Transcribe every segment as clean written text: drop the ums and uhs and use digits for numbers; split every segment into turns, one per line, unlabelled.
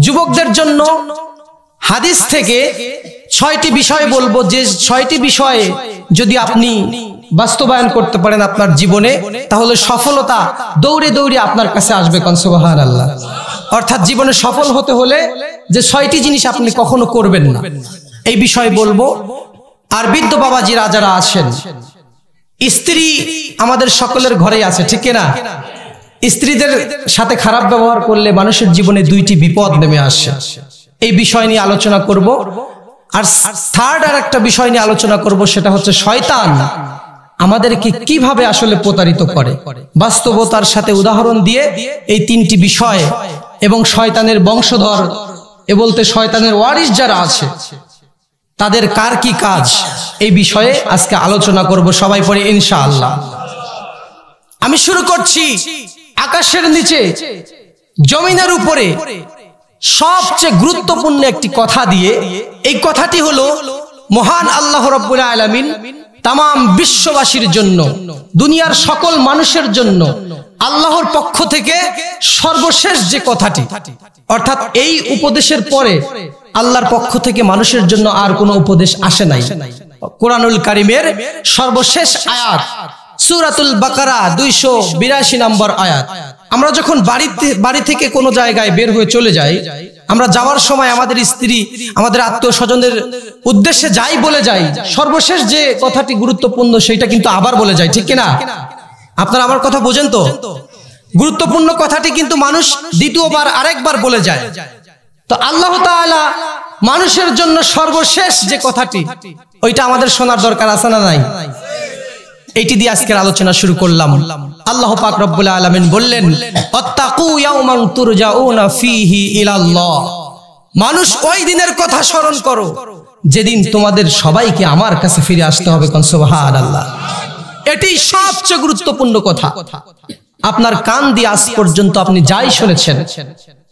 যুবকদের জন্য হাদিস থেকে 6টি বিষয় বলবো, যে 6টি বিষয়ে যদি আপনি বাস্তবায়ন করতে পারেন আপনার জীবনে, তাহলে সফলতা দৌড়ে দৌড়ে আপনার কাছে আসবে। কোন সুবহানাল্লাহ। অর্থাৎ জীবনে সফল হতে হলে যে 6টি জিনিস আপনি কখনো করবেন না, এই বিষয় বলবো। আর বৃদ্ধ বাবাজিরা যারা আছেন, স্ত্রী আমাদের সকলের ঘরেই আছে, ঠিক না? স্ত্রীদের সাথে খারাপ ব্যবহার করলে মানুষের জীবনে 2টি বিপদ নেমে আসে। এই বিষয় নিয়ে আলোচনা করব। আর থার্ড আর একটা বিষয় নিয়ে আলোচনা করব, সেটা হচ্ছে শয়তান আমাদেরকে কিভাবে আসলে প্রতারিত করে, বাস্তবতার সাথে উদাহরণ দিয়ে এই 3টি বিষয় এবং শয়তানের বংশধর বলতে শয়তানের ওয়ারিস যারা আছে তাদের কার কি কাজ, এই বিষয়ে আজকে আলোচনা করব। সবাই পড়ে ইনশাআল্লাহ। আমি শুরু করছি আকাশের নিচে জমিনের উপরে সবচেয়ে গুরুত্বপূর্ণ একটি কথা দিয়ে। এই কথাটি হলো মহান আল্লাহ রাব্বুল আলামিন তামাম বিশ্ববাসীর জন্য, দুনিয়ার সকল মানুষের জন্য আল্লাহর পক্ষ থেকে সর্বশেষ যে কথাটি, অর্থাৎ এই উপদেশের পরে আল্লাহর পক্ষ থেকে মানুষের জন্য আর কোনো উপদেশ আসে নাই। কোরআনুল কারীমের সর্বশেষ আয়াত সূরাতুল বাকারা 282 নম্বর আয়াত। আমরা যখন বাড়ি থেকে কোনো জায়গায় বের হয়ে চলে যাই, আমরা যাওয়ার সময় আমাদের স্ত্রী, আমাদের আত্মীয় স্বজনদের উদ্দেশ্যে যাই বলে যাই, সর্বশেষ যে কথাটি গুরুত্বপূর্ণ সেটা কিন্তু আবার বলে যায়, ঠিক কিনা? আপনারা আমার কথা বোঝেন তো? গুরুত্বপূর্ণ কথাটি কিন্তু মানুষ দ্বিতীয়বার আরেকবার বলে যায়। তো আল্লাহ তাআলা মানুষের জন্য সর্বশেষ যে কথাটি, ওইটা আমাদের শোনার দরকার আছে না নাই? এইটি দিয়ে আজকের আলোচনা শুরু করলাম। আল্লাহ পাক রব্বুল আলামিন বললেন, আত্তাকু ইয়াওমান তুরজাউনা ফীহি ইলাল্লাহ। মানুষ ওই দিনের কথা স্মরণ করো যেদিন তোমাদের সবাইকে আমার কাছে ফিরে আসতে হবে। কোন সুবহানাল্লাহ। এটি সবচেয়ে গুরুত্বপূর্ণ কথা। আপনার কান দিয়ে আজ পর্যন্ত আপনি যাই শুনেছেন,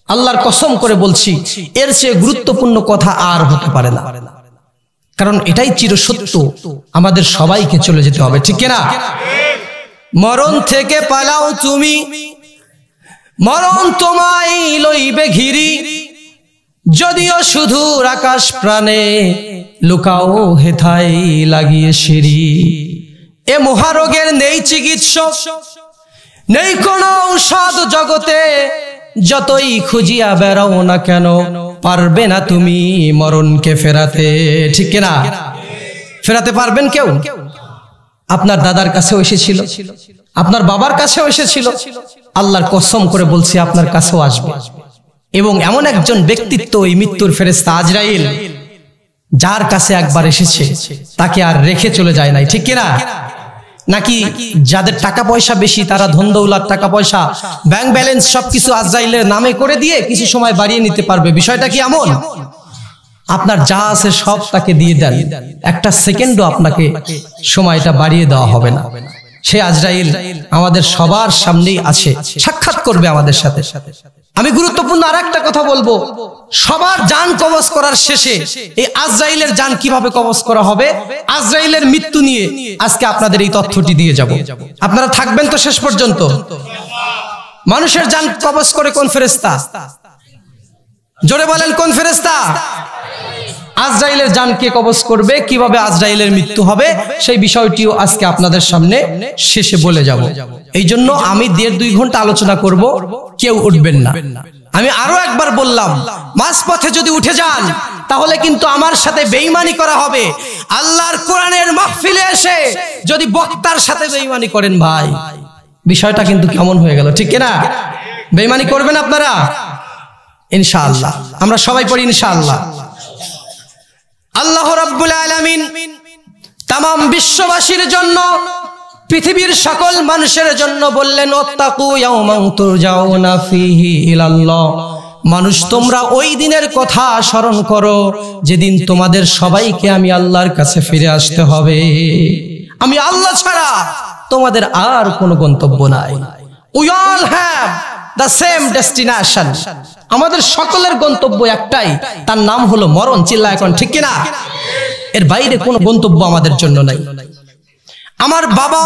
আল্লাহর কসম করে বলছি, এর চেয়ে গুরুত্বপূর্ণ কথা আর হতে পারে না। কারণ এটাই চিরসত্য, আমাদের সবাইকে চলে যেতে হবে, ঠিক কিনা? মরণ থেকে পালাও তুমি, মরণ তোমায় লইবে ঘিরি, যদিও শুধু আকাশ প্রাণে লুকাও হেথায় লাগিয়ে সিঁড়ি। এ মহারোগের নেই চিকিৎসক, নেই কোনো ঔষধ জগতে, যতই খুঁজিয়া বেড়াও না কেন পারবে না তুমি মরণকে ফেরাতে, ঠিক কিনা? ফেরাতে পারবেন কেউ? আপনার দাদার কাছেও এসেছিল, আপনার বাবার কাছেও এসেছিল, আল্লাহর কসম করে বলছি আপনার কাছেও আসবে। এবং এমন একজন ব্যক্তিত্ব, এই মৃত্যুর ফেরেশতা আজরাইল, যার কাছে একবার এসেছে তাকে আর রেখে চলে যায় নাই, ঠিক কিনা? নাকি যাদের টাকা পয়সা বেশি, তারা ধন দৌলত, টাকা পয়সা, ব্যাংক ব্যালেন্স সবকিছু আজরাইলের নামে করে দিয়ে কিছু সময় বাড়িয়ে নিতে পারবে? বিষয়টা কি এমন? আপনার যা আছে সব তাকে দিয়ে দেন, একটা সেকেন্ডও আপনাকে সময়টা বাড়িয়ে দেওয়া হবে না। সে আজরাইল আমাদের সবার সামনেই আছে, সাক্ষাৎ করবে আমাদের সাথে। আমি গুরুত্বপূর্ণ আরেকটা কথা বলবো, সবার জান কবজ করার শেষে এই আজরাইলের জান কিভাবে কবজ করা হবে, আজরাইলের মৃত্যু নিয়ে আজকে আপনাদের এই তথ্যটি দিয়ে যাব। আপনারা থাকবেন তো শেষ পর্যন্ত? মানুষের জান কবজ করে কোন ফেরেশতা? জোরে বলেন, কোন ফেরেশতা? আজরাইলের জান কে কবজ করবে, কিভাবে আজরাইলের মৃত্যু হবে, সেই বিষয়টিও আজকে আপনাদের সামনে শেষে বলে যাব। এই জন্য আমি 1.5-2 ঘন্টা আলোচনা করব, কেউ উঠবেন না। আমি আরো একবার বললাম, মাঝপথে যদি উঠে যান তাহলে কিন্তু আমার সাথে বেঈমানি করা হবে। আল্লাহর কোরআনের মাহফিলে এসে যদি বক্তার সাথে বেঈমানি করেন, ভাই বিষয়টা কিন্তু কেমন হয়ে গেল, ঠিক কিনা? বেঈমানি করবেন আপনারা ইনশাআল্লাহ। আমরা সবাই পড়ি ইনশাআল্লাহ। আল্লাহ রাব্বুল আলামিন তামাম বিশ্ববাসীর জন্য, পৃথিবীর সকল মানুষের জন্য বললেন, আত্তাকু ইয়াওমান তুরজাউনা ফীহি ইলাল্লাহ। মানুষ তোমরা ওই দিনের কথা স্মরণ করো যেদিন তোমাদের সবাইকে আমি আল্লাহর কাছে ফিরে আসতে হবে। আমি আল্লাহ ছাড়া তোমাদের আর কোনো গন্তব্য নাই। We all have the same destination. আমাদের সকলের গন্তব্য একটাই, তার নাম হলো মরণ। চিল্লা এখন, ঠিক কিনা? এর বাইরে কোনো গন্তব্য আমাদের জন্য নাই। আমার বাবা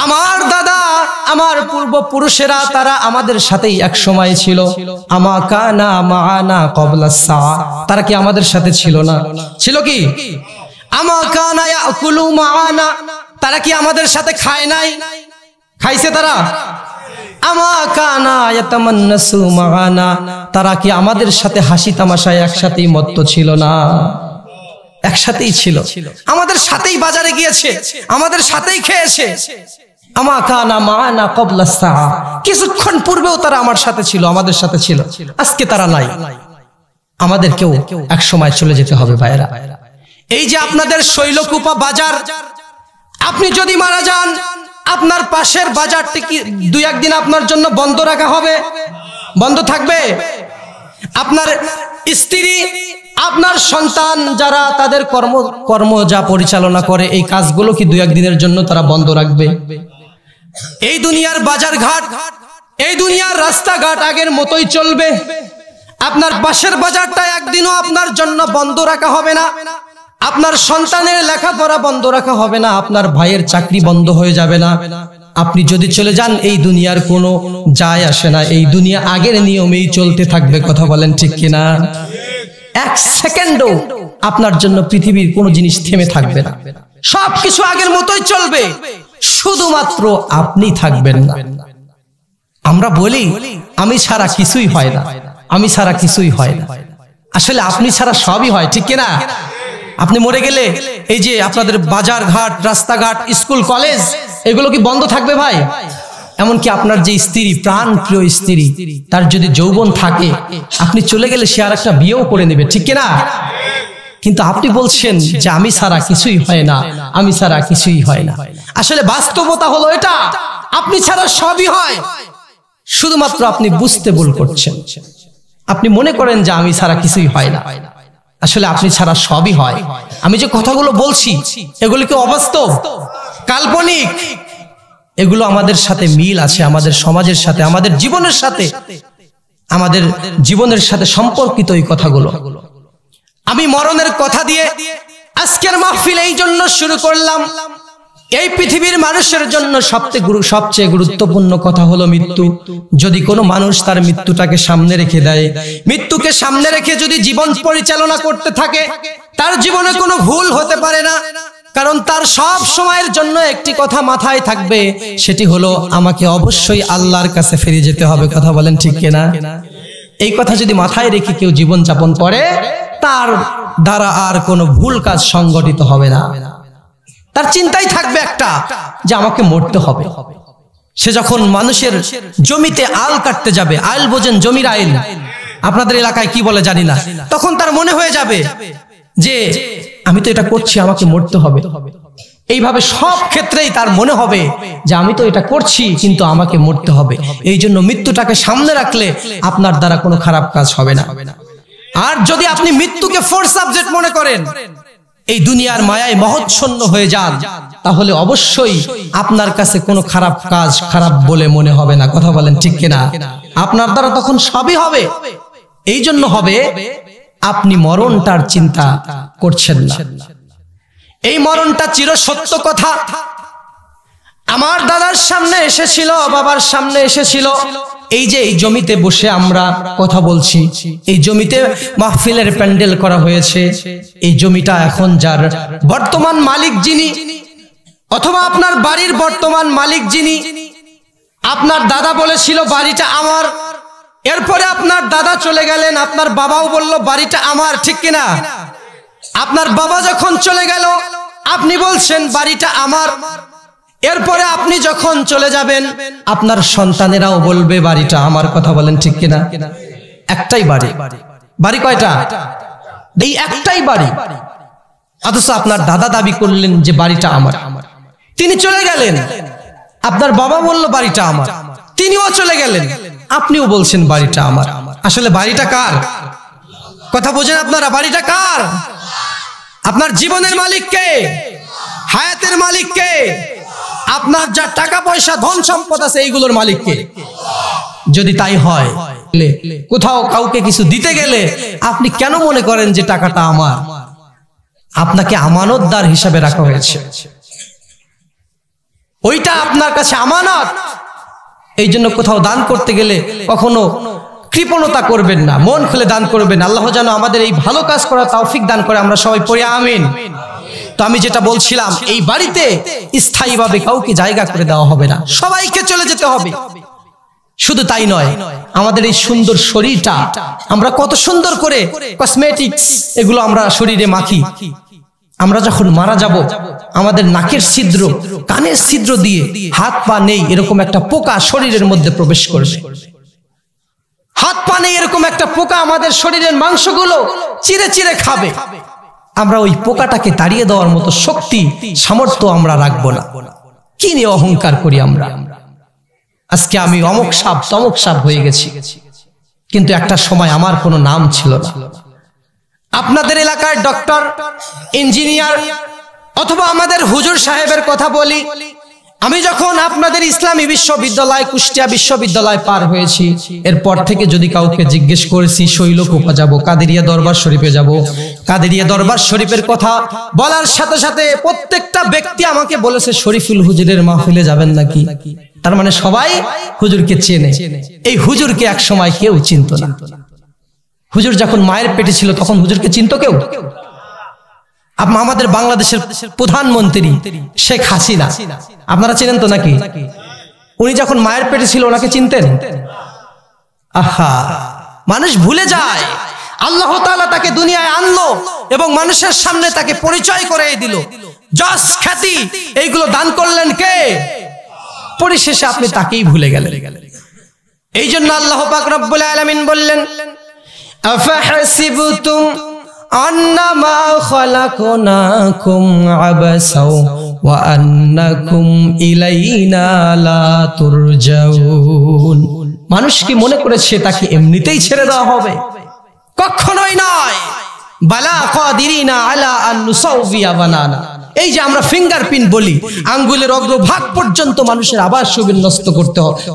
আমার দাদা, আমার পূর্বপুরুষেরা তারা আমাদের সাথেই এক সময় ছিল। আমা কানা মাআনা ক্বাবলা সাআ, তারা কি আমাদের সাথে ছিল না? ছিল কি? আমা কানা ইয়াকুলু মাআনা, তারা কি আমাদের সাথে খায় নাই? খাইছে তারা। আমা কানা ইয়াতামান্নাসু মাআনা, তারা কি আমাদের সাথে হাসি তামাশায় একসাথেই মত্ত ছিল না? একসাথেই ছিল, আমাদের সাথেই বাজারে গিয়েছে, আমাদের সাথেই খেয়েছে। আমা কানা মাআনা ক্বাবলা সাআ, কিছুক্ষণ পূর্বেও তারা আমার সাথে ছিল, আমাদের সাথে ছিল, আজকে তারা নাই। আমাদেরকেও এক সময় চলে যেতে হবে ভাইরা। এই যে আপনাদের শৈলকুপা বাজার, আপনি যদি মারা যান, আপনার পাশের বাজারটি কি দুই একদিন আপনার জন্য বন্ধ রাখা হবে? বন্ধ থাকবে? আপনার স্ত্রী, আপনার সন্তান যারা তাদের কর্ম যা পরিচালনা করে, এই কাজগুলো কি দুই একদিনের জন্য তারা বন্ধ রাখবে? এই দুনিয়ার বাজার ঘাট, এই দুনিয়ার রাস্তাঘাট আগের মতোই চলবে। আপনার পাশের বাজারটা একদিনও আপনার জন্য বন্ধ রাখা হবে না, আপনার সন্তানের লেখাপড়া বন্ধ রাখা হবে না, আপনার ভাইয়ের চাকরি বন্ধ হয়ে যাবে না। আপনি যদি চলে যান, এই দুনিয়ার কোনো যায় আসে না, এই দুনিয়া আগের নিয়মেই চলতে থাকবে। কথা বলেন ঠিক কিনা? এক সেকেন্ডও আপনার জন্য পৃথিবীর কোনো জিনিস থেমে থাকবে না, সবকিছু আগের মতোই চলবে, শুধুমাত্র আপনি থাকবেন না। আমরা বলি আমি ছাড়া কিছুই হয় না, আমি ছাড়া কিছুই হয় না। আসলে আপনি ছাড়া সবই হয়, ঠিক কিনা? আপনি মরে গেলে এই যে আপনাদের বাজার ঘাট, রাস্তাঘাট, স্কুল, কলেজ, এগুলো কি বন্ধ থাকবে ভাই? এমনকি আপনার যে স্ত্রী, প্রাণ প্রিয় স্ত্রী, তার যদি যৌবন থাকে, আপনি চলে গেলে সে আর একটা বিয়েও করে নেবে, ঠিক কিনা? কিন্তু আপনি বলছেন যে আমি ছাড়া কিছুই হয় না, আমি ছাড়া কিছুই হয় না। আসলে বাস্তবতা হলো এটা, আপনি ছাড়া সবই হয়, শুধুমাত্র আপনি বুঝতে ভুল করছেন। আপনি মনে করেন যে আমি ছাড়া কিছুই হয় না, আসলে আপনি ছাড়া সবই হয়। আমি যে কথাগুলো বলছি, এগুলো কি অবাস্তব, কাল্পনিক? এগুলো আমাদের সাথে মিল আছে, আমাদের সমাজের সাথে, আমাদের জীবনের সাথে, আমাদের জীবনের সাথে সম্পর্কিত এই কথাগুলো। আমি মরণের কথা দিয়ে আজকের মাহফিল এই জন্য শুরু করলাম, এই পৃথিবীর মানুষের জন্য সবচেয়ে গুরুত্বপূর্ণ কথা হলো মৃত্যু। যদি কোনো মানুষ তার মৃত্যুটাকে সামনে রেখে দেয়, মৃত্যুকে সামনে রেখে যদি জীবন পরিচালনা করতে থাকে, তার জীবনে কোনো ভুল হতে পারে না। কারণ তার সব সময়ের জন্য একটি কথা মাথায় থাকবে, সেটি হলো আমাকে অবশ্যই আল্লাহর কাছে ফিরে যেতে হবে। কথা বলেন ঠিক কিনা? এই কথা যদি মাথায় রেখে কেউ জীবন যাপন করে, তার দ্বারা আর কোনো ভুল কাজ সংগঠিত হবে না। তার চিন্তাই থাকবে একটা, যে আমাকে মরতে হবে। সে যখন মানুষের জমিতে আল কাটতে যাবে, আইল বোঝেন, জমির আইল, আপনাদের এলাকায় কি বলে জানি না, তখন তার মনে হয়ে যাবে যে আমি তো এটা করছি, আমাকে মরতে হবে। এইভাবে সব ক্ষেত্রেই তার মনে হবে যে আমি তো এটা করছি, কিন্তু আমাকে মরতে হবে। এই জন্য মৃত্যুটাকে সামনে রাখলে আপনার দ্বারা কোনো খারাপ কাজ হবে না। আর যদি আপনি মৃত্যুকে ফোর্স সাবজেক্ট মনে করেন, এই দুনিয়ার মায়ায় মহৎশূন্য হয়ে যান, তাহলে অবশ্যই আপনার কাছে কোনো খারাপ কাজ খারাপ বলে মনে হবে না। কথা বলেন ঠিক কিনা? আপনার দ্বারা তখন সবই হবে। এই জন্য হবে আপনি মরণটার চিন্তা করছেন না। এই মরণটা চির সত্য কথা। আমার দাদার সামনে এসেছিল, বাবার সামনে এসেছিল। এই যে এই জমিতে বসে আমরা কথা বলছি, এই জমিতে মাহফিলের প্যান্ডেল করা হয়েছে, এই জমিটা এখন যার বর্তমান মালিক যিনি, অথবা আপনার বাড়ির বর্তমান মালিক যিনি, আপনার দাদা বলেছিল বাড়িটা আমার, এরপরে আপনার দাদা চলে গেলেন, আপনার বাবাও বলল বাড়িটা আমার, ঠিক কিনা? আপনার বাবা যখন চলে গেল, আপনি বলছেন বাড়িটা আমার। এরপরে আপনি যখন চলে যাবেন, আপনার সন্তানেরাও বলবে বাড়িটা আমার। কথা বলেন ঠিক কিনা? একটাই বাড়ি। বাড়ি কয়টা? এই একটাই বাড়ি। অথচ আপনার দাদা দাবি করলেন যে বাড়িটা আমার। তিনি চলে গেলেন, আপনার বাবা বলল বাড়িটা আমার, তিনিও চলে গেলেন, আপনিও বলছেন বাড়িটা আমার। আসলে বাড়িটা কার? কথা বোঝেন আপনারা? বাড়িটা কার? আপনার জীবনের মালিক কে? হায়াতের মালিক কে? আপনার যা টাকা পয়সা ধন সম্পদ আছে এইগুলোর মালিক কে? যদি তাই হয়, কোথাও কাউকে কিছু দিতে গেলে আপনি কেন মনে করেন যে টাকাটা আমার? আপনাকে আমানতদার হিসাবে রাখা হয়েছে। ওইটা আপনার কাছে আমানত। এই জন্য কোথাও দান করতে গেলে কখনো কৃপণতা করবেন না, মন খুলে দান করবেন। আল্লাহ যেন আমাদের এই ভালো কাজ করার তৌফিক দান করে, আমরা সবাই পড়ি আমিন। তো আমি যেটা বলছিলাম, এই বাড়িতে স্থায়ীভাবে কাউকে জায়গা করে দেওয়া হবে না, সবাইকে চলে যেতে হবে। শুধু তাই নয়, আমাদের এই সুন্দর শরীরটা আমরা কত সুন্দর করে কসমেটিক্স এগুলো আমরা শরীরে মাখি, আমরা যখন মারা যাব আমাদের নাকের ছিদ্র, কানের ছিদ্র দিয়ে হাত পা নেই এরকম একটা পোকা শরীরের মধ্যে প্রবেশ করবে। হাত পা নেই এরকম একটা পোকা আমাদের শরীরের মাংসগুলো চিরে চিরে খাবে। আমরা ওই পোকাটাকে তাড়িয়ে দেওয়ার মতো শক্তি সামর্থ্য আমরা রাখবো না। কি নিয়ে অহংকার করি আমরা? আজকে আমি অমুক সাপ তমুক সাপ হয়ে গেছি, কিন্তু একটা সময় আমার কোনো নাম ছিল না। আপনাদের এলাকার ডক্টর, ইঞ্জিনিয়ার অথবা আমাদের হুজুর সাহেবের কথা বলি, আমি যখন আপনাদের ইসলামী বিশ্ববিদ্যালয় কুষ্টিয়া বিশ্ববিদ্যালয় পার হয়েছি, এরপর থেকে যদি কাউকে জিজ্ঞেস করেছি শৈলকুপা যাব, কাদেরিয়া দরবার শরীফে যাব, কাদেরিয়া দরবার শরীফের কথা বলার সাথে সাথে প্রত্যেকটা ব্যক্তি আমাকে বলেছে শরীফুল হুজুরের মাহফিলে যাবেন নাকি। তার মানে সবাই হুজুরকে চেনে। এই হুজুরকে এক সময় কেউ চিনত না। হুজুর যখন মায়ের পেটে ছিল তখন হুজুরকে চিনত কেউ? আমাদের বাংলাদেশের প্রধানমন্ত্রী শেখ হাসিনা আপনারা চেনেন তো নাকি? উনি যখন মায়ের পেটে ছিল ওনাকে চিনতেন? আহা, মানুষ ভুলে যায়। আল্লাহ তাআলা তাকে দুনিয়ায় আনলো এবং মানুষের সামনে তাকে পরিচয় করে দিল। যশ খ্যাতি এইগুলো দান করলেন কে? পরিশেষে আপনি তাকেই ভুলে গেলেন। এই জন্য আল্লাহ পাক রব্বুল আলামিন বললেন, আফাহাসিবতুম আন্নামা খালাকনাকুম আবাসাও ওয়া আন্নাকুম ইলাইনা লা তুরজাউন। মানুষ কি মনে করেছে তাকে এমনিতেই ছেড়ে দেওয়া হবে? কখনোই নয়। বালা কাদিরিনা আলা আন নুসাউবিয়া বানানা। এই যে আমরা ফিঙ্গারপ্রিন্ট বলি, আঙ্গুলের অগ্রভাগ পর্যন্ত মানুষের আবার সুবিন্যস্ত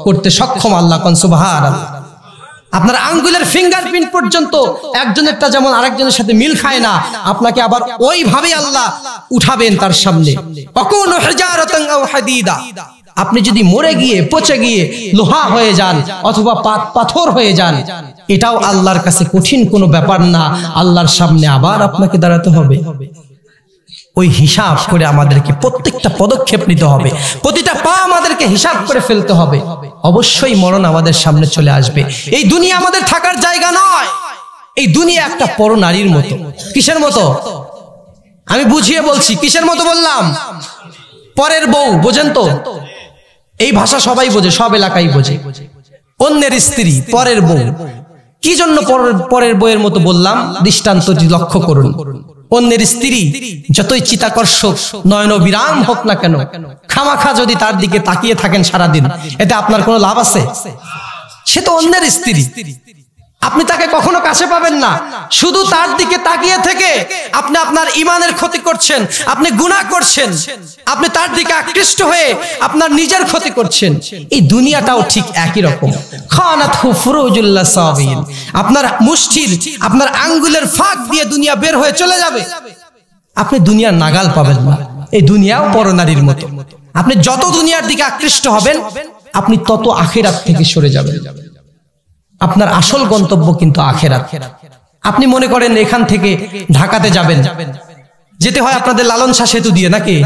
করতে সক্ষম আল্লাহ। কোন সুবহানাল্লাহ। আপনার আঙ্গুলের ফিঙ্গারপ্রিন্ট পর্যন্ত একজনেরটা যেমন আরেকজনের সাথে মিল খায় না, আপনাকে আবার ওইভাবে আল্লাহ উঠাবেন তার সামনে। আকুনু হিজারাতান আও হাদিদা। আপনি যদি মরে গিয়ে পচে গিয়ে লোহা হয়ে যান অথবা পাথর হয়ে যান, এটাও আল্লাহর কাছে কঠিন কোনো ব্যাপার না। আল্লাহর সামনে আবার আপনাকে দাঁড়াতে হবে। ওই হিসাব করে আমাদেরকে প্রত্যেকটা পদক্ষেপ নিতে হবে, প্রতিটা পা আমাদেরকে হিসাব করে ফেলতে হবে। অবশ্যই মরণ আমাদের সামনে চলে আসবে। এই দুনিয়া আমাদের থাকার জায়গা নয়। এই দুনিয়া একটা পরনারীর মতো। কিসের মতো? আমি বুঝিয়ে বলছি। কিসের মতো বললাম? পরের বউ। বোঝেন তো? এই ভাষা সবাই বোঝে, সব এলাকায় বোঝে। অন্যের স্ত্রী, পরের বউ। কি জন্য পরের বউয়ের মতো বললাম? দৃষ্টান্তটি লক্ষ্য করুন। অন্যের স্ত্রী যতই চিতাকর্ষক নয়নবিরাম হোক না কেন, খামাখা যদি তার দিকে তাকিয়ে থাকেন সারাদিন, এতে আপনার কোনো লাভ আছে? সে তো অন্যের স্ত্রী, আপনি তাকে কখনো কাছে পাবেন না। শুধু তার দিকে তাকিয়ে থেকে আপনি আপনার ঈমানের ক্ষতি করছেন, আপনি গুনাহ করছেন, আপনি তার দিকে আকৃষ্ট হয়ে আপনার নিজের ক্ষতি করছেন। এই দুনিয়াটাও ঠিক একই রকম। খানাতহু ফুরুজুল্লাহ সাবিন। আপনার মুষ্টির, আপনার আঙ্গুলের ফাঁক দিয়ে দুনিয়া বের হয়ে চলে যাবে, আপনি দুনিয়ার নাগাল পাবেন না। এই দুনিয়াও পরনারীর মতো। আপনি যত দুনিয়ার দিকে আকৃষ্ট হবেন, আপনি তত আখিরাত থেকে সরে যাবেন। আপনার আসল গন্তব্য কিন্তু আখিরাত। আপনি মনে করেন এখান থেকে ঢাকাতে যাবেন, যেতে হয় আপনাদের লালন শাহ সেতু দিয়ে নাকি?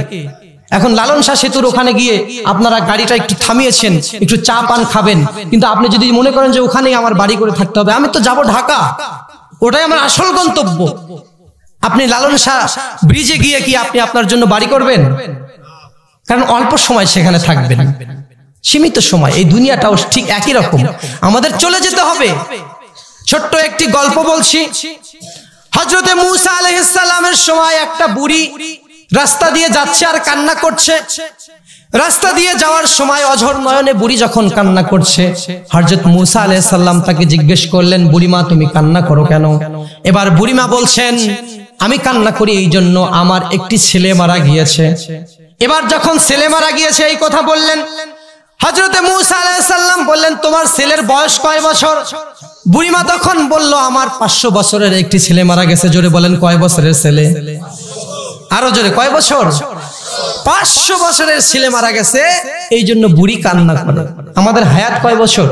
এখন লালন শাহ সেতুর ওখানে গিয়ে আপনারা গাড়িটা একটু থামিয়েছেন, একটু চা পান খাবেন, কিন্তু আপনি যদি মনে করেন যে ওখানেই আমার বাড়ি করে থাকতে হবে, আমি তো যাব ঢাকা, ওটাই আমার আসল গন্তব্য, আপনি লালন শাহ ব্রিজে গিয়ে কি আপনি আপনার জন্য বাড়ি করবেন? কারণ অল্প সময় সেখানে থাকবেন, সীমিত সময়। এই দুনিয়াটাও ঠিক একই রকম, আমাদের চলে যেতে হবে। ছোট্ট একটি গল্প বলছি। হযরতে মূসা আলাইহিস সালামের সময় একটা বুড়ি রাস্তা দিয়ে যাচ্ছে আর কান্না করছে। রাস্তা দিয়ে যাওয়ার সময় অঝর নয়নে বুড়ি যখন কান্না করছে, হযরত মূসা আলাইহিস সালাম তাকে জিজ্ঞেস করলেন, বুড়িমা তুমি কান্না করো কেন? এবার বুড়িমা বলছেন, আমি কান্না করি এই জন্য আমার একটি ছেলে মারা গিয়েছে। এবার যখন ছেলে মারা গিয়েছে এই কথা বললেন, হযরতে মূসা আলাইহিস সালাম বললেন, তোমার ছেলের বয়স কয় বছর? বুড়িমা তখন বলল, আমার 500 বছরের একটি ছেলে মারা গেছে। জোরে বলেন, কয় বছরের ছেলে? আরো জোরে, কয় বছর? 500 বছরের ছেলে মারা গেছে, এই জন্য বুড়ি কান্না করে। আমাদের হায়াত কয় বছর?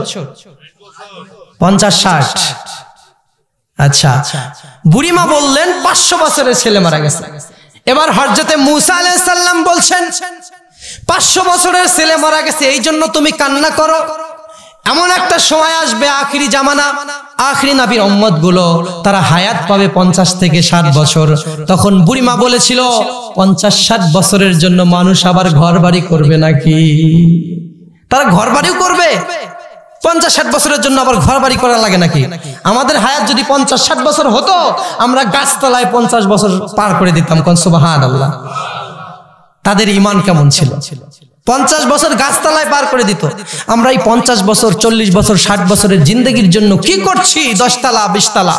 50-60। আচ্ছা, বুড়িমা বললেন 500 বছরের ছেলে মারা গেছে। এবার হযরতে মূসা আলাইহিস সালাম বলছেন 500 বছরের ছেলে মারা গেছে, এই জন্য তুমি কান্না করো। এমন একটা সময় আসবে আখিরি জামানা, আখিরি নবীর উম্মত গুলো তারা হায়াত পাবে 50 থেকে 60 বছর। তখন বুড়িমা বলেছিল 50-60 বছরের জন্য মানুষ আবার ঘর বাড়ি করবে নাকি? তারা ঘর বাড়িও করবে? 50-60 বছরের জন্য আবার ঘর বাড়ি করা লাগে নাকি? আমাদের হায়াত যদি 50-60 বছর হতো, আমরা গাছতলায় 50 বছর পার করে দিতাম। কোন সুবহানাল্লাহ। তাদের ঈমান কেমন ছিল? 50 বছর গাছতলায় পার করে দিত। আমরা এই 50 বছর 40 বছর 60 বছরের জিন্দেগির জন্য কি করছি? 10 তলা 20 তলা।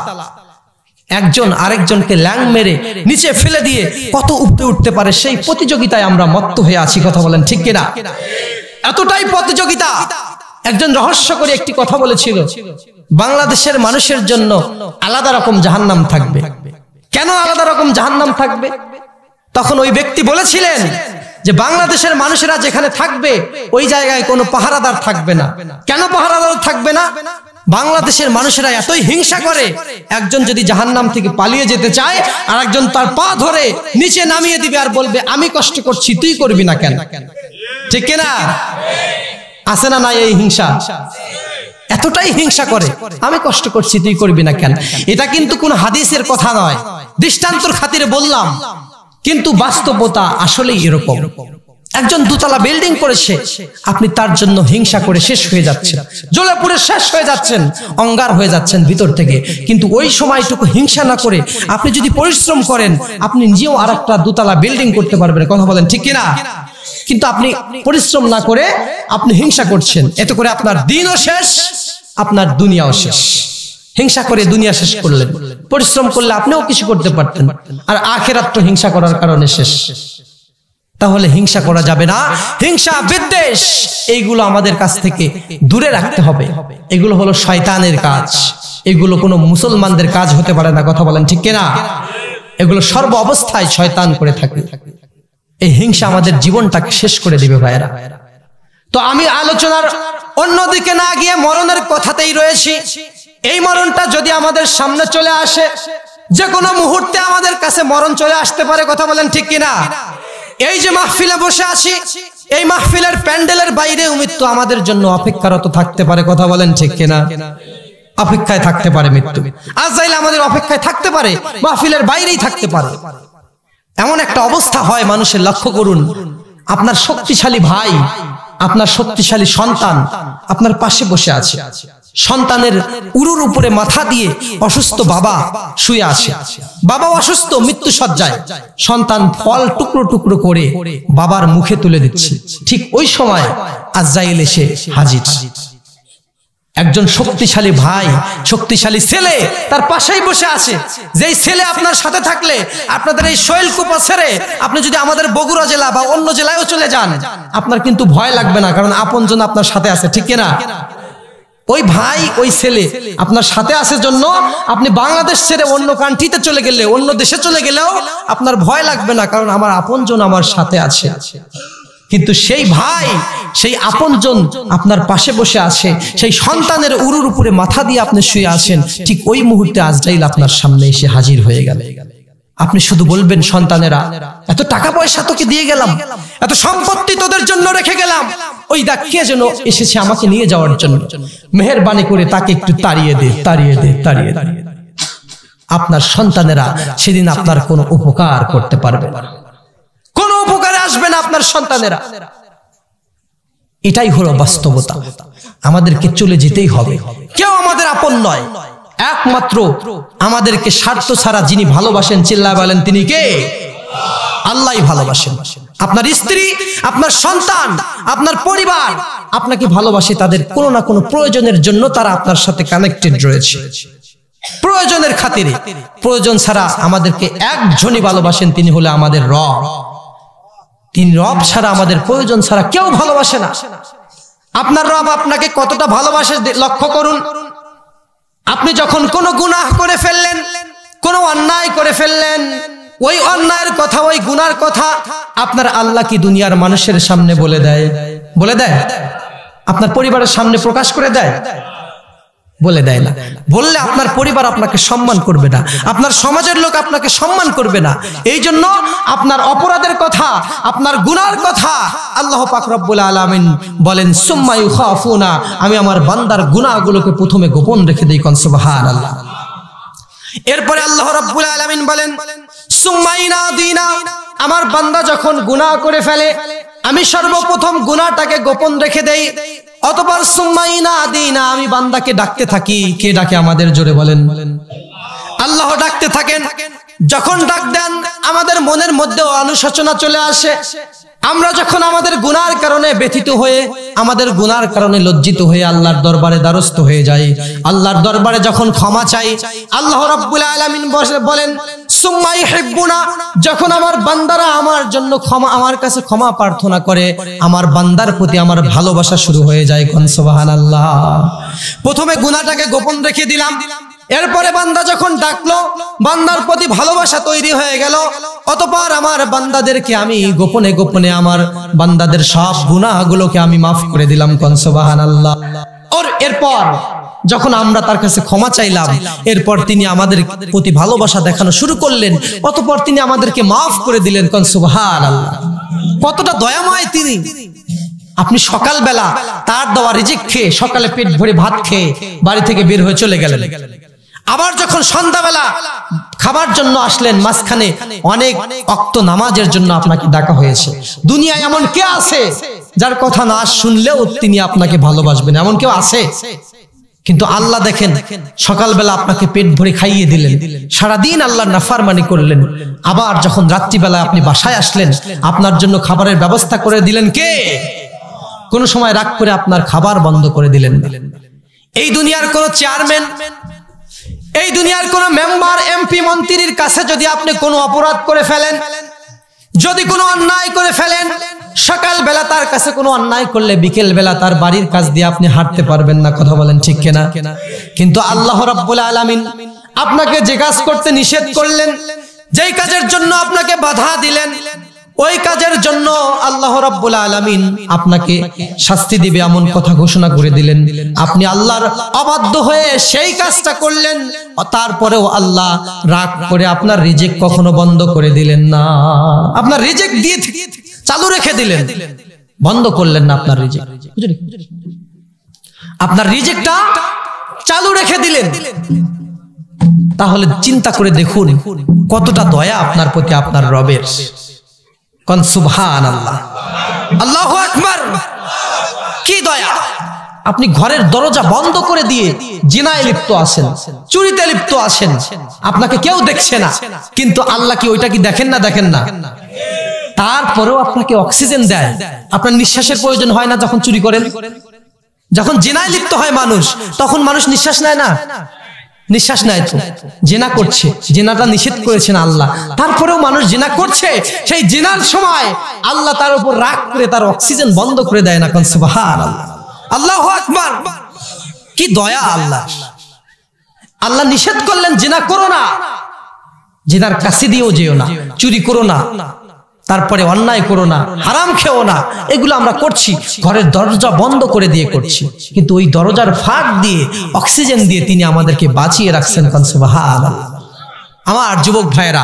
একজন আরেকজনকে ল্যাং মেরে নিচে ফেলে দিয়ে কত উপরে উঠতে পারে সেই প্রতিযোগিতায় আমরা মত্ত হয়ে আছি। কথা বলেন ঠিক কিনা? এতটাই প্রতিযোগিতা। একজন রহস্য করে একটি কথা বলেছিল, বাংলাদেশের মানুষের জন্য আলাদা রকম জাহান্নাম থাকবে। কেন আলাদা রকম জাহান্নাম থাকবে? তখন ওই ব্যক্তি বলেছিলেন যে বাংলাদেশের মানুষেরা যেখানে থাকবে ওই জায়গায় কোনো পাহারাদার থাকবে না। কেন পাহারাদার থাকবে না? বাংলাদেশের মানুষেরা এতই হিংসা করে, একজন যদি জাহান্নাম থেকে পালিয়ে যেতে চায় আর একজন তার পা ধরে নিচে নামিয়ে দিবে আর বলবে আমি কষ্ট করছি, তুই করবি না কেন? ঠিক কিনা? আছে না নাই এই হিংসা? এতটাই হিংসা করে, আমি কষ্ট করছি তুই করবি না কেন? এটা কিন্তু কোন হাদিসের কথা নয়, দৃষ্টান্তর খাতিরে বললাম, কিন্তু বাস্তবতা আসলেই এরকম। একজন দোতলা বিল্ডিং করেছে, আপনি তার জন্য হিংসা করে শেষ হয়ে যাচ্ছেন, জ্বলে পুড়ে শেষ হয়ে যাচ্ছেন, অঙ্গার হয়ে যাচ্ছেন ভিতর থেকে। কিন্তু ওই সময়টুকু হিংসা না করে আপনি যদি পরিশ্রম করেন, আপনি নিজেও আরেকটা দোতলা বিল্ডিং করতে পারবেন। কথা বলেন ঠিক কিনা? কিন্তু আপনি পরিশ্রম না করে আপনি হিংসা করছেন, এতে করে আপনার দিনও শেষ, আপনার দুনিয়াও শেষ। হিংসা করে দুনিয়া শেষ করলেন, পরিশ্রম করলে আপনিও কিছু করতে পারতেন, আর আখিরাত তো হিংসা করার কারণে শেষ। তাহলে হিংসা করা যাবে না। হিংসা, বিদ্বেষ এইগুলো আমাদের কাছ থেকে দূরে রাখতে হবে। এগুলো হলো শয়তানের কাজ, এগুলো কোনো মুসলমানদের কাজ হতে পারে না। কথা বলেন ঠিক কিনা? এগুলো সর্ব অবস্থায় শয়তান করে থাকে। এই হিংসা আমাদের জীবনটাকে শেষ করে দিবে ভাইয়েরা। তো আমি আলোচনার অন্যদিকে না গিয়ে মরণের কথাতেই রয়েছি। এই মরণটা যদি আমাদের সামনে চলে আসে, যে কোনো মুহূর্তে আমাদের কাছে মরণ চলে আসতে পারে। কথা বলেন ঠিক কিনা? এই যে মাহফিলে বসে আছি, এই মাহফিলের প্যান্ডেলের বাইরে মৃত্যু আমাদের জন্য অপেক্ষারত থাকতে পারে। কথা বলেন ঠিক কিনা? অপেক্ষায় থাকতে পারে মৃত্যু, আজরাইল আমাদের অপেক্ষায় থাকতে পারে, মাহফিলের বাইরেই থাকতে পারে। এমন একটা অবস্থা হয় মানুষের। লক্ষ্য করুন, আপনার শক্তিশালী ভাই, আপনার শক্তিশালী সন্তান আপনার পাশে বসে আছে, সন্তানের উরুর উপরে মাথা দিয়ে অসুস্থ বাবা শুয়ে আছে, বাবা অসুস্থ, মৃত্যু সজ্জায়, সন্তান ফল টুকরো টুকরো করে বাবার মুখে তুলে দিচ্ছে। ঠিক ওই সময় আজরাইল এসে হাজির। একজন শক্তিশালী ভাই, শক্তিশালী ছেলে তার পাশেই বসে আছে। যেই ছেলে আপনার সাথে থাকলে আপনাদের এই শৈলকুপা ছেড়ে আপনি যদি আমাদের বগুড়া জেলা বা অন্য জেলায়ও চলে যান, আপনার কিন্তু ভয় লাগবে না, কারণ আপনজন আপনার সাথে আছে। ঠিক কিনা? ওই ভাই, ওই ছেলে আপনার সাথে আছে জন্য আপনি বাংলাদেশ ছেড়ে অন্য কান্ট্রিতে চলে গেলে, অন্য দেশে চলে গেলেও আপনার ভয় লাগবে না, কারণ আমার আপনজন আমার সাথে আছে। কিন্তু সেই ভাই, সেই আপনজন আপনার পাশে বসে আছে, সেই সন্তানের উরুর উপরে মাথা দিয়ে আপনি শুয়ে আছেন, ঠিক ওই মুহূর্তে আজরাইল আপনার সামনে এসে হাজির হয়ে গেল। আপনি শুধু বলবেন, সন্তানেরা এত টাকা পয়সা তোকে দিয়ে গেলাম, এত সম্পত্তি তোদের জন্য রেখে গেলাম, ওই দেখ কে যেন এসেছে আমাকে নিয়ে যাওয়ার জন্য, মেহেরবানি করে তাকে একটু তাড়িয়ে দে, তাড়িয়ে দে, তাড়িয়ে দে। আপনার সন্তানেরা সেদিন আপনার কোনো উপকার করতে পারবে না, কোনো উপকারে আসবে না আপনার সন্তানেরা। এটাই হলো বাস্তবতা। আমাদেরকে চলে যেতেই হবে, কেউ আমাদের আপন নয়। একমাত্র আমাদেরকে স্বার্থ ছাড়া যিনি ভালোবাসেন, চিল্লায় বলেন তিনি কে? আল্লাহই ভালোবাসেন। আপনার স্ত্রী, আপনার সন্তান, আপনার পরিবার আপনাকে ভালোবাসে, তাদের কোনো না কোনো প্রয়োজনের জন্য তারা আপনার সাথে কানেক্টেড রয়েছে, প্রয়োজনের খাতিরে। প্রয়োজন ছাড়া আমাদেরকে একজনই ভালোবাসেন, তিনি হলে আমাদের রব। তিনি রব ছাড়া, আমাদের প্রয়োজন ছাড়া কেউ ভালোবাসে না। আপনার রব আপনাকে কতটা ভালোবাসে লক্ষ্য করুন। আপনি যখন কোনো গুনাহ করে ফেললেন, কোনো অন্যায় করে ফেললেন, ওই অন্যায়ের কথা, ওই গুনার কথা আপনার আল্লাহ কি দুনিয়ার মানুষের সামনে বলে দেয়? বলে দেয়? আপনার পরিবারের সামনে প্রকাশ করে দেয়? বলে দেয় না। বললে আপনার পরিবার আপনাকে সম্মান করবে না, আপনার সমাজের লোক আপনাকে সম্মান করবে না। এই জন্য আপনার অপরাধের কথা, আপনার গুনার কথা আল্লাহ পাক রব্বুল আলামিন বলেন সুম্মা ইউখাফুনা, আমি আমার বান্দার গুনাহগুলোকে প্রথমে গোপন রেখে দেই। কোন সুবহানাল্লাহ। এরপরে আল্লাহ রাব্বুল আলামিন বলেন সুম্মা ইনাদিনা, আমার বান্দা যখন গুনাহ করে ফেলে আমি সর্বপ্রথম গুনাহটাকে গোপন রেখে দেই। অতঃপর সুম্মা ইনাদিনা, আমি বান্দাকে ডাকতে থাকি। কে ডাকে আমাদের? জোরে বলেন। আল্লাহ ডাকতে থাকেন। যখন ডাক দেন আমাদের মনের মধ্যেও অনুশোচনা চলে আসে। আমরা যখন আমাদের গুনার কারণে ব্যথিত হয়ে, আমাদের গুনার কারণে লজ্জিত হয়ে আল্লাহর দরবারে দ্বারস্থ হয়ে যাই, আল্লাহর দরবারে যখন ক্ষমা চাই, আল্লাহ রাব্বুল আলামিন বলেন সুম্মা ইউহিব্বুনা, যখন আমার বান্দারা আমার জন্য ক্ষমা, আমার কাছে ক্ষমা প্রার্থনা করে, আমার বান্দার প্রতি আমার ভালোবাসা শুরু হয়ে যায়। কোন সুবহানাল্লাহ। প্রথমে গুনাহটাকে গোপন রেখে দিলাম, এরপরে বান্দা যখন ডাকলো, বান্দার প্রতি ভালোবাসা তৈরি হয়ে গেল। অতঃপর আমার বান্দাদেরকে আমি গোপনে গোপনে আমার বান্দাদের সব গুনাহগুলোকে আমি মাফ করে দিলাম। কোন সুবহানাল্লাহ। এরপর যখন আমরা তার কাছে ক্ষমা চাইলাম, এরপর তিনি আমাদের প্রতি ভালোবাসা দেখানো শুরু করলেন। অতঃপর তিনি আমাদেরকে মাফ করে দিলেন। কোন সুবহানাল্লাহ। কতটা দয়াময় তিনি। আপনি সকালবেলা তার দেওয়া রিজিক খেয়ে, সকালে পেট ভরে ভাত খেয়ে বাড়ি থেকে বের হয়ে চলে গেলেন। আবার যখন সন্ধ্যাবেলা খাবার জন্য আসলেন, মাঝখানে অনেক ওয়াক্ত নামাজের জন্য আপনাকে ডাকা হয়েছে। দুনিয়ায় এমন কে আছে যার কথা না শুনলেও তিনি আপনাকে ভালোবাসবেন? এমন কেউ আছে? কিন্তু আল্লাহ দেখেন, সকালবেলা আপনাকে পেট ভরে খাইয়ে দিলেন, সারাদিন আল্লাহর নাফরমানি করলেন। আবার যখন রাত্রিবেলা আপনি বাসায় আসলেন, আপনার জন্য খাবারের ব্যবস্থা করে দিলেন কে? কোন সময় রাগ করে আপনার খাবার বন্ধ করে দিলেন না। এই দুনিয়ার কোন চেয়ারম্যান, এই দুনিয়ার কোন মেম্বার, এমপি, মন্ত্রীর কাছে যদি আপনি কোনো অপরাধ করে ফেলেন, যদি কোনো অন্যায় করে ফেলেন, সকাল বেলা তার কাছে কোনো অন্যায় করলে বিকেল বেলা তার বাড়ির কাজ দিয়ে আপনি হাঁটতে পারবেন না। কথা বলেন ঠিক কিনা? কিন্তু আল্লাহ রাব্বুল আলামিন আপনাকে যে কাজ করতে নিষেধ করলেন, যেই কাজের জন্য আপনাকে বাধা দিলেন, ওই কাজের জন্য আল্লাহ রাব্বুল আলামিন আপনাকে শাস্তি দিবে এমন কথা ঘোষণা করে দিলেন। আপনি আল্লাহর অবাধ্য হয়ে সেই কাজটা করলেন, তারপরেও আল্লাহ রাগ করে আপনার রিজিক কখনো বন্ধ করে দিলেন না। আপনার রিজিক দিয়ে চালু রেখে দিলেন, বন্ধ করলেন না আপনার রিজিক। আপনার রিজিকটা চালু রেখে দিলেন। তাহলে চিন্তা করে দেখুন কতটা দয়া আপনার প্রতি আপনার রবের। কোন সুবহানাল্লাহ। আল্লাহু আকবার। কি দয়া! আপনি ঘরের দরজা বন্ধ করে দিয়ে জিনায় লিপ্ত আছেন, চুরিতে লিপ্ত আছেন, আপনাকে কেউ দেখছে না, কিন্তু আল্লাহ কি ওইটা কি দেখেন না? দেখেন না। তারপরেও আপনাকে অক্সিজেন দেয়। আপনার নিঃশ্বাসের প্রয়োজন হয় না যখন চুরি করেন? যখন জিনায় লিপ্ত হয় মানুষ, তখন মানুষ নিঃশ্বাস নেয় না? নিঃশ্বাস নেয় তো। জিনা করছে, জিনাটা নিষেধ করেছেন আল্লাহ, তারপরেও মানুষ জিনা করছে। সেই জিনার সময় আল্লাহ তার উপর রাগ করে তার অক্সিজেন বন্ধ করে দেয় না। কোন সুবহানাল্লাহ। আল্লাহু আকবার। কি দয়া আল্লাহ! আল্লাহ নিষেধ করলেন জিনা করো না, জিনার কাছে দিয়েও যেও না, চুরি করো না, তারপরে অন্যায় করো না, হারাম খেও না। এগুলো আমরা করছি, ঘরের দরজা বন্ধ করে দিয়ে করছি, কিন্তু ওই দরজার ফাঁক দিয়ে অক্সিজেন দিয়ে তিনি আমাদেরকে বাঁচিয়ে রাখছেন। কোন সুবহানাল্লাহ। আমার যুবক ভাইরা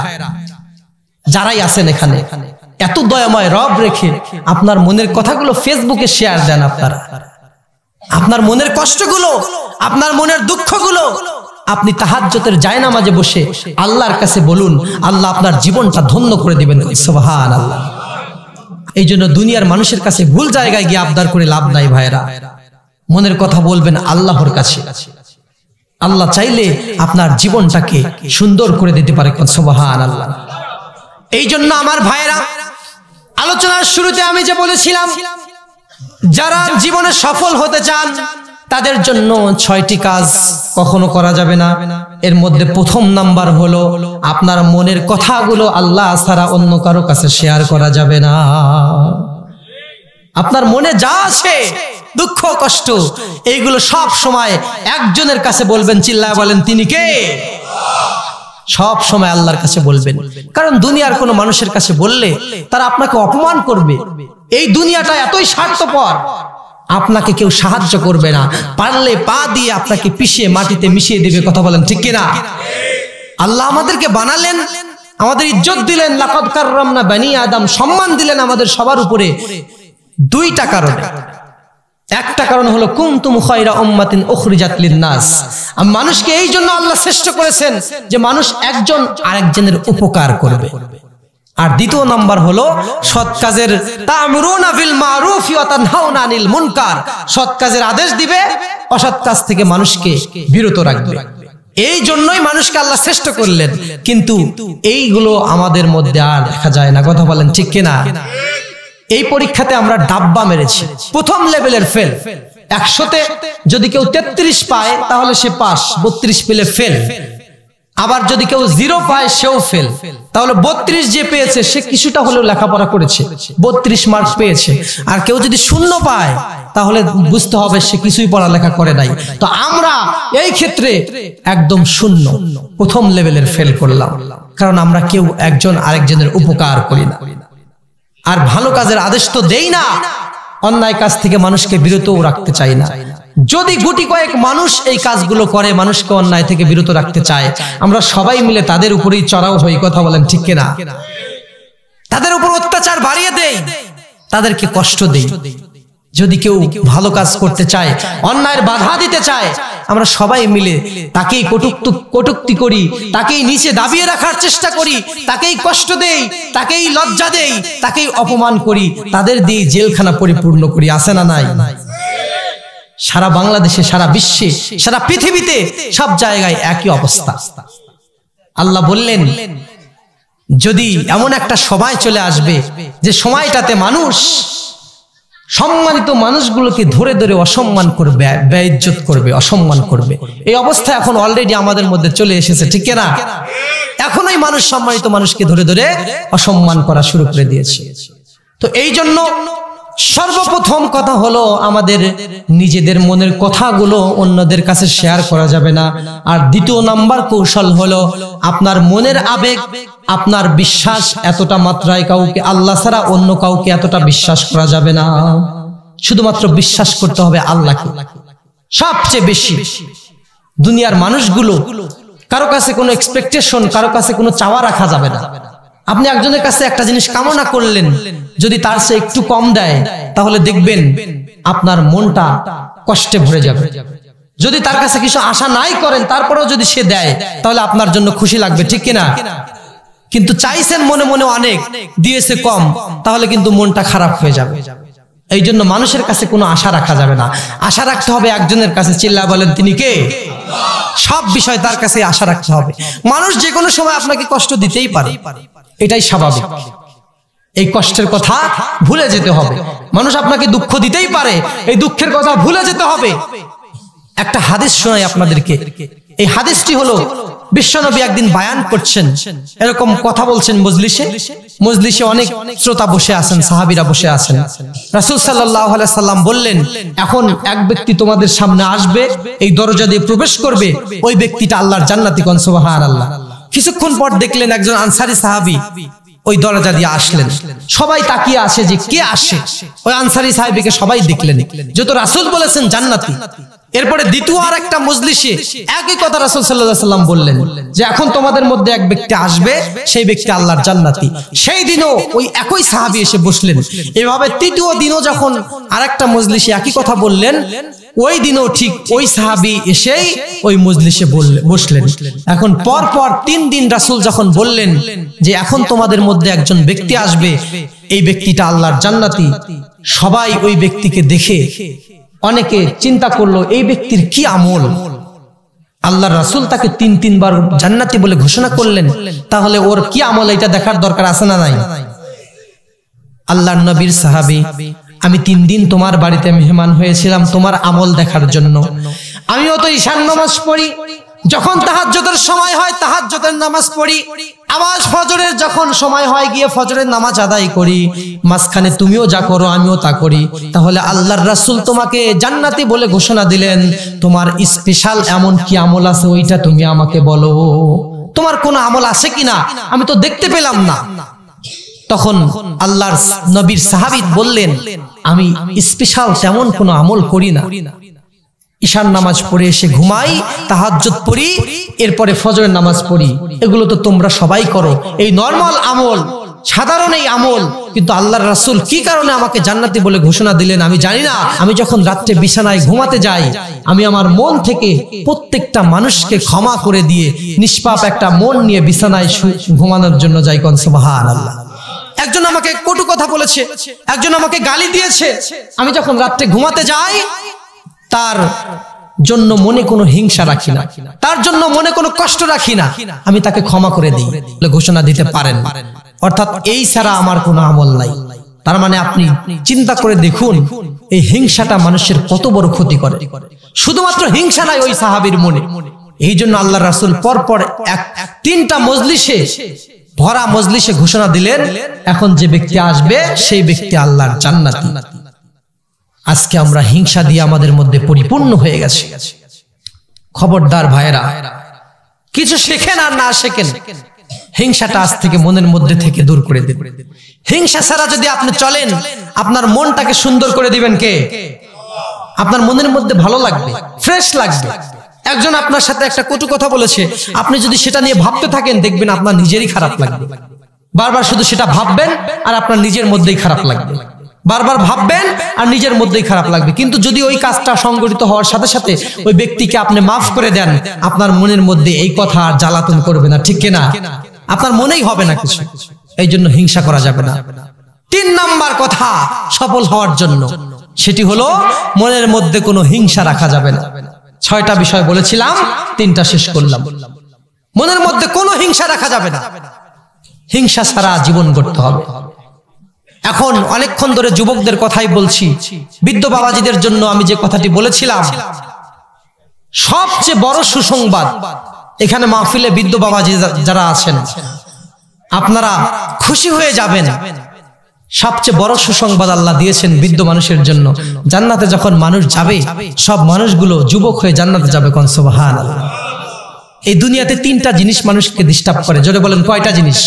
যারাই আছেন এখানে, এত দয়াময় রব রেখে আপনার মনের কথাগুলো ফেসবুকে শেয়ার দেন। আপনারা আপনার মনের কষ্টগুলো, আপনার মনের দুঃখগুলো আপনি তাহাজ্জুদের জায়নামাজে বসে আল্লাহর কাছে বলুন, আল্লাহ আপনার জীবনটা ধন্য করে দিবেন। সুবহানাল্লাহ। এই জন্য দুনিয়ার মানুষের কাছে ভুল জায়গায় গিয়ে আবদার করে লাভ নাই ভাইরা। মনের কথা বলবেন আল্লাহর কাছে। আল্লাহ চাইলে আপনার জীবনটাকে সুন্দর করে দিতে পারে। সুবহানাল্লাহ। এই জন্য আমার ভাইরা, আলোচনার শুরুতে আমি যে বলেছিলাম, যারা জীবনে সফল হতে চান তাদের জন্য 6টি কাজ কখনো করা যাবে না। এর মধ্যে প্রথম নাম্বার হলো আপনার মনের কথাগুলো আল্লাহ ছাড়া অন্য কারো কাছে শেয়ার করা যাবে না। আপনার মনে যা আছে, দুঃখ কষ্ট, এইগুলো সব সময় একজনের কাছে বলবেন। চিল্লায় বলেন, তিনি কে? সব সময় আল্লাহর কাছে বলবেন, কারণ দুনিয়ার কোনো মানুষের কাছে বললে তারা আপনাকে অপমান করবে। এই দুনিয়াটা এতই স্বার্থপর, আপনাকে কেউ সাহায্য করবে না, পারলে পা দিয়ে আপনাকে পিষিয়ে মাটিতে মিশিয়ে দেবে। কথা বলেন ঠিক কিনা? আল্লাহ আমাদেরকে বানালেন, আমাদের ইজ্জত দিলেন, লাকাদ কাররামনা বানি আদম, সম্মান দিলেন আমাদের সবার উপরে দুইটা কারণে। একটা কারণ হলো কুনতুম খায়রা উম্মাতিন উখরিজাত লিন-নাস, মানুষকে এই জন্য আল্লাহ শ্রেষ্ঠ করেছেন যে মানুষ একজন আরেকজনের উপকার করবে। আর দ্বিতীয় নাম্বার হলো সৎ কাজের, তা'মুরুনা বিল মারুফ ওয়া তানহাউনা আনিল মুনকার, সৎ কাজের আদেশ দিবে, অসৎ কাজ থেকে মানুষকে বিরত রাখবে। এই জন্যই মানুষকে আল্লাহ শ্রেষ্ঠ করলেন, কিন্তু এইগুলো আমাদের মধ্যে আর দেখা যায় না। কথা বলেন ঠিক কিনা? এই পরীক্ষাতে আমরা ডাব্বা মেরেছি, প্রথম লেভেলের ফেল। 100তে যদি কেউ 33 পায় তাহলে সে পাস, 32 পেলে ফেল। আবার যদি কেউ 0 পায় সেও ফেল। তাহলে 32 যে পেয়েছে সে কিছুটা হলেও লেখাপড়া করেছে, 32 মার্ক পেয়েছে। আর কেউ যদি 0 পায় তাহলে বুঝতে হবে সে কিছুই পড়ালেখা করে নাই। তো আমরা এই ক্ষেত্রে একদম 0, প্রথম লেভেলের ফেল করলাম, কারণ আমরা কেউ একজন আরেকজনের উপকার করি না, আর ভালো কাজের আদেশ তো দেই না, অন্যায় কাজ থেকে মানুষকে বিরতও রাখতে চাই না। যদি গুটি কয়েক মানুষ এই কাজগুলো করে, মানুষকে অন্যায় থেকে বিরত রাখতে চায়, আমরা সবাই মিলে তাদের উপরেই চড়াও হই। কথা বলেন ঠিক কিনা? তাদের উপর অত্যাচার বাড়িয়ে দেই, তাদেরকে কষ্ট দেই। যদি কেউ ভালো কাজ করতে চায়, অন্যায়ের বাধা দিতে চায়, আমরা সবাই মিলে তাকেই কটূক্তি করি, তাকেই নিচে দাবিয়ে রাখার চেষ্টা করি, তাকেই কষ্ট দেই, তাকেই লজ্জা দেই, তাকেই অপমান করি, তাদের দিয়ে জেলখানা পরিপূর্ণ করি। আছে না নাই? সারা বাংলাদেশে, সারা বিশ্বে, সারা পৃথিবীতে সব জায়গায় একই অবস্থা। আল্লাহ বললেন, যদি এমন একটা সময় চলে আসবে যে সময়টাতে মানুষ সম্মানিত মানুষগুলোকে ধরে ধরে অসম্মান করবে, বেইজ্জত করবে, অসম্মান করবে। এই অবস্থা এখন অলরেডি আমাদের মধ্যে চলে এসেছে, ঠিক না? এখনই মানুষ সম্মানিত মানুষকে ধরে ধরে অসম্মান করা শুরু করে দিয়েছে। তো এই জন্য সর্বপ্রথম কথা হলো, আমাদের নিজেদের মনের কথাগুলো অন্যদের কাছে শেয়ার করা যাবে না। আর দ্বিতীয় নাম্বার কৌশল হলো, আপনার মনের আবেগ, আপনার বিশ্বাস এতটা মাত্রায় কাউকে, আল্লাহ ছাড়া অন্য কাউকে এতটা বিশ্বাস করা যাবে না। শুধুমাত্র বিশ্বাস করতে হবে আল্লাহকে সবচেয়ে বেশি। দুনিয়ার মানুষগুলো, কারো কাছে কোনো এক্সপেকটেশন, কারো কাছে কোনো চাওয়া রাখা যাবে না। আপনি একজনের কাছে একটা জিনিস কামনা করলেন, যদি তার সে একটু কম দেয় তাহলে দেখবেন আপনার মনটা কষ্টে ভরে যাবে। যদি তার কাছে কিছু আশা নাই করেন, তারপরেও যদি সে দেয় তাহলে আপনার জন্য খুশি লাগবে, ঠিক কিনা? কিন্তু চাইছেন মনে মনে অনেক, দিয়েছে কম, তাহলে কিন্তু মনটা খারাপ হয়ে যাবে। এই জন্য মানুষের কাছে কোনো আশা রাখা যাবে না। আশা রাখতে হবে একজনের কাছে। চিল্লা বলেন, তিনি কে? সব বিষয় তার কাছে আশা রাখতে হবে। মানুষ যে কোনো সময় আপনাকে কষ্ট দিতেই পারে, এটাই স্বাভাবিক। এই কষ্টের কথা ভুলে যেতে হবে। মানুষ আপনাকে দুঃখ দিতেই পারে, এই দুঃখের কথা ভুলে যেতে হবে। একটা হাদিস শোনাই আপনাদেরকে। এই হাদিসটি হলো, বিশ্বনবী একদিন বায়ান করছেন, এরকম কথা বলছেন মজলিসে অনেক শ্রোতা বসে আছেন, সাহাবীরা বসে আছেন। রাসূল সাল্লাল্লাহু আলাইহি সাল্লাম বললেন, এখন এক ব্যক্তি তোমাদের সামনে আসবে, এই দরজা দিয়ে প্রবেশ করবে, ওই ব্যক্তিটা আল্লাহর জান্নাতি। কোন সুবহানাল্লাহ। কিছুক্ষণ পর দেখলেন একজন আনসারী সাহাবী ওই দরজা দিয়ে আসলেন। সবাই তাকিয়ে আসে যে কে আসে। ওই আনসারী সাহাবীকে সবাই দেখলেন, যেহেতু রাসূল বলেছেন জান্নাতি। এরপরে দ্বিতীয় আর একটা মজলিসে একই কথা রাসূল সাল্লাল্লাহু আলাইহি সাল্লাম বললেন যে এখন তোমাদের মধ্যে এক ব্যক্তি আসবে, সেই ব্যক্তি আল্লাহর জান্নাতি। সেই দিনও ওই একই সাহাবী এসে বসলেন। এভাবে তৃতীয় দিনও যখন আরেকটা মজলিসে একই কথা বললেন, ওই দিনও ঠিক ওই সাহাবী এসেই ওই মজলিসে বসলেন। এখন পর পর 3 দিন রাসূল যখন বললেন যে এখন তোমাদের মধ্যে একজন ব্যক্তি আসবে, এই ব্যক্তিটা আল্লাহর জান্নাতি, সবাই ওই ব্যক্তিকে দেখে অনেকে চিন্তা করলো এই ব্যক্তির কি আমল। আল্লাহর রাসূল তাকে 3 বার জান্নাতি বলে ঘোষণা করলেন, তাহলে ওর কি আমল এটা দেখার দরকার আছে না নাই? আল্লাহর নবীর সাহাবী, আমি 3 দিন তোমার বাড়িতে মেহমান হয়েছিলাম তোমার আমল দেখার জন্য। আমিও তো ঈশার নামাজ পড়ি, যখন তাহাজ্জুদের সময় হয় তাহাজ্জুদের নামাজ পড়ি, আবার ফজরের যখন সময় হয় গিয়ে ফজরের নামাজ আদায় করি। মাঝখানে তুমিও যা করো আমিও তা করি। তাহলে আল্লাহর রাসূল তোমাকে জান্নাতি বলে ঘোষণা দিলেন, তোমার স্পেশাল এমন কি আমল আছে ওইটা তুমি আমাকে বলো। তোমার কোনো আমল আছে কিনা, আমি তো দেখতে পেলাম না। তখন আল্লাহর নবীর সাহাবী বললেন, আমি স্পেশাল তেমন কোনো আমল করি না, ঈশার নামাজ পড়ে এসে ঘুমাই, তাহাজ্জুদ পড়ি, এরপরে ফজরের নামাজ পড়ি, এগুলো তো তোমরা সবাই করো, এই নরমাল আমল, সাধারণ এই আমল। কিন্তু আল্লাহর রাসূল কি কারণে আমাকে জান্নাতি বলে ঘোষণা দিলেন আমি জানি না। আমি যখন রাত্রে বিছানায় ঘুমাতে যাই, আমি আমার মন থেকে প্রত্যেকটা মানুষকে ক্ষমা করে দিয়ে নিষ্পাপ একটা মন নিয়ে বিছানায় ঘুমানোর জন্য যাই। কোন সুবহানাল্লাহ। একজন আমাকে কটু কথা বলেছে, একজন আমাকে গালি দিয়েছে, আমি যখন রাত্রে ঘুমাতে যাই তার জন্য মনে কোনো হিংসা রাখি না, তার জন্য মনে কোনো কষ্ট রাখি না, আমি তাকে ক্ষমা করে দিই বলে ঘোষণা দিতে পারেন। অর্থাৎ এই ছাড়া আমার কোনো আমল নাই। তার মানে আপনি চিন্তা করে দেখুন এই হিংসাটা মানুষের কত বড় ক্ষতি করে। শুধুমাত্র হিংসা নাই ওই সাহাবীর মনে। এই জন্য আল্লাহর রাসূল পরপর তিনটা মজলিসে, ভরা মজলিসে ঘোষণা দিলেন, এখন যে ব্যক্তি আসবে সেই ব্যক্তি আল্লাহর জান্নাতি। আজকে আমরা হিংসা দিয়ে আমাদের মধ্যে পরিপূর্ণ হয়ে গেছে। খবরদার ভাইরা, কিছু শেখেন আর না শেখেন, হিংসাটা আজ থেকে মনের মধ্যে থেকে দূর করে দিন। হিংসা ছাড়া যদি আপনি চলেন, আপনার মনটাকে সুন্দর করে দিবেন কে? আপনার মনের মধ্যে ভালো লাগবে, ফ্রেশ লাগবে। একজন আপনার সাথে একটা কটু কথা বলেছে, আপনি যদি সেটা নিয়ে ভাবতে থাকেন, দেখবেন আপনার নিজেরই খারাপ লাগবে। বারবার শুধু সেটা ভাববেন আর আপনার নিজের মধ্যেই খারাপ লাগবে, বারবার ভাববেন আর নিজের মধ্যেই খারাপ লাগবে। কিন্তু যদি ওই কাজটা সংগঠিত হওয়ার সাথে সাথে ওই ব্যক্তিকে আপনি মাফ করে দেন, আপনার মনের মধ্যে এই কথা আর জ্বালাতন করবে না, ঠিক কিনা? আপনার মনেই হবে না কিছু। এই জন্য হিংসা করা যাবে না। 3 নাম্বার কথা সফল হওয়ার জন্য, সেটি হলো মনের মধ্যে কোনো হিংসা রাখা যাবে না। 6টা বিষয় বলেছিলাম, 3টা শেষ করলাম। মনের মধ্যে কোনো হিংসা রাখা যাবে না, হিংসা ছাড়া জীবন গড়তে হবে। এখন অনেকক্ষণ ধরে যুবকদের কথাই বলছি, বৃদ্ধ বাবাজিদের জন্য আমি যে কথাটি বলেছিলাম, সবচেয়ে বড় সুসংবাদ, এখানে মাহফিলে বৃদ্ধ বাবাজি যারা আছেন আপনারা খুশি হয়ে যাবেন। সবচেয়ে বড় সুসংবাদ আল্লাহ দিয়েছেন বৃদ্ধ মানুষের জন্য। জান্নাতে যখন মানুষ যাবে, সব মানুষগুলো যুবক হয়ে জান্নাতে যাবে। কোন সুবহানাল্লাহ। এই দুনিয়াতে 3টা জিনিস মানুষকে ডিস্টার্ব করে। জোরে বলেন কয়টা জিনিস?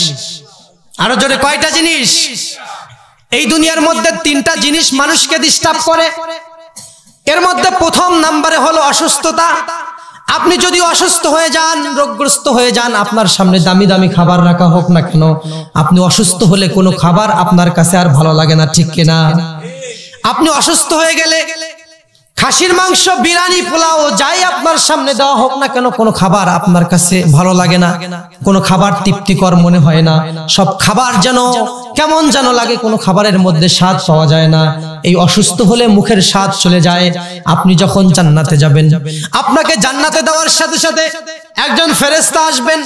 আরো জোরে, কয়টা জিনিস? এই দুনিয়ার মধ্যে 3টা জিনিস মানুষকে ডিস্টার্ব করে। এর মধ্যে প্রথম নাম্বারে হলো অসুস্থতা। আপনি যদি অসুস্থ হয়ে যান, রোগগ্রস্ত হয়ে যান, আপনার সামনে দামি দামি খাবার রাখা হোক না কেন, আপনি অসুস্থ হলে কোনো খাবার আপনার কাছে আর ভালো লাগে না, ঠিক কিনা? আপনি অসুস্থ হয়ে গেলে খাসির মাংস, বিরিয়ানি, পোলাও যাই আপনার সামনে দেওয়া হোক না কেন, কোনো খাবার আপনার কাছে ভালো লাগে না, কোনো খাবার তৃপ্তিকর মনে হয় না। সব খাবার যেন কেমন যেন লাগে, কোনো খাবারের মধ্যে স্বাদ পাওয়া যায় না। এই অসুস্থ হলে মুখের স্বাদ চলে যায়। আপনি যখন জান্নাতে যাবেন, আপনাকে জান্নাতে দেওয়ার সাথে সাথে একজন ফেরেশতা আসবেন।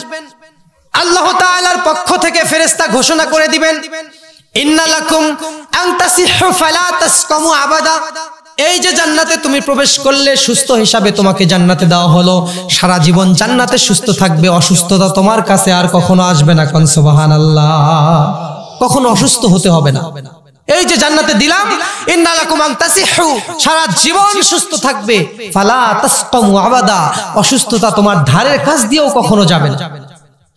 আল্লাহ তাআলার পক্ষ থেকে ফেরেশতা ঘোষণা করে দিবেন, ইন্না লাকুম আন তাসিহু ফালা তাসকামু আবাদা। এই যে জান্নাতে তুমি প্রবেশ করলে, সুস্থ হিসাবে তোমাকে জান্নাতে দেওয়া হলো, সারা জীবন জান্নাতে সুস্থ থাকবে, অসুস্থতা তোমার কাছে আর কখনো আসবে না। কোন সুবহানাল্লাহ। কখনো অসুস্থ হতে হবে না। এই যে জান্নাতে দিলাম, ইন্না লাকুম আন তাসিহু, সারা জীবন সুস্থ থাকবে, ফালা তাসকামু আবাদা, অসুস্থতা তোমার ধারের কাছ দিয়েও কখনো যাবে না,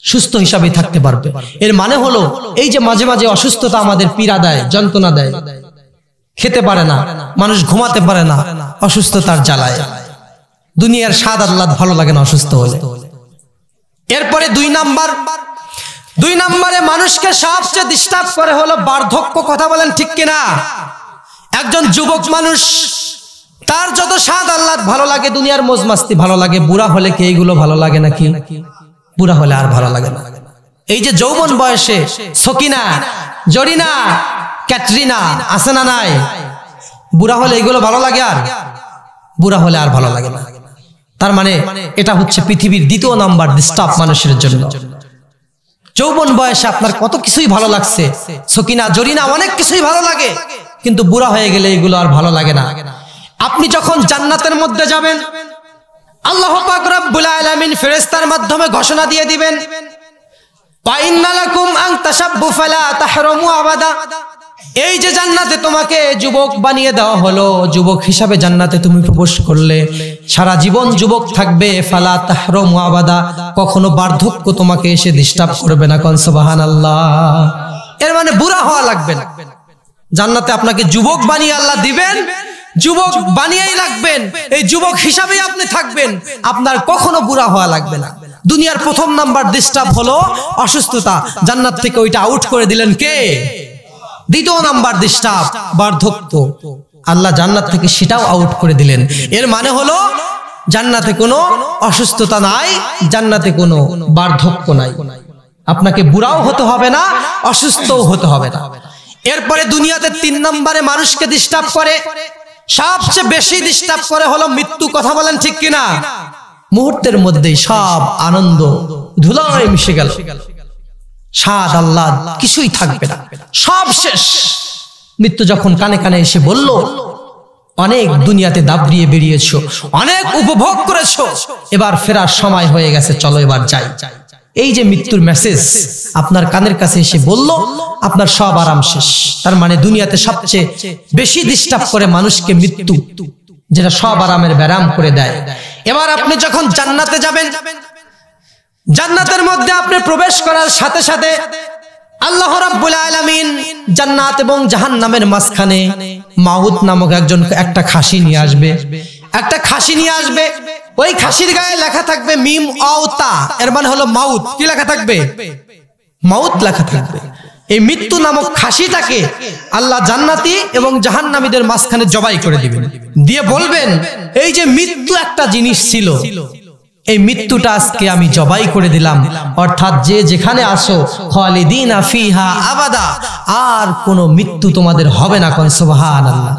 সুস্থ হিসাবে থাকতে পারবে। এর মানে হলো এই যে মাঝে মাঝে অসুস্থতা আমাদের পীড়া দেয়, যন্ত্রণা দেয়, খেতে পারে না মানুষ, ঘুমাতে পারে না, অসুস্থতার জ্বালায়। দুনিয়ার স্বাদ আহ্লাদ ভালো লাগে না অসুস্থ হলে। এরপরে 2 নম্বরে মানুষকে সবচেয়ে ডিস্টার্ব করে হলো বার্ধক্য। কথা বলেন ঠিক কিনা? একজন যুবক মানুষ, তার যত স্বাদ আহ্লাদ ভালো লাগে, দুনিয়ার মজ মাস্তি ভালো লাগে, বুড়া হলে কি এইগুলো ভালো লাগে নাকি? বুড়া হলে আর ভালো লাগে না। এই যে যৌবন বয়সে সকিনা, জরিনা, ক্যাটরিনা আছে না নাই, বুড়া হলে এগুলো ভালো লাগে, আর বুড়া হলে আর ভালো লাগে না। তার মানে এটা হচ্ছে পৃথিবীর 2 নাম্বার ডিস্টার্ব মানুষের জন্য। যৌবন বয়সে আপনার কত কিছুই ভালো লাগছে, সকিনা, জরিনা, অনেক কিছুই ভালো লাগে, কিন্তু বুড়া হয়ে গেলে এগুলো আর ভালো লাগে না। আপনি যখন জান্নাতের মধ্যে যাবেন, আল্লাহ পাক রব্বুল আলামিন ফেরেশতার মাধ্যমে ঘোষণা দিয়ে দিবেন, ওয়া ইন্না লাকুম আন তাশাব্বু ফালা তাহরামু আবাদা। এই যে জান্নাতে তোমাকে যুবক বানিয়ে দেওয়া হলো, যুবক হিসাবে জান্নাতে তুমি প্রবেশ করলে, সারা জীবন যুবক থাকবে। ফালা তাহরুমু আবাদা, কখনো বার্ধক্য তোমাকে এসে ডিস্টার্ব করবে না। কোন সুবহানাল্লাহ। এর মানে বুড়া হওয়া লাগবে না। জান্নাতে আপনাকে যুবক বানিয়ে আল্লাহ দিবেন, যুবক বানিয়েই রাখবেন, এই যুবক হিসাবেই আপনি থাকবেন, আপনার কখনো বুড়া হওয়া লাগবে না। দুনিয়ার প্রথম নাম্বার ডিস্টার্ব হলো অসুস্থতা, জান্নাত থেকে ওইটা আউট করে দিলেন কে? দ্বিতীয় নাম্বার ডিস্টার্ব বার্ধক্য, আল্লাহ জান্নাত থেকে সেটাও আউট করে দিলেন। এর মানে হলো জান্নাতে কোনো অসুস্থতা নাই, জান্নাতে কোনো বার্ধক্য নাই। আপনাকে বুড়াও হতে হবে না, অসুস্থও হতে হবে না। এরপরে দুনিয়াতে 3 নম্বরে মানুষকে ডিস্টার্ব করে, সবচেয়ে বেশি ডিস্টার্ব করে হলো মৃত্যু। কথা বলেন ঠিক কিনা? মুহূর্তের মধ্যেই সব আনন্দ ধুলায় মিশে গেল, স্বাদ আহ্লাদ কিছুই থাকবে না, সব শেষ। মৃত্যু যখন কানে কানে এসে বলল, অনেক দুনিয়াতে দাবড়িয়ে বেরিয়েছো, অনেক উপভোগ করেছো, এবার ফেরার সময় হয়ে গেছে, চলো এবার যাই। এই যে মৃত্যুর মেসেজ আপনার কানের কাছে এসে বলল, আপনার সব আরাম শেষ। তার মানে দুনিয়াতে সবচেয়ে বেশি ডিস্টার্ব করে মানুষকে মৃত্যু, যেটা সব আরামের ব্যারাম করে দেয়। এবার আপনি যখন জান্নাতে যাবেন, জান্নাতের মধ্যে আপনি প্রবেশ করার সাথে সাথে আল্লাহ রাব্বুল আলামিন জান্নাত এবং জাহান্নামের মাঝখানে মাউত নামক একটা খাসি নিয়ে আসবে, একটা খাসি নিয়ে আসবে। ওই খাসির গায়ে লেখা থাকবে মিম আওতা, এর মানে হলো মাউত। কি লেখা থাকবে? মাউত লেখা থাকবে। এই মৃত্যু নামক খাসিটাকে আল্লাহ জান্নাতি এবং জাহান্নামীদের মাঝখানে জবাই করে দিবেন, দিয়ে বলবেন, এই যে মৃত্যু একটা জিনিস ছিল, এই মৃত্যুটা আজকে আমি জবাই করে দিলাম। অর্থাৎ যে যেখানে আসো, খালিদিনা ফিহা আবাদা, আর কোনো মৃত্যু তোমাদের হবে না। কোন সুবহানাল্লাহ।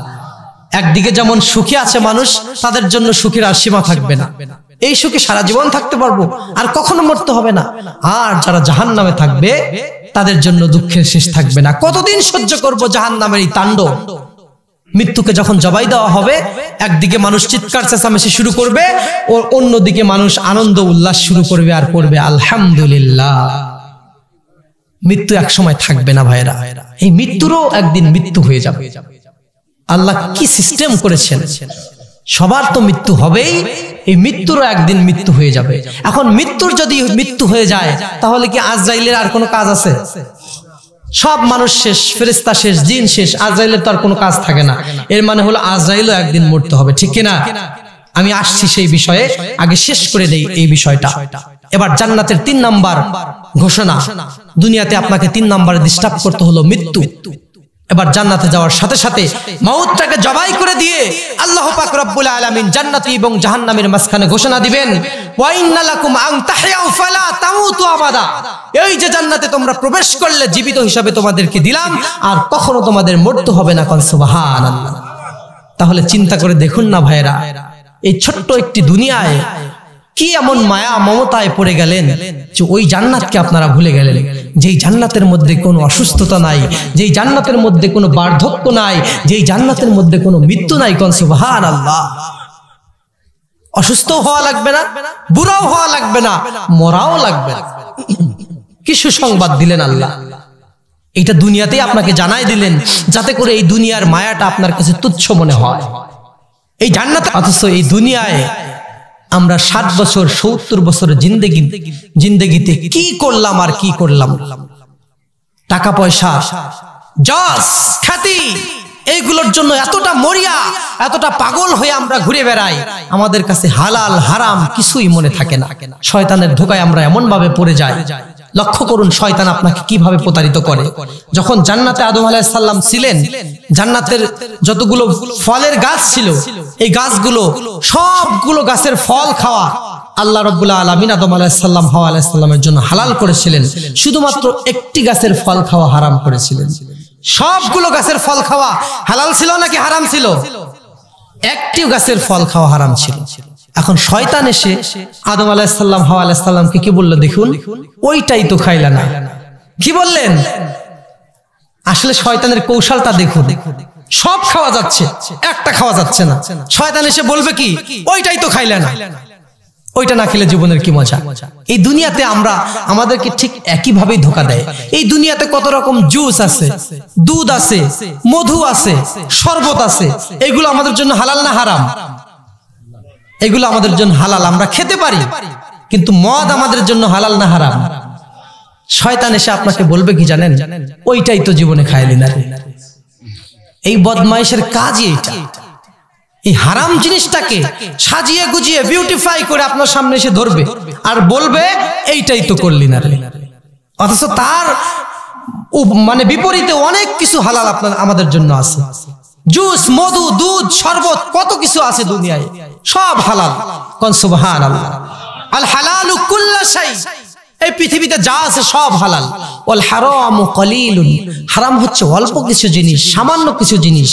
একদিকে যেমন সুখী আছে মানুষ, তাদের জন্য সুখের আর সীমা থাকবে না, এই সুখে সারা জীবন থাকতে পারবো, আর কখনো মরতে হবে না। আর যারা জাহান্নামে থাকবে, তাদের জন্য দুঃখের শেষ থাকবে না। কতদিন সহ্য করবো জাহান্নামের এই তাণ্ডব? মৃত্যুকে যখন জবাই দেওয়া হবে, একদিকে মানুষ চিৎকার চেঁচামেচি শুরু করবে, ও অন্যদিকে মানুষ আনন্দ উল্লাস শুরু করবে, আর করবে আলহামদুলিল্লাহ। মৃত্যু এক সময় থাকবে না ভাইরা, এই মৃত্যুরও একদিন মৃত্যু হয়ে যাবে। আল্লাহ কি সিস্টেম করেছেন, সবার তো মৃত্যু হবেই, এই মৃত্যুরও একদিন মৃত্যু হয়ে যাবে। এখন মৃত্যুর যদি মৃত্যু হয়ে যায়, তাহলে কি আজরাইলের আর কোনো কাজ আছে? সব মানুষ শেষ, ফেরেশতা শেষ, জিন শেষ, আজরাইলের তো আর কোনো কাজ থাকে না। এর মানে হলো আজরাইলও একদিন মরতে হবে, ঠিক কিনা? আমি আসছি সেই বিষয়ে, আগে শেষ করে দেই এই বিষয়টা। এবার জান্নাতের 3 নাম্বার ঘোষণা, দুনিয়াতে আপনাকে 3 নাম্বারে ডিস্টার্ব করতে হলো মৃত্যু। এবার জান্নাতে যাওয়ার সাথে সাথে মাউতটাকে জবাই করে দিয়ে আল্লাহ পাক রব্বুল আলামিন জান্নাতি এবং জাহান্নামের মাঝখানে ঘোষণা দিবেন, ওয়া ইন্না লাকুম আন তাহইয়াউ ফালা তামুতু আবাদা। এই যে জান্নাতে তোমরা প্রবেশ করলে, জীবিত হিসাবে তোমাদেরকে দিলাম, আর কখনো তোমাদের মরতে হবে না। কোন সুবহানাল্লাহ। তাহলে চিন্তা করে দেখুন না ভাইরা, এই ছোট্ট একটি দুনিয়ায় কি এমন মায়া মমতায় পড়ে গেলেন যে ওই জান্নাতকে আপনারা ভুলে গেলেন, যেই জান্নাতের মধ্যে কোনো অসুস্থতা নাই, যেই জান্নাতের মধ্যে কোনো বার্ধক্য নাই, যেই জান্নাতের মধ্যে কোনো মৃত্যু নাই। কোন সুবহানাল্লাহ। অসুস্থ হওয়া লাগবে না, বুড়াও হওয়া লাগবে না, মরাও লাগবে না। কি সুসংবাদ দিলেন আল্লাহ! এটা দুনিয়াতেই আপনাকে জানাই দিলেন, যাতে করে এই দুনিয়ার মায়াটা আপনার কাছে তুচ্ছ মনে হয়। এই জান্নাত, অথচ এই দুনিয়ায় আমরা 60 বছর 70 বছরের জিন্দেগিতে কি করলাম আর কি করলাম। টাকা পয়সা, যশ খ্যাতি, এইগুলোর জন্য এতটা মরিয়া, এতটা পাগল হয়ে আমরা ঘুরে বেড়াই, আমাদের কাছে হালাল হারাম কিছুই মনে থাকে না। শয়তানের ধোকায় আমরা এমন ভাবে পড়ে যাই। লক্ষ্য করুন শয়তান আপনাকে কিভাবে প্রতারিত করে। যখন জান্নাতে আদম আলাইহিস সালাম ছিলেন, জান্নাতের যতগুলো ফলের গাছ ছিল, এই গাছগুলো সবগুলো গাছের ফল খাওয়া আল্লাহ রাব্বুল আলামিন আদম আলাইহিস সালাম হাওয়া আলাইহিস সালামের জন্য হালাল করেছিলেন। শুধুমাত্র একটি গাছের ফল খাওয়া হারাম করেছিলেন। সবগুলো গাছের ফল খাওয়া হালাল ছিল নাকি হারাম ছিল? একটি গাছের ফল খাওয়া হারাম ছিল। এখন শয়তান এসে আদম আলাইহিস সালাম হাওয়া আলাইহিস সালামকে কি বলল দেখুন, ওইটাই তো খাইলা না। কি বললেন? আসলে শয়তানের কৌশলটা দেখুন, সব খাওয়া যাচ্ছে, একটা খাওয়া যাচ্ছে না। শয়তান এসে বলবে কি, ওইটাই তো খাইলা না। ওইটা না খেলে জীবনের কি মজা। এই দুনিয়াতে আমরা আমাদেরকে ঠিক একই ভাবেই ধোঁকা দেয়। এই দুনিয়াতে কত রকম জুস আছে, দুধ আছে, মধু আছে, শরবত আছে, এগুলো আমাদের জন্য হালাল না হারাম? এগুলো আমাদের জন্য হালাল, আমরা খেতে পারি, কিন্তু মদ আমাদের জন্য হালাল না হারাম? শয়তান এসে আপনাকে বলবে কি জানেন, ওইটাই তো জীবনে খাইলি না। এই বদমাইশের কাজই এইটা, এই হারাম জিনিসটাকে সাজিয়ে গুজিয়ে বিউটিফাই করে আপনার সামনে এসে ধরবে আর বলবে এইটাই তো করলি না রে। অথচ তার মানে বিপরীতে অনেক কিছু হালাল আপনার আমাদের জন্য আছে। জুস, মধু, দুধ, শরবত, কত কিছু আছে দুনিয়ায়, সব হালাল। কোন সুবহানাল্লাহ। আল হালালু কুল্লু শাই, এই পৃথিবীতে যা আছে সব হালাল। ওয়াল হারামু কলিলুন, হারাম হচ্ছে অল্প কিছু জিনিস, সামান্য কিছু জিনিস।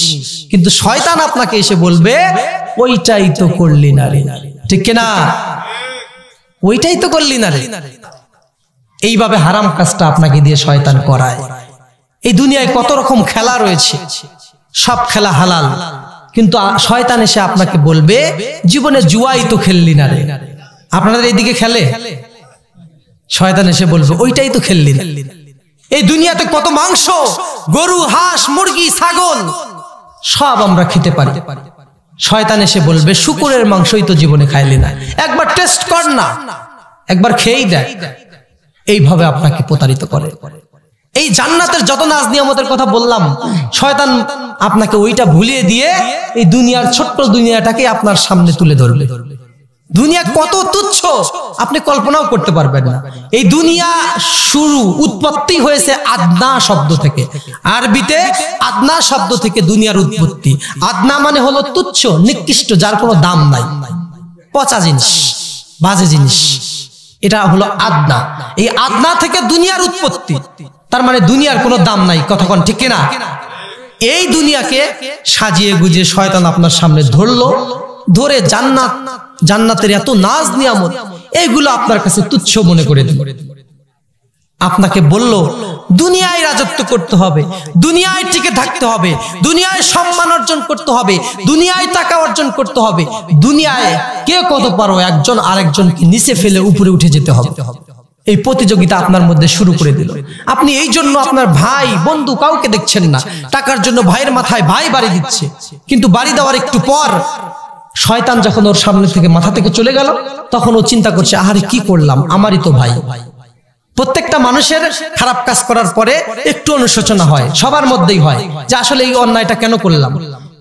কিন্তু শয়তান আপনাকে এসে বলবে ওইটাই তো করলি না রে, ঠিক কিনা? ওইটাই তো করলি না রে। এইভাবে হারাম কাজটা আপনাকে দিয়ে শয়তান করায়। এই দুনিয়ায় কত রকম খেলা রয়েছে, সব খেলা হালাল, কিন্তু শয়তান এসে আপনাকে বলবে জীবনে জুয়াই তো খেললি না রে। আপনাদের এইদিকে খেলে? শয়তান এসে বলবে ওইটাই তো খেললি না। এই দুনিয়াতে কত মাংস, গরু, হাঁস, মুরগি, ছাগল সব আমরা খেতে পারি। শয়তান এসে বলবে শুকরের মাংসই তো জীবনে খাইলি না, একবার টেস্ট কর না, একবার খেয়েই দেখ। এইভাবে আপনাকে প্রতারিত করে। এই জান্নাতের যত নাজ নিয়ামতের কথা বললাম, শয়তান আপনাকে ওইটা ভুলিয়ে দিয়ে এই দুনিয়ার ছোট্ট দুনিয়াটাকে আপনার সামনে তুলে ধরবে। দুনিয়া কত তুচ্ছ আপনি কল্পনাও করতে পারবেন না। এই দুনিয়া শুরু, উৎপত্তি হয়েছে আদনা শব্দ থেকে। আরবিতে আদনা শব্দ থেকে দুনিয়ার উৎপত্তি। আদনা মানে হলো তুচ্ছ, নিকৃষ্ট, যার কোনো দাম নাই, পচা জিনিস, বাজে জিনিস, এটা হলো আদনা। এই আদনা থেকে দুনিয়ার উৎপত্তি, তার মানে দুনিয়ার কোনো দাম নাই। কতক্ষণ ঠিক কিনা? এই দুনিয়াকে সাজিয়ে গুজিয়ে শয়তান আপনার সামনে ধরলো, ধরে জান্নাতের এত নাজ নিয়ামত এইগুলো আপনার কাছে তুচ্ছ মনে করে দিল। আপনাকে বলল দুনিয়ায় রাজত্ব করতে হবে, দুনিয়ায় টিকে থাকতে হবে, দুনিয়ায় সম্মান অর্জন করতে হবে, দুনিয়ায় টাকা অর্জন করতে হবে, দুনিয়ায় কে কত পারো একজন আরেকজনকে নিচে ফেলে উপরে উঠে যেতে হবে। এই প্রতিযোগিতা আপনার মধ্যে শুরু করে দিল। আপনি এই জন্য আপনার ভাই বন্ধু কাউকে দেখছেন না, টাকার জন্য ভাইয়ের মাথায় ভাই বাড়ি দিচ্ছে, কিন্তু বাড়ি দেওয়ার একটু পর শয়তান যখন ওর সামনে থেকে মাথা থেকে চলে গেল, তখন ও চিন্তা করছে আহারে কি করলাম, আমারই তো ভাই। প্রত্যেকটা মানুষের খারাপ কাজ করার পরে একটু অনুশোচনা হয়, সবার মধ্যেই হয় যে আসলে এই অন্যায়টা কেন করলাম।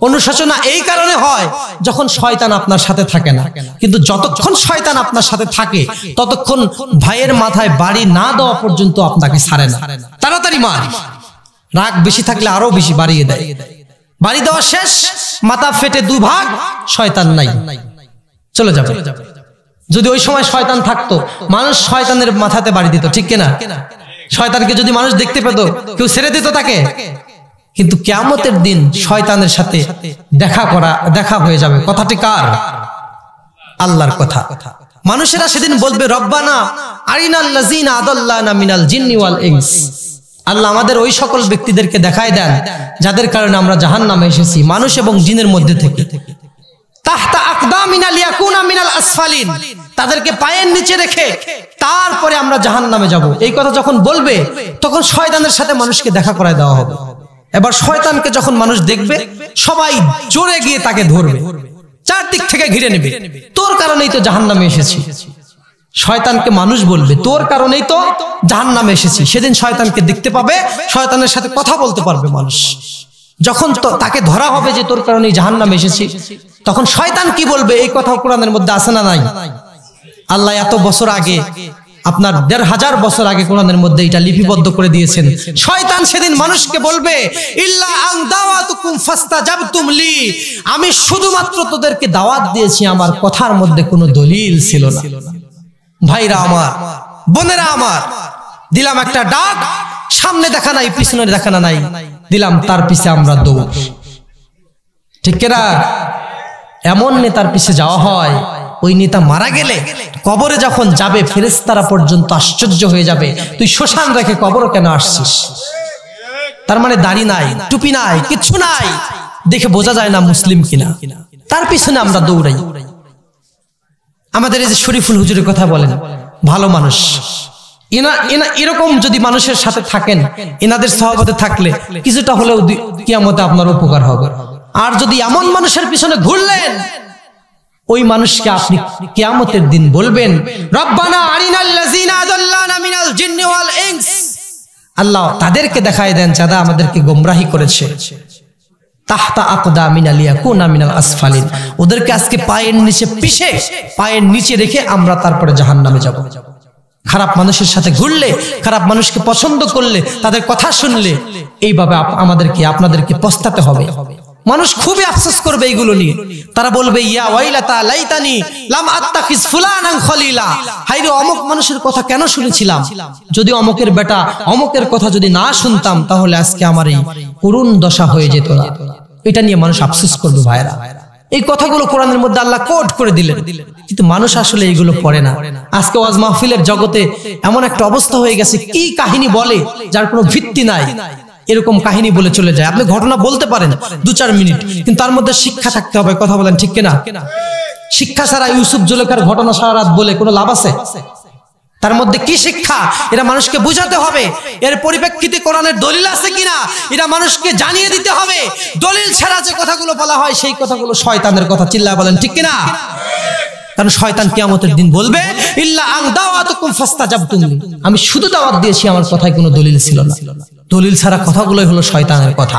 অনুশোচনা এই কারণে হয় যখন শয়তান আপনার সাথে থাকে না, কিন্তু যতক্ষণ শয়তান আপনার সাথে থাকে ততক্ষণ ভাইয়ের মাথায় বাড়ি না দেওয়া পর্যন্ত আপনাকে ছাড়ে না, তাড়াতাড়ি মার। রাগ বেশি থাকলে আরো বেশি বাড়িয়ে দেয়। বাড়ি দেওয়া শেষ, মাথা ফেটে দুভাগ, শয়তান নাই, চলে যাবে। যদি ওই সময় শয়তান থাকতো, মানুষ শয়তানের মাথাতে বাড়ি দিত, ঠিক কিনা? শয়তানকে যদি মানুষ দেখতে পেত, কেউ ছেড়ে দিত তাকে। কিন্তু কিয়ামতের দিন শয়তানের সাথে দেখা হয়ে যাবে। কথাটি কার? আল্লাহর কথা। মানুষেরা সেদিন বলবে রব্বানা আরিনাল লাযিনা আদাল্লানা মিনাল জিন্নি ওয়াল ইনস। আল্লাহ আমাদের ওই সকল ব্যক্তিদেরকে দেখায় দেন যাদের কারণে আমরা জাহান্নামে এসেছি, মানুষ এবং জিনের মধ্যে থেকে। তাহতা আকদামিনা লিয়াকুনা মিনাল আসফালিন, তাদেরকে পায়ের নিচে রেখে তারপরে আমরা জাহান্নামে যাব। এই কথা যখন বলবে তখন শয়তানের সাথে মানুষকে দেখা করায় দেওয়া হবে। এবার শয়তানকে যখন মানুষ দেখবে সবাই জোরে গিয়ে তাকে ধরবে, চারদিক থেকে ঘিরে নেবে, তোর কারণেই তো জাহান্নামে এসেছি। শয়তানকে মানুষ বলবে তোর কারণেই তো জাহান্নামে এসেছি। সেদিন শয়তানকে দেখতে পাবে, শয়তানের সাথে কথা বলতে পারবে মানুষ। যখন তাকে ধরা হবে যে তোর কারণেই জাহান্নামে এসেছি, তখন শয়তান কি বলবে? এই কথা কোরআনের মধ্যে আছে না নাই? আল্লাহ এত বছর আগে, আপনার ১৫০০ বছর আগে কোরআনের মধ্যে এটা লিপিবদ্ধ করে দিয়েছেন। শয়তান সেদিন মানুষকে বলবে ইল্লা আন দাওয়াতুকুম ফাস্তাজাবতুম লি, আমি শুধুমাত্র তোদেরকে দাওয়াত দিয়েছি, আমার কথার মধ্যে কোনো দলিল ছিল না। ভাইরা আমার, বোনেরা আমার, দিলাম একটা ডাক, সামনে দেখা নাই, পিছনে দেখা নাই, দিলাম তার পিছে আমরা দৌড়, ঠিক কিনা? এমন নেতার পিছে যাওয়া হয়, ওই নেতা মারা গেলে কবরে যখন যাবে ফেরেশতারা পর্যন্ত আশ্চর্য হয়ে যাবে, তুই শ্মশান রেখে কবরে কেন আসছিস? তার মানে দাড়ি নাই, টুপি নাই, কিচ্ছু নাই, দেখে বোঝা যায় না মুসলিম কিনা। তার পিছনে আমরা দৌড়াই। আমাদের এই যে শরীফুল হুজুরের কথা বলেন, ভালো মানুষ, এরকম যদি মানুষের সাথে থাকেন, এনাদের সহবতে থাকলে কিছুটা হলেও কিয়ামতে আপনার উপকার হবে। আর যদি এমন মানুষের পিছনে ঘুরলেন, ওই মানুষকে আপনি কিয়ামতের দিন বলবেন, রব্বানা আরিনাল লাযিনা আদাল্লানা মিনাল জিন্নি ওয়াল ইনস, আল্লাহ তাদেরকে দেখায় দেন যারা আমাদেরকে গোমরাহি করেছে, তাহতা আকদামিনা লিয়াকুনা মিনাল আসফালিন, ওদেরকে আজকে পায়ের নিচে পিষে, পায়ের নিচে রেখে আমরা তারপরে জাহান্নামে যাব। খারাপ মানুষের সাথে ঘুরলে, খারাপ মানুষকে পছন্দ করলে, তাদের কথা শুনলে এইভাবে আমাদেরকে আপনাদেরকে পস্তাতে হবে। মানুষ খুবই আফসোস করবে এইগুলো নিয়ে। তারা বলবে, ইয়া ওয়াইলাতা লাইতানি লাম আত্তাখিজ ফুলানান খলিলা, হায়রে অমুক মানুষের কথা কেন শুনেছিলাম, যদি অমুকের বেটা অমুকের কথা যদি না শুনতাম তাহলে আজকে আমার এই করুণ দশা হয়ে যেত না। এটা নিয়ে মানুষ আফসোস করবে। ভাইরা, এই কথাগুলো কোরআনের মধ্যে আল্লাহ কোট করে দিলেন, কিন্তু মানুষ আসলে এইগুলো পড়ে না। আজকে ওয়াজ মাহফিলের জগতে এমন একটা অবস্থা হয়ে গেছে, কি কাহিনী বলে যার কোনো ভিত্তি নাই, এরকম কাহিনী বলে চলে যায়। আপনি ঘটনা বলতে পারেন 2-4 মিনিট, কিন্তু তার মধ্যে শিক্ষা থাকতে হবে। কথা বলেন ঠিক কিনা? শিক্ষা ছাড়া ইউসুফ জুলেখার ঘটনা সারা রাত বলে কোনো লাভ আছে? তার মধ্যে কি শিক্ষা, এটা মানুষকে বুঝাতে হবে। এর পরিপ্রেক্ষিতে কোরআনের দলিল আছে কিনা এটা মানুষকে জানিয়ে দিতে হবে। দলিল ছাড়া যে কথাগুলো বলা হয় সেই কথাগুলো শয়তানের কথা। চিল্লায় বলেন ঠিক কিনা? কারণ শয়তান কিয়ামতের দিন বলবে, ইল্লা আন দাওয়াতুকুম ফাস্তাজাবতুম লি, আমি শুধু দাওয়াত দিয়েছি, আমার কথায় কোনো দলিল ছিল না। দলিল ছাড়া কথাগুলোই হলো শয়তানের কথা।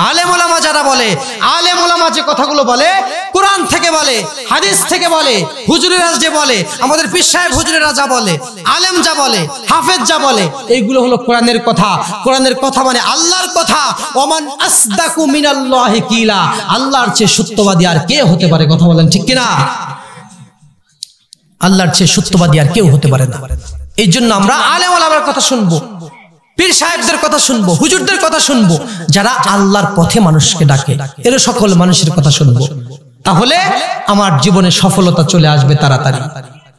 আলেম ওলামা যারা বলে, আলেম ওলামা যে কথাগুলো বলে কোরআন থেকে বলে, হাদিস থেকে বলে, হুজুরেরা যে বলে, আমাদের পীর সাহেব হুজুরেরা যা বলে, আলেম যা বলে, হাফেজ যা বলে, এইগুলো হলো কোরআনের কথা। কোরআনের কথা মানে আল্লাহর কথা। ওমান আসদাকু মিনাল্লাহি কিলা, আল্লাহর চেয়ে সত্যবাদী আর কে হতে পারে? কথা বলেন ঠিক কিনা? আল্লাহর চেয়ে সত্যবাদী আর কেউ হতে পারে না। এই জন্য আমরা আলেম ওলামার কথা শুনবো, পীর সাহেবদের কথা শুনবো, হুজুরদের কথা শুনবো, যারা আল্লাহর পথে মানুষকে ডাকে, এর সকল মানুষের কথা শুনবো। তাহলে আমার জীবনে সফলতা চলে আসবে তাড়াতাড়ি।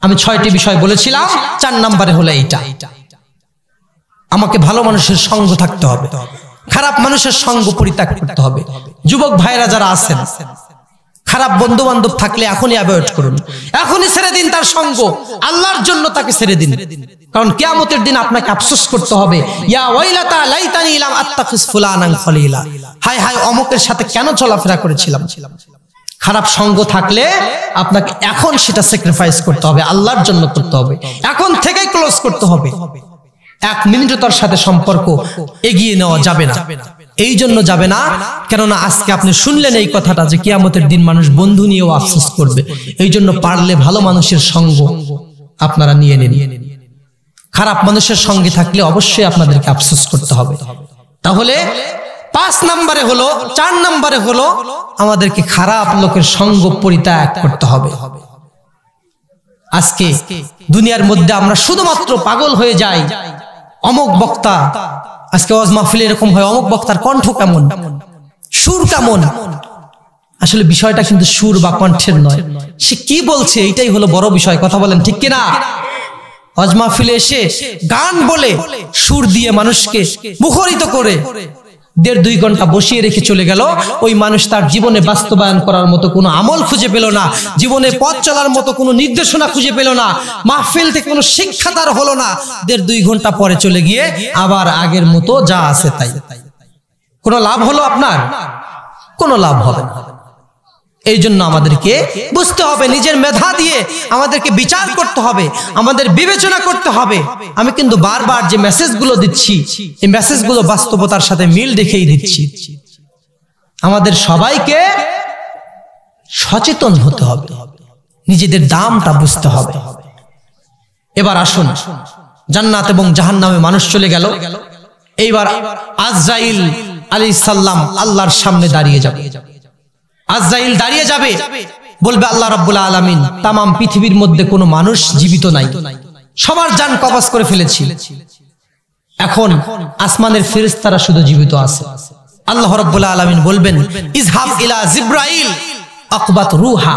আমি 6টি বিষয় বলেছিলাম, 4 নম্বরে হলো এইটা, আমাকে ভালো মানুষের সঙ্গ থাকতে হবে, খারাপ মানুষের সঙ্গ পরিত্যাগ করতে হবে। যুবক ভাইরা যারা আছেন, খারাপ বন্ধু বান্ধব থাকলে এখনই অ্যাভয়েড করুন, এখনই ছেড়ে দিন তার সঙ্গ, আল্লাহর জন্য তাকে ছেড়ে দিন। কারণ কিয়ামতের দিন আপনাকে আফসোস করতে হবে, ইয়া ওয়াইলাতা লাইতানি লাম আত্তাখিজ ফুলানান খলিলা, হায় হায় অমুকের সাথে কেন চলাফেরা করেছিলাম। খারাপ সঙ্গ থাকলে আপনাকে এখন সেটা স্যাক্রিফাইস করতে হবে, আল্লাহর জন্য করতে হবে, এখন থেকেই ক্লোজ করতে হবে। 1 মিনিটও তার সাথে সম্পর্ক এগিয়ে নেওয়া যাবে না। এই জন্য যাবে না, কেননা আজকে আপনি শুনলেন এই কথাটা যে কিয়ামতের দিন মানুষ বন্ধু নিয়েও আফসোস করবে। এই জন্য পারলে ভালো মানুষের সঙ্গ আপনারা নিয়ে নিন। খারাপ মানুষের সঙ্গে থাকলে অবশ্যই আপনাদেরকে আফসোস করতে হবে। তাহলে 5 নম্বরে হলো, 4 নম্বরে হলো আমাদেরকে খারাপ লোকের সঙ্গ পরিত্যাগ করতে হবে। আজকে দুনিয়ার মধ্যে আমরা শুধুমাত্র পাগল হয়ে যাই, অমুক বক্তা, আজকে ওয়াজ মাহফিলে এরকম হয়, অমুক বক্তার কণ্ঠ কেমন, সুর কেমন। আসলে বিষয়টা কিন্তু সুর বা কণ্ঠের নয়, সে কি বলছে এটাই হলো বড় বিষয়। কথা বলেন ঠিক কিনা? ওয়াজ মাহফিলে এসে গান বলে, সুর দিয়ে মানুষকে মুখরিত করে 1.5-2 ঘন্টা বসিয়ে রেখে চলে গেল, ওই মানুষ তার জীবনে বাস্তবায়ন করার মতো কোনো আমল খুঁজে পেল না, জীবনে পথ চলার মতো কোনো নির্দেশনা খুঁজে পেল না, মাহফিল থেকে কোনো শিক্ষা তার হলো না। 1.5-2 ঘন্টা পরে চলে গিয়ে আবার আগের মতো যা আছে তাই। কোনো লাভ হলো আপনার? কোনো লাভ হবে না। এই জন্য আমাদেরকে বুঝতে হবে, নিজের মেধা দিয়ে আমাদেরকে বিচার করতে হবে, আমাদের বিবেচনা করতে হবে। আমি কিন্তু বারবার যে মেসেজগুলো দিচ্ছি, এই মেসেজগুলো বাস্তবতার সাথে মিল দেখেই দিচ্ছি। আমাদের সবাইকে সচেতন হতে হবে, নিজেদের দামটা বুঝতে হবে। এবার আসুন, জান্নাত এবং জাহান্নামে মানুষ চলে গেল, এইবার আজরাইল আলাইহিস সালাম আল্লাহর সামনে দাঁড়িয়ে যাবে। আজরাইল দাঁড়িয়ে যাবে, বলবে, আল্লাহ রাব্বুল আলামিন, তামাম পৃথিবীর মধ্যে কোনো মানুষ জীবিত নাই, সবার জান কবজ করে ফেলেছি, এখন আসমানের ফেরেশতারা শুধু জীবিত আছে। আল্লাহ রাব্বুল আলামিন বলবেন, ইজহাব ইলা জিব্রাইল আকবাত রুহা,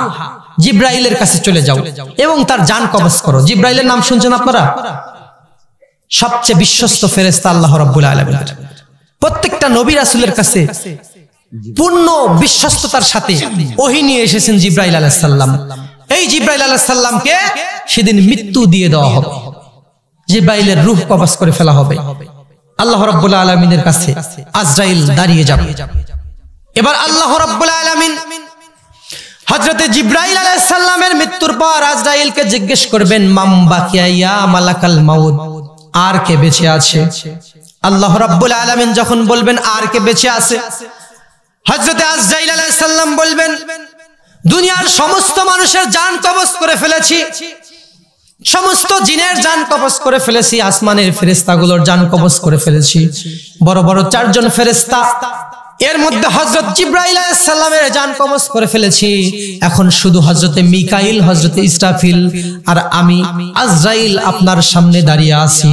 জিব্রাইলের কাছে চলে যাও এবং তার জান কবজ করো। জিব্রাইলের নাম শুনছেন আপনারা? সবচেয়ে বিশ্বস্ত ফেরেশতা আল্লাহ রাব্বুল আলামিন। প্রত্যেকটা নবী রাসূলের কাছে পূর্ণ বিশ্বস্ততার সাথে ওহী নিয়ে এসেছেন জিব্রাইল আলাইহিস সালাম, এই জিব্রাইল আলাইহিস সালামকে সেদিন মৃত্যু দিয়ে দেওয়া হবে, জিব্রাইলের রূহ কবজ করে ফেলা হবে। আল্লাহ রাব্বুল আলামিনের কাছে আজরাইল দাঁড়িয়ে যাবে। এবার আল্লাহ রাব্বুল আলামিন হযরতে জিব্রাইল আলাইহিস সালামের মৃত্যুর পর আজরাইলকে জিজ্ঞেস করবেন, মাম বাকিয়া ইয়া মালাকাল মাউত, আর কে বেঁচে আছে? আল্লাহ রাব্বুল আলামিন যখন বলবেন আর কে বেঁচে আছে, হযরতে আজরাইল আলাইহিস সালাম বলবেন, দুনিয়ার সমস্ত মানুষের জান কবজ করে ফেলেছি, সমস্ত জিনের জান কবজ করে ফেলেছি, আসমানের ফেরেশতাগুলোর জান কবজ করে ফেলেছি, বড় বড় 4 জন ফেরেশতা, এর মধ্যে হযরত জিব্রাইল আলাইহিস সালামের জান কবজ করে ফেলেছি। এখন শুধু হযরতে মিকাইল, হযরতে ইসরাফিল আর আমি আজরাইল আপনার সামনে দাঁড়িয়ে আছি।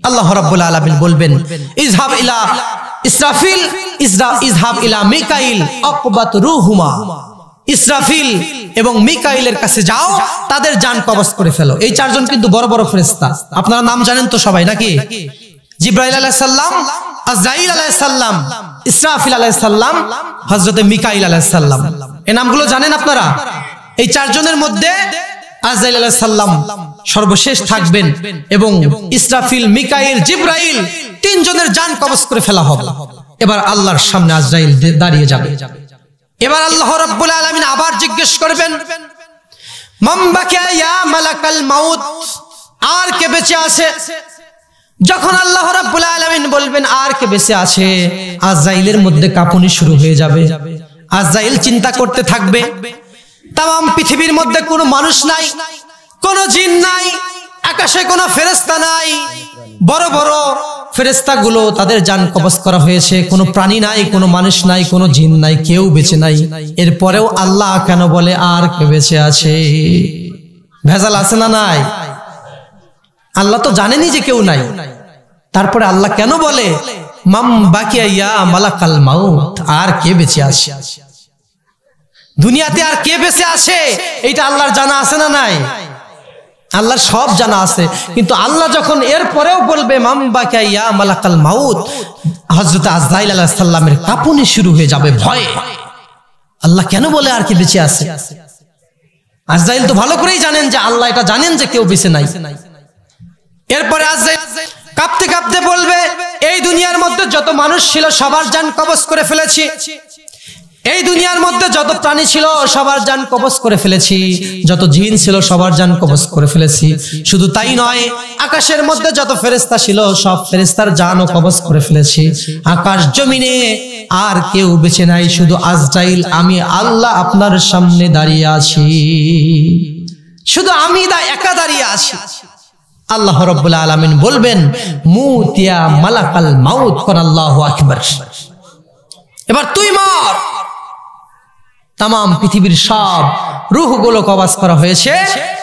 আল্লাহ রাব্বুল আলামিন বলবেন, ইযহাব ইলা ইসরাফিল ইযহাব ইলা মিকাইল আকবাত রূহুমা, ইসরাফিল এবং মিকাইলের কাছে যাও, তাদের জান কবজ করে ফেলো। এই 4 জন কিন্তু বড় বড় ফেরেশতা, আপনারা নাম জানেন তো সবাই নাকি? জিব্রাইল আলাইহিস সালাম, আজরাইল আলাইহিস সালাম, ইসরাফিল আলাইহিস সালাম, হযরতে মিকাইল আলাইহিস সালাম, এই নামগুলো জানেন আপনারা? এই 4 জনের মধ্যে আজরাইল আলাইহিস সালাম সর্বশেষ থাকবেন এবং ইসরাফিল, মিকাইল, জিব্রাইল 3 জনের জান কবজ করে ফেলা হবে। এবার আল্লাহর সামনে আজরাইল দাঁড়িয়ে যাবে। এবার আল্লাহ রাব্বুল আলামিন আবার জিজ্ঞেস করবেন, মান বাকিয়া ইয়া মালাকাল মাউত, আর কে বেঁচে আছে? যখন আল্লাহ রাব্বুল আলামিন বলবেন আর কে বেঁচে আছে, আজরাইলের মধ্যে কাঁপুনি শুরু হয়ে যাবে। আজরাইল চিন্তা করতে থাকবে, তাম পৃথিবীর মধ্যে কোনো মানুষ নাই, কোনো জিন নাই, আকাশে কোনো ফেরেশতা নাই, বড় বড় ফেরেশতাগুলো তাদের জান কবজ করা হয়েছে, কোনো প্রাণী নাই, কোনো মানুষ নাই, কোনো জিন নাই, কেউ বেঁচে নাই। এরপরেও আল্লাহ কেন বলে আর কে বেঁচে আছে? ভেজাল আছে না নাই? আল্লাহ তো জানেনই যে কেউ নাই, তারপরে আল্লাহ কেন বলে মাম বাকিয়া ইয়া মালাকাল মাউত, আর কে বেঁচে আছে? দুনিয়াতে আর কে বেঁচে আছে এইটা আল্লাহর জানা আছে না নাই? আল্লাহর সব জানা আছে, কিন্তু আল্লাহ যখন এর পরেও বলবে মাম বাকিয়া ইয়া মালাকাল মাউত, হযরত আজরাইল আলাইহিস সালামের কাঁপুনি শুরু হয়ে যাবে ভয়ে। আল্লাহ কেন বলে আর কে বেঁচে আছে? আজরাইল তো ভালো করেই জানেন যে আল্লাহ এটা জানেন যে কেউ বেঁচে নাই। এরপরে আজরাইল কাঁপতে কাঁপতে বলবে, এই দুনিয়ার মধ্যে যত মানুষ ছিল সবার জান কবজ করে ফেলেছি, এই দুনিয়ার মধ্যে যত প্রাণী ছিল সবার জান কবজ করে ফেলেছি, যত জিন ছিল সবার জান কবজ করে ফেলেছি। শুধু তাই নয়, আকাশের মধ্যে যত ফেরেশতা ছিল সব ফেরেশতার জানও কবজ করে ফেলেছি। আকাশ জমিনে আর কেউ বেঁচে নাই, শুধু আজরাইল, আমি আল্লাহ আপনার সামনে দাঁড়িয়ে আছি, শুধু আমি একা দাঁড়িয়ে আছি। আল্লাহ রাব্বুল আলামিন বলবেন, মুতিয়া মালাকাল মাউত, কোন আল্লাহু আকবার। এবার তুই মর। তাম পৃথিবীর সব রূহগুলো কবজ করা হয়েছে,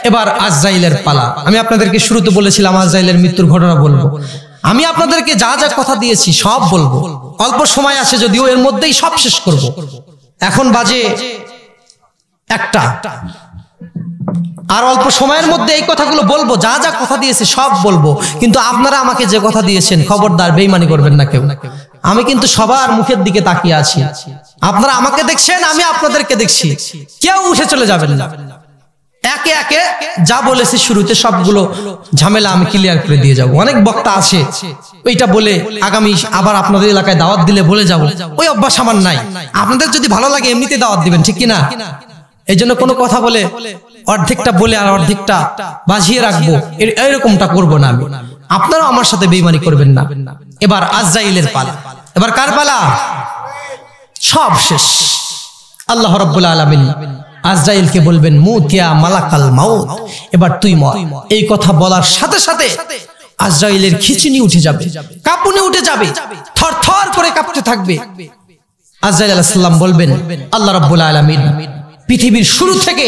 এবার আজরাইলের পালা। আমি আপনাদেরকে শুরুতে বলেছিলাম আজরাইলের মৃত্যুর ঘটনা বলবো। আমি আপনাদেরকে যা যা কথা দিয়েছি সব বলবো, অল্প সময় আছে যদিও, এর মধ্যেই সব শেষ করব। এখন বাজে 1টা, আর অল্প সময়ের মধ্যে এই কথাগুলো বলবো, যা যা কথা দিয়েছি সব বলবো। কিন্তু আপনারা আমাকে যে কথা দিয়েছেন খবরদার বেঈমানি করবেন না কেউ। আমি কিন্তু সবার মুখের দিকে তাকিয়ে আছি, আপনারা আমাকে দেখছেন, আমি আপনাদেরকে দেখছি, কেউ উঠে চলে যাবেন না। একে একে যা বলেছি শুরুতে সবগুলো ঝামেলা আমি ক্লিয়ার করে দিয়ে যাব। অনেক বক্তা আছে ওইটা বলে আগামী আবার আপনাদের এলাকায় দাওয়াত দিলে বলে যাব, ওই অভ্যাস আমার নাই। আপনাদের যদি ভালো লাগে এমনিতে দাওয়াত দিবেন, ঠিক কিনা? এই জন্য কোনো কথা বলে অর্ধেকটা বলে আর অর্ধেকটা বাজিয়ে রাখবো, এরকমটা করবো না আমি। আপনারাও আমার সাথে বেঈমানি করবেন না। এবার আজরাইলের পালা। এবার কার পালা? সব শেষ। আল্লাহ রাব্বুল আলামিন আজরাইলকে বলবেন, মুতিয়া মালাকাল মাউত, এবার তুই মর। এই কথা বলার সাথে সাথে আজরাইলের খিঁচুনি উঠে যাবে, কাঁপুনি উঠে যাবে, থরথর করে কাঁপতে থাকবে। আজরাইল আলাইহিস সালাম বলবেন, আল্লাহ রাব্বুল আলামিন, পৃথিবীর শুরু থেকে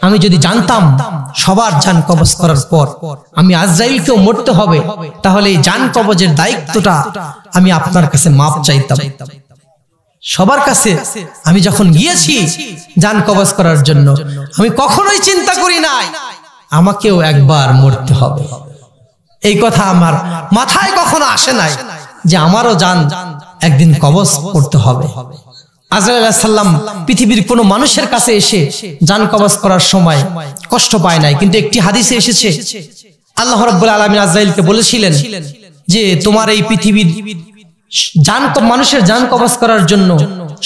আমি যদি জানতাম সবার জান কবজ করার পর আমি আজরাইলকেও মরতে হবে, তাহলে এই জান কবজের দায়িত্বটা আমি আপনার কাছে মাপ চাইতাম। সবার কাছে আমি যখন গিয়েছি জান কবজ করার জন্য, আমি কখনোই চিন্তা করি নাই আমাকেও একবার মরতে হবে। এই কথা আমার মাথায় কখনো আসে নাই যে আমারও জান একদিন কবজ করতে হবে। আজরাইল আলাইহিস সালাম পৃথিবীর কোনো মানুষের কাছে এসে জান কবজ করার সময় কষ্ট পায় নাই, কিন্তু একটি হাদিসে এসেছে আল্লাহ রাব্বুল আলামিন আজরাইলকে বলেছিলেন যে তোমার এই পৃথিবীর মানুষের জান কবজ করার জন্য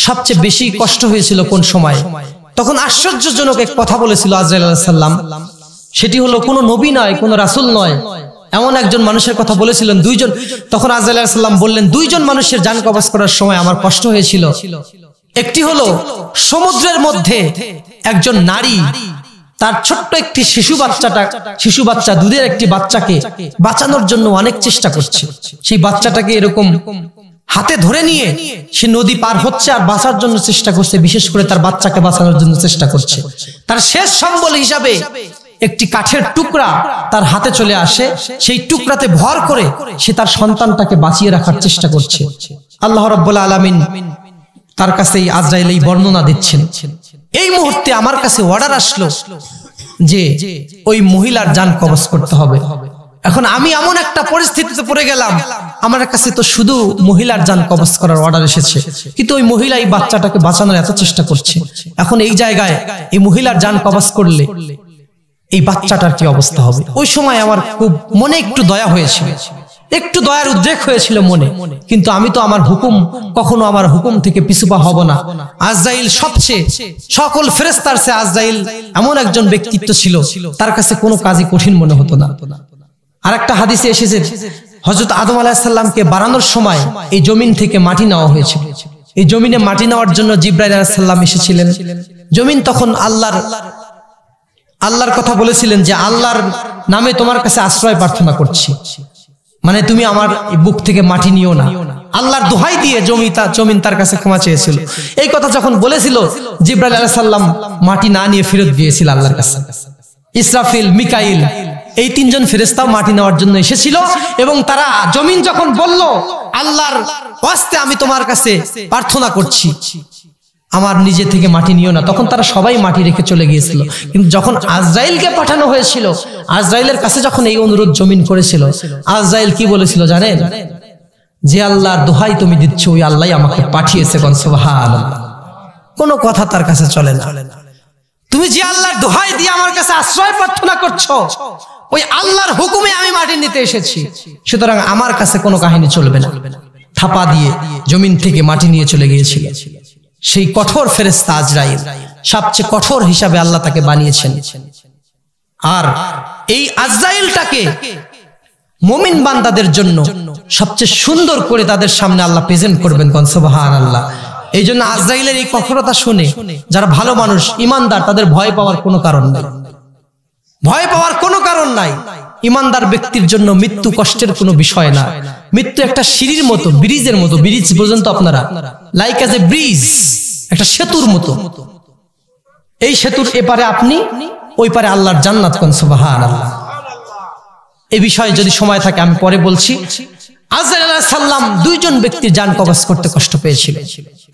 সবচেয়ে বেশি কষ্ট হয়েছিল কোন সময়? তখন আশ্চর্যজনক এক কথা বলেছিল আজরাইল আলাইহিস সালাম, সেটি হলো কোনো নবী নয়, কোনো রাসূল নয়, এমন একজন মানুষের কথা বলেছিলেন দুইজন। তখন আজরাইল আলাইহিস সালাম বললেন দুইজন মানুষের জান কবজ করার সময় আমার কষ্ট হয়েছিল। একটি হলো সমুদ্রের মধ্যে একজন নারী তার ছোট্ট একটি শিশু বাচ্চা দুধের একটি বাচ্চাকে বাঁচানোর জন্য অনেক চেষ্টা করছে। সেই বাচ্চাটাকে এরকম হাতে ধরে নিয়ে সে নদী পার হচ্ছে আর বাঁচার জন্য চেষ্টা করছে, বিশেষ করে তার বাচ্চাকে বাঁচানোর জন্য চেষ্টা করছে। তার শেষ সম্বল হিসাবে একটি কাঠের টুকরা তার হাতে চলে আসে, সেই টুকরাতে ভর করে সে তার সন্তানটাকে বাঁচিয়ে রাখার চেষ্টা করছে। আল্লাহ রাব্বুল আলামিন তার কাছে এই আজরাইল এই বর্ণনা দিচ্ছেন। এই মুহূর্তে আমার কাছে অর্ডার আসলো যে ওই মহিলার জান কবজ করতে হবে। এখন আমি এমন একটা পরিস্থিতিতে পড়ে গেলাম, আমার কাছে তো শুধু মহিলার জান কবজ করার অর্ডার এসেছে, কিন্তু ওই মহিলা এই বাচ্চাটাকে বাঁচানোর এত চেষ্টা করছে। এখন এই জায়গায় এই মহিলার জান কবজ করলে এই বাচ্চাটার কি অবস্থা হবে? ওই সময় আমার খুব মনে একটু দয়া হয়েছিল, একটু দয়ার উদ্রেক হয়েছিল মনে, কিন্তু আমি তো আমার কখনো আমার হুকুম থেকে পিছুপা হব না। আজরাইল সবচেয়ে সকল ফেরেশতার চেয়ে আজরাইল এমন একজন ব্যক্তিত্ব ছিল, তার কাছে কোনো কাজই কঠিন মনে হতো না। আরেকটা হাদিসে এসেছে হযরত আদম আলাইহিস সালামকে বানানোর সময় এই জমিন থেকে মাটি নেওয়া হয়েছিল। এই জমিনে মাটি নেওয়ার জন্য জিবরাইল আলাইহিস সালাম এসেছিলেন। জমিন তখন আল্লাহর কথা বলেছিলেন যে আল্লাহর নামে তোমার কাছে আশ্রয় প্রার্থনা করছি, মানে তুমি আমার বুক থেকে মাটি নিও না। আল্লাহর দোহাই দিয়ে জমিন তার কাছে ক্ষমা চেয়েছিল। এই কথা যখন বলেছিল জিবরাইল আলাইহিস সালাম মাটি না নিয়ে ফেরত দিয়েছিল আল্লাহর কাছে। ইসরাফিল, মিকাইল এই তিনজন ফেরেশতাও মাটি নেওয়ার জন্য এসেছিল এবং তারা জমিন যখন বলল আল্লাহর ওয়াস্তে আমি তোমার কাছে প্রার্থনা করছি, আমার নিজে থেকে মাটি নিও না, তখন তারা সবাই মাটি রেখে চলে গিয়েছিল। কিন্তু যখন আজরাইলকে পাঠানো হয়েছিল, আজরাইলের কাছে যখন এই অনুরোধ জমিন করেছিল, আজরাইল কি বলেছিল জানেন? যে আল্লাহর দোহাই তুমি দিচ্ছ ওই আল্লাহ আমাকে পাঠিয়েছে। সুবহানাল্লাহ। কোনো কথা তার কাছে চলে না। তুমি যে আল্লাহর দোহাই দিয়ে আমার কাছে আশ্রয় প্রার্থনা করছো, ওই আল্লাহর হুকুমে আমি মাটি নিতে এসেছি, সুতরাং আমার কাছে কোনো কাহিনী চলবে না। থাপা দিয়ে জমিন থেকে মাটি নিয়ে চলে গিয়েছিল। সেই কঠোর ফেরেশতা আজরাইল, সবচেয়ে কঠোর হিসাবে আল্লাহ তাকে বানিয়েছেন। আর এই আজরাইলটাকে মুমিন বান্দাদের জন্য সবচেয়ে সুন্দর করে তাদের সামনে আল্লাহ প্রেজেন্ট করবেন। সুবহানাল্লাহ। এই জন্য আজরাইলের এই কঠোরতা শুনে যারা ভালো মানুষ, ইমানদার, তাদের ভয় পাওয়ার কোনো কারণ নাই। ভয় পাওয়ার কোনো কারণ নাই। ইমানদার ব্যক্তির জন্য মৃত্যু কষ্টের কোনো বিষয় না। মৃত্যু একটা সিঁড়ির মতো, ব্রিজের মতো। ব্রিজ পর্যন্ত আপনারা লাইক অ্যাজ এ ব্রিজ, একটা সেতুর মতো। এই সেতুর এপারে আপনি, ওই পারে আল্লাহর জান্নাত। সুবহানাল্লাহ। এই বিষয়ে যদি সময় থাকে আমি পরে বলছি। আজরাইল আলাইহিস সালাম দুইজন ব্যক্তির জান কবজ করতে কষ্ট পেয়েছিল।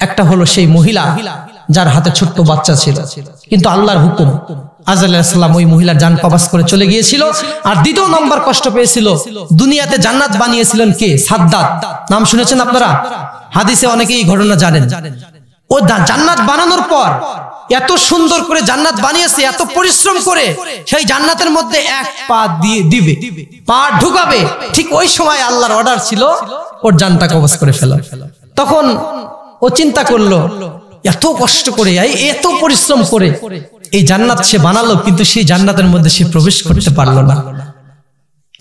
একটা হলো সেই মহিলা যার হাতে ছোট্ট বাচ্চা ছিল, কিন্তু আল্লাহর হুকুম আজরাইল আলাইহিস সালাম ওই মহিলার জান কবজ করে চলে গিয়েছিল। আর দ্বিতীয় নম্বর কষ্ট পেয়েছিল, দুনিয়াতে জান্নাত বানিয়েছিলেন কে? সাদ্দাত। নাম শুনেছেন আপনারা? হাদিসে অনেকেই ঘটনা জানেন। ও জান্নাত বানানোর পর এত সুন্দর করে জান্নাত বানিয়েছে, এত পরিশ্রম করে সেই জান্নাতের মধ্যে এক পা দিয়ে দিবে, পা ঢুকাবে, ঠিক ওই সময় আল্লাহর অর্ডার ছিল ওর জানটা কবজ করে ফেলো। তখন ও চিন্তা করলো, এত কষ্ট করে, এত পরিশ্রম করে এই জান্নাত সে বানালো, কিন্তু সেই জান্নাতের মধ্যে সে প্রবেশ করতে পারলো না।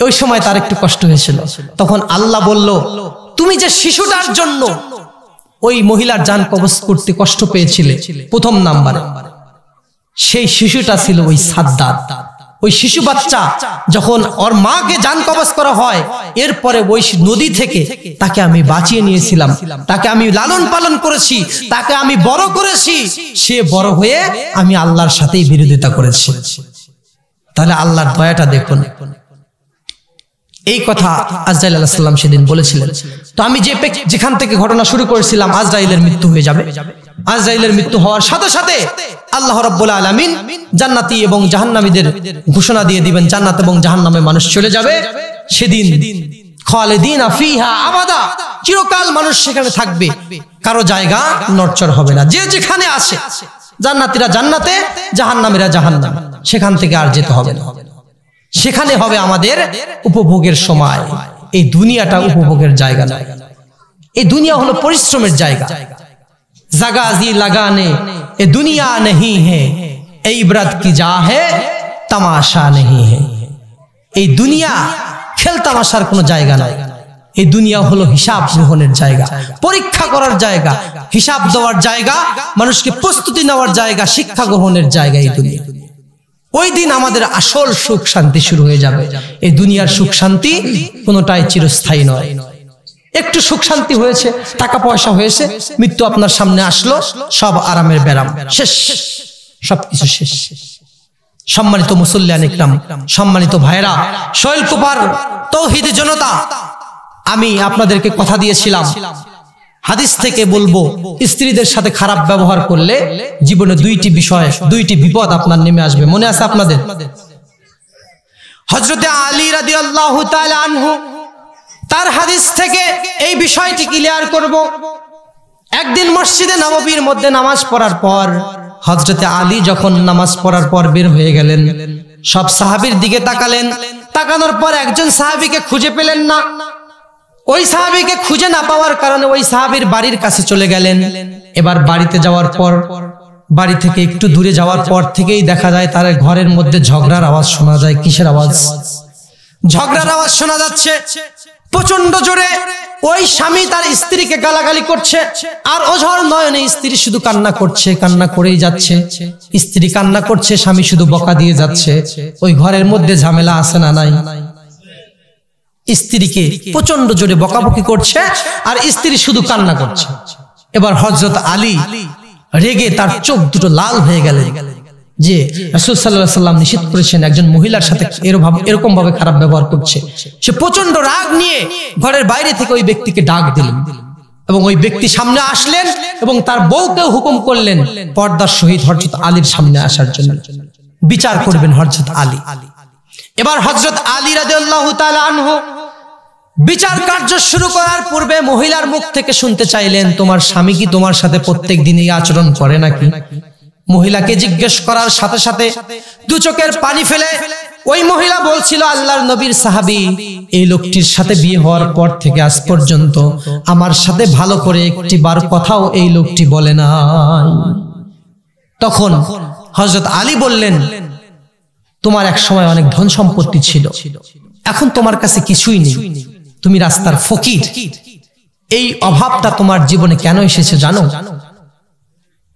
ওই সময় তার একটু কষ্ট হয়েছিল। তখন আল্লাহ বলল, তুমি যে শিশুটার জন্য ওই মহিলার জান কবজ করতে কষ্ট পেয়েছিলে প্রথম নাম্বারে, সেই শিশুটা ছিল ওই সাদ্দাত। ওই শিশু বাচ্চা যখন ওর মাকে জান কবজ করা হয়, এরপরে ওই নদী থেকে তাকে আমি বাঁচিয়ে নিয়েছিলাম, তাকে আমি লালন পালন করেছি, তাকে আমি বড় করেছি। সে বড় হয়ে আমি আল্লাহর সাথেই বিরোধিতা করেছি। তাহলে আল্লাহর দয়াটা দেখুন। এই কথা আজরাইল আলাইহিস সালাম সেদিন বলেছিলেন। তো আমি যেখান থেকে ঘটনা শুরু করেছিলাম, আজরাইলের মৃত্যু হয়ে যাবে। আজরাইলের মৃত্যু হওয়ার সাথে সাথে আল্লাহ রাব্বুল আলামিন জান্নাতি এবং জাহান্নামীদের ঘোষণা দিয়ে দিবেন, জান্নাত এবং জাহান্নামে মানুষ চলে যাবে। সেদিন খালিদিনা ফিহা আবাদা, চিরকাল মানুষ সেখানে থাকবে, কারো জায়গা নড়চড় হবে না। যে যেখানে আসে, জান্নাতীরা জান্নাতে, জাহান্নামীরা জাহান্নামে, সেখান থেকে আর যেতে হবে না। সেখানে হবে আমাদের উপভোগের সময়। এই দুনিয়াটা উপভোগের জায়গা নয়, এই দুনিয়া হলো পরিশ্রমের জায়গা। জাগা জি লাগানে এ দুনিয়া নেহি হে, এই ইবরত কি যা হে তামাশা নেহি হে। এই দুনিয়া খেল তামাশার কোনো জায়গা নয়। এই দুনিয়া হলো হিসাব গ্রহণের জায়গা, পরীক্ষা করার জায়গা, হিসাব দেওয়ার জায়গা, মানুষকে প্রস্তুতি নেওয়ার জায়গা, শিক্ষা গ্রহণের জায়গা এই দুনিয়া। ওই দিন আমাদের আসল সুখ শান্তি শুরু হয়ে যাবে। এই দুনিয়ার সুখ শান্তি কোনোটাই চিরস্থায়ী নয়। একটু সুখ শান্তি হয়েছে, টাকা পয়সা হয়েছে, মৃত্যু আপনার সামনে আসলো, সব আরামের ব্যারাম শেষ, সবকিছু শেষ। সম্মানিত মুসল্লিয়ান ইকরাম, সম্মানিত ভাইরা, শৈলকুপার তৌহিদি জনতা, আমি আপনাদেরকে কথা দিয়েছিলাম হাদিস থেকে বলবো, স্ত্রীদের সাথে খারাপ ব্যবহার করলে জীবনে দুইটি বিষয়, দুইটি বিপদ আপনার নেমে আসবে। মনে আছে আপনাদের? হযরতে আলী রাদিয়াল্লাহু তাআলা আনহু, তার হাদিস থেকে এই বিষয়টি ক্লিয়ার করব। একদিন মসজিদে নববীর মধ্যে নামাজ পড়ার পর হযরতে আলী যখন নামাজ পড়ার পর বের হয়ে গেলেন, সব সাহাবীর দিকে তাকালেন। তাকানোর পর একজন সাহাবীকে খুঁজে পেলেন না। ওই সাহাবীকে খুঁজে না পাওয়ার কারণে ওই সাহাবীর বাড়ির কাছে চলে গেলেন। এবার বাড়িতে যাওয়ার পর, বাড়ি থেকে একটু দূরে যাওয়ার পর থেকেই দেখা যায় তার ঘরের মধ্যে ঝগড়ার আওয়াজ শোনা যায়। কিসের আওয়াজ? ঝগড়ার আওয়াজ শোনা যাচ্ছে প্রচন্ড জোরে। ওই স্বামী তার স্ত্রীকে গালাগালি করছে, আর ওঝর নয়নে স্ত্রী শুধু কান্না করছে, কান্না করেই যাচ্ছে। স্ত্রী কান্না করছে, স্বামী শুধু বকা দিয়ে যাচ্ছে। ওই ঘরের মধ্যে ঝামেলা আছে না নাই? স্ত্রীকে প্রচন্ড জোরে বকাবকি করছে, আর স্ত্রী শুধু কান্না করছে। এবার হযরত আলী রেগে তার চোখ দুটো লাল হয়ে গেলেন যে রাসূল সাল্লাল্লাহু আলাইহি ওয়াসাল্লাম নিষেধ করেছেন একজন মহিলার সাথে এরকম ভাবে খারাপ ব্যবহার করছে। সে প্রচন্ড রাগ নিয়ে ঘরের বাইরে থেকে ওই ব্যক্তিকে ডাক দিলেন, এবং ওই ব্যক্তি সামনে আসলেন এবং তার বউকে হুকুম করলেন পর্দার সহিত হযরত আলীর সামনে আসার জন্য। বিচার করবেন হযরত আলী। এবার হযরত আলী রাদিয়াল্লাহু তাআলা আনহু বিচার কার্য শুরু করার পূর্বে মহিলার মুখ থেকে শুনতে চাইলেন, তোমার স্বামী কি তোমার সাথে প্রত্যেক দিনই আচরণ করে নাকি? মহিলাকে জিজ্ঞেস করার সাথে সাথে দু চোখের পানি ফেলে ওই মহিলা বলছিল, আল্লাহর নবীর সাহাবী, এই লোকটির সাথে বিয়ে হওয়ার পর থেকে আজ পর্যন্ত আমার সাথে ভালো করে একটি বার কথাও এই লোকটি বলে নাই। তখন হযরত আলী বললেন, তোমার এক সময় অনেক ধন সম্পত্তি ছিল, এখন তোমার কাছে কিছুই নেই, তুমি রাস্তার ফকির। এই অভাবটা তোমার জীবনে কেন এসেছে জানো?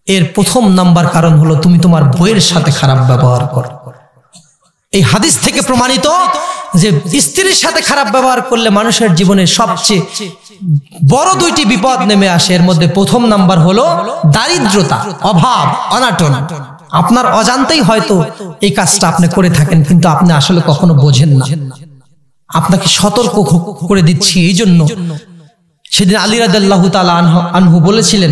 এর প্রথম নাম্বার কারণ হলো তুমি তোমার বউয়ের সাথে খারাপ ব্যবহার করো। এই হাদিস থেকে প্রমাণিত যে স্ত্রীর সাথে খারাপ ব্যবহার করলে মানুষের জীবনে সবচেয়ে বড় দুইটি বিপদ নেমে আসে। এর মধ্যে প্রথম নাম্বার হলো দারিদ্রতা, অভাব, অনাটন। আপনার অজান্তেই হয়তো এই কাজটা আপনি করে থাকেন, কিন্তু আপনি আসলে কখনো বোঝেন না। আপনাকে সতর্ক করে দিচ্ছি। এই জন্য সেদিন আলী রাদিয়াল্লাহু তাআলা আনহু বলেছিলেন,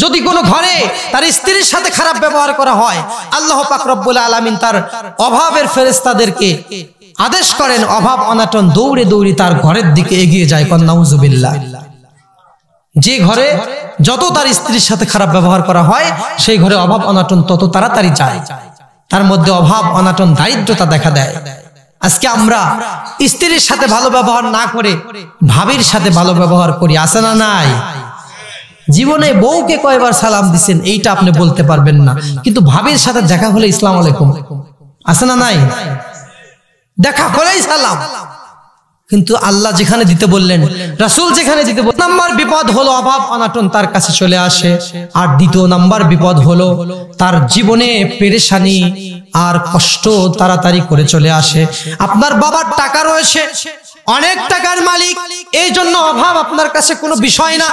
যদি কোনো ঘরে তার স্ত্রীর সাথে খারাপ ব্যবহার করা হয়, আল্লাহ পাক রব্বুল আলামিন তার অভাবের ফেরেশতাদেরকে আদেশ করেন, অভাব অনাটন দৌড়ে দৌড়ে তার ঘরের দিকে এগিয়ে যায়। নাউযুবিল্লাহ। যে ঘরে যত তার স্ত্রীর সাথে খারাপ ব্যবহার করা হয়, সেই ঘরে অভাব অনাটন তত তাড়াতাড়ি যায়। তার মধ্যে অভাব অনাটন দারিদ্রতা দেখা দেয়। আজকে আমরা স্ত্রীর সাথে ভালো ব্যবহার না করে ভাবির সাথে ভালো ব্যবহার করি, আছে না নাই? জীবনে বউকে কয়বার সালাম দিবেন এইটা আপনি বলতে পারবেন না, কিন্তু ভাবির সাথে দেখা হলে আসসালামু আলাইকুম, আছে না নাই? দেখা হলেই সালাম। কিন্তু আল্লাহ যেখানে দিতে বললেন, রাসূল যেখানে দিতে বললেন, নাম্বার বিপদ হলো অভাব অনাটন তার কাছে চলে আসে। আর দ্বিতীয় নাম্বার বিপদ হলো তার জীবনে পেরেশানি আর কষ্ট তাড়াতাড়ি করে চলে আসে। আপনার বাবার টাকা রয়েছে, অনেক টাকার মালিক, এই জন্য অভাব আপনার কাছে কোনো বিষয় না।